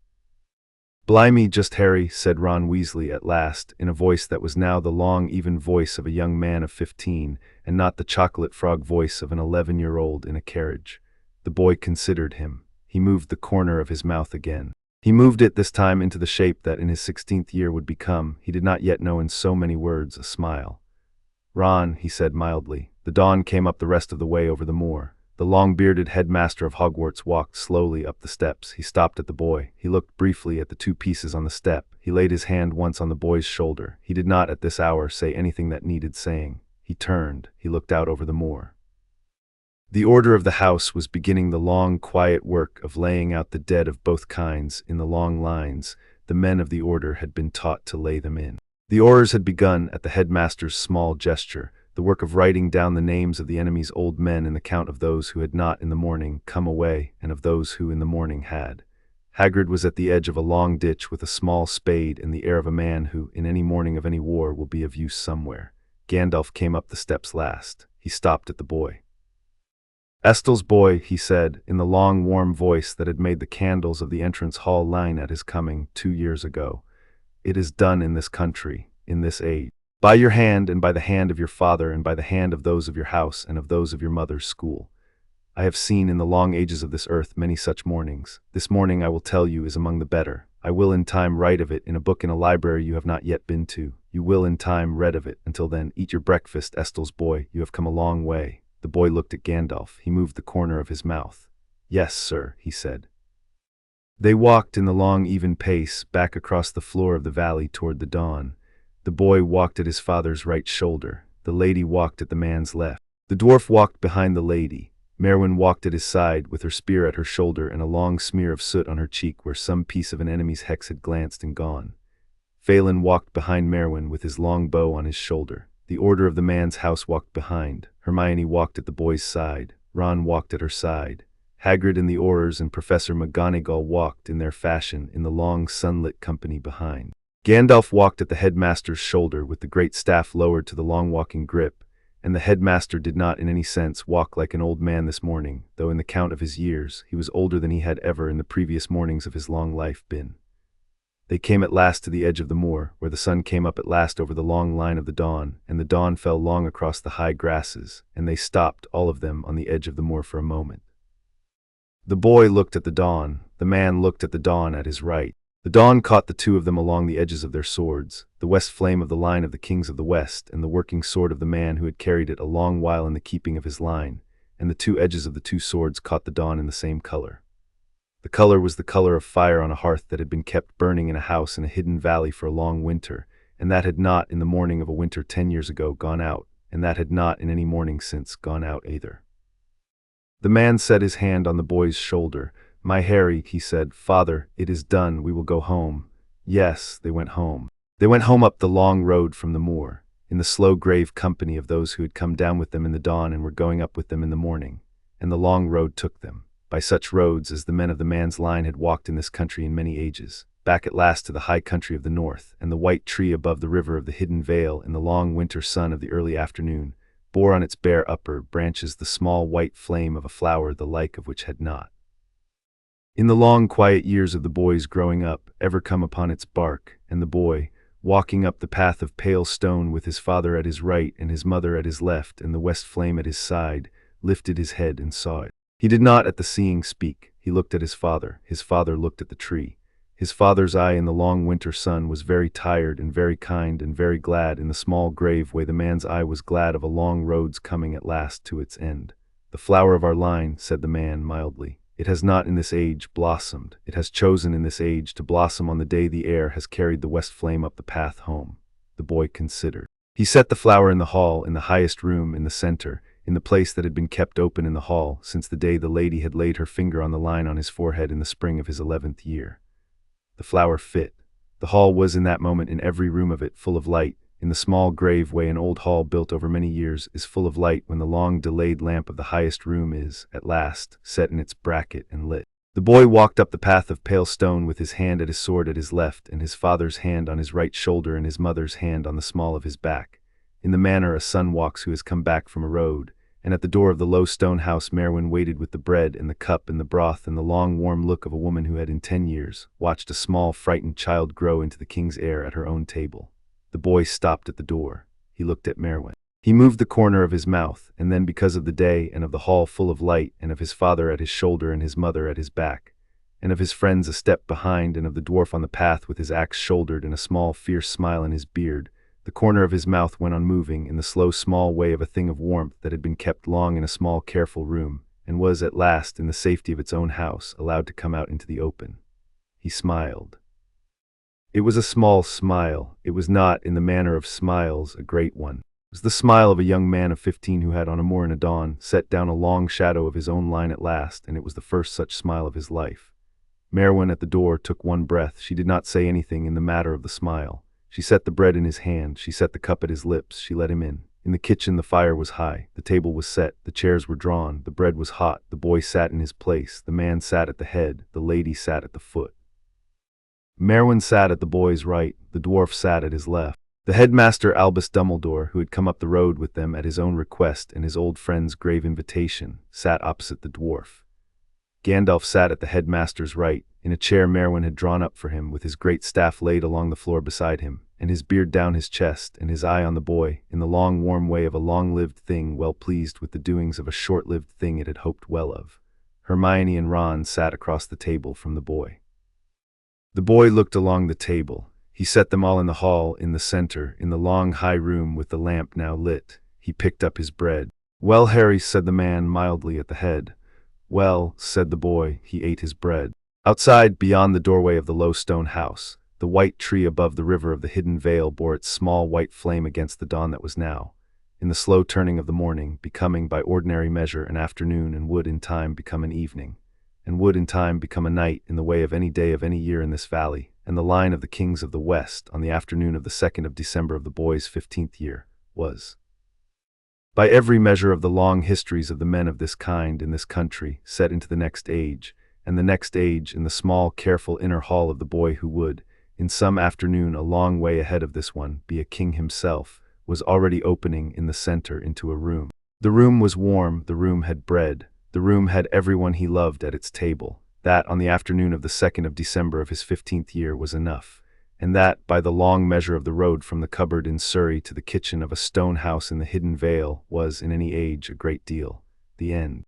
"Blimey, just Harry," said Ron Weasley at last, in a voice that was now the long, even voice of a young man of 15, and not the chocolate frog voice of an 11-year-old in a carriage. The boy considered him. He moved the corner of his mouth again. He moved it this time into the shape that in his 16th year would become, he did not yet know in so many words, a smile. "Ron," he said mildly. The dawn came up the rest of the way over the moor. The long-bearded headmaster of Hogwarts walked slowly up the steps. He stopped at the boy. He looked briefly at the two pieces on the step. He laid his hand once on the boy's shoulder. He did not at this hour say anything that needed saying. He turned. He looked out over the moor. The order of the house was beginning the long, quiet work of laying out the dead of both kinds in the long lines. The men of the order had been taught to lay them in. The oars had begun at the headmaster's small gesture, the work of writing down the names of the enemy's old men and the count of those who had not in the morning come away and of those who in the morning had. Hagrid was at the edge of a long ditch with a small spade and the air of a man who, in any morning of any war, will be of use somewhere. Gandalf came up the steps last. He stopped at the boy. "Estel's boy," he said, in the long, warm voice that had made the candles of the entrance hall line at his coming 2 years ago. "It is done in this country, in this age. By your hand and by the hand of your father and by the hand of those of your house and of those of your mother's school. I have seen in the long ages of this earth many such mornings. This morning, I will tell you, is among the better. I will in time write of it in a book in a library you have not yet been to. You will in time read of it. Until then, eat your breakfast, Estel's boy. You have come a long way." The boy looked at Gandalf. He moved the corner of his mouth. "Yes, sir," he said. They walked in the long, even pace back across the floor of the valley toward the dawn. The boy walked at his father's right shoulder. The lady walked at the man's left. The dwarf walked behind the lady. Merwin walked at his side, with her spear at her shoulder and a long smear of soot on her cheek where some piece of an enemy's hex had glanced and gone. Phelan walked behind Merwin with his long bow on his shoulder. The order of the man's house walked behind. Hermione walked at the boy's side. Ron walked at her side. Hagrid and the Aurors and Professor McGonagall walked, in their fashion, in the long sunlit company behind. Gandalf walked at the headmaster's shoulder with the great staff lowered to the long walking grip, and the headmaster did not in any sense walk like an old man this morning, though in the count of his years he was older than he had ever in the previous mornings of his long life been. They came at last to the edge of the moor, where the sun came up at last over the long line of the dawn, and the dawn fell long across the high grasses, and they stopped, all of them, on the edge of the moor for a moment. The boy looked at the dawn. The man looked at the dawn at his right. The dawn caught the two of them along the edges of their swords, the west flame of the line of the kings of the west, and the working sword of the man who had carried it a long while in the keeping of his line, and the two edges of the two swords caught the dawn in the same color. The color was the color of fire on a hearth that had been kept burning in a house in a hidden valley for a long winter, and that had not, in the morning of a winter 10 years ago, gone out, and that had not, in any morning since, gone out either. The man set his hand on the boy's shoulder. "My Harry," he said, "Father, it is done. We will go home." Yes, they went home. They went home up the long road from the moor, in the slow, grave company of those who had come down with them in the dawn and were going up with them in the morning. And the long road took them, by such roads as the men of the man's line had walked in this country in many ages, back at last to the high country of the north, and the white tree above the river of the hidden vale in the long winter sun of the early afternoon bore on its bare upper branches the small white flame of a flower the like of which had not, in the long quiet years of the boy's growing up, ever come upon its bark. And the boy, walking up the path of pale stone with his father at his right and his mother at his left and the west flame at his side, lifted his head and saw it. He did not at the seeing speak. He looked at his father. His father looked at the tree. His father's eye in the long winter sun was very tired and very kind and very glad in the small grave way the man's eye was glad of a long road's coming at last to its end. "The flower of our line," said the man mildly. "It has not in this age blossomed. It has chosen in this age to blossom on the day the air has carried the west flame up the path home." The boy considered. He set the flower in the hall, in the highest room, in the center, in the place that had been kept open in the hall since the day the lady had laid her finger on the line on his forehead in the spring of his 11th year. The flower fit. The hall was in that moment, in every room of it, full of light, in the small grave way an old hall built over many years is full of light when the long delayed lamp of the highest room is, at last, set in its bracket and lit. The boy walked up the path of pale stone with his hand at his sword at his left and his father's hand on his right shoulder and his mother's hand on the small of his back, in the manner a son walks who has come back from a road, and at the door of the low stone house Merwin waited with the bread and the cup and the broth and the long warm look of a woman who had in 10 years watched a small frightened child grow into the king's heir at her own table. The boy stopped at the door. He looked at Merwin. He moved the corner of his mouth, and then because of the day and of the hall full of light and of his father at his shoulder and his mother at his back, and of his friends a step behind and of the dwarf on the path with his axe shouldered and a small fierce smile in his beard, the corner of his mouth went on moving in the slow small way of a thing of warmth that had been kept long in a small careful room, and was at last, in the safety of its own house, allowed to come out into the open. He smiled. It was a small smile. It was not, in the manner of smiles, a great one. It was the smile of a young man of 15 who had, on a moor in a dawn, set down a long shadow of his own line at last, and it was the first such smile of his life. Merwin at the door took one breath. She did not say anything in the matter of the smile. She set the bread in his hand, she set the cup at his lips, she let him in. In the kitchen the fire was high, the table was set, the chairs were drawn, the bread was hot, the boy sat in his place, the man sat at the head, the lady sat at the foot. Merwin sat at the boy's right, the dwarf sat at his left. The headmaster Albus Dumbledore, who had come up the road with them at his own request and his old friend's grave invitation, sat opposite the dwarf. Gandalf sat at the headmaster's right, in a chair Merwin had drawn up for him, with his great staff laid along the floor beside him, and his beard down his chest, and his eye on the boy, in the long warm way of a long-lived thing well pleased with the doings of a short-lived thing it had hoped well of. Hermione and Ron sat across the table from the boy. The boy looked along the table. He set them all in the hall, in the center, in the long high room with the lamp now lit. He picked up his bread. "Well, Harry," said the man mildly at the head. "Well," said the boy. He ate his bread. Outside, beyond the doorway of the low stone house, the white tree above the river of the hidden vale bore its small white flame against the dawn that was now, in the slow turning of the morning, becoming by ordinary measure an afternoon, and would in time become an evening, and would in time become a night in the way of any day of any year in this valley, and the line of the kings of the west on the afternoon of the 2nd of December of the boy's 15th year was, by every measure of the long histories of the men of this kind in this country, set into the next age, and the next age in the small careful inner hall of the boy who would, in some afternoon a long way ahead of this one, be a king himself, was already opening in the center into a room. The room was warm, the room had bread, the room had everyone he loved at its table. That, on the afternoon of the 2nd of December of his 15th year, was enough, and that, by the long measure of the road from the cupboard in Surrey to the kitchen of a stone house in the hidden vale, was, in any age, a great deal. The end.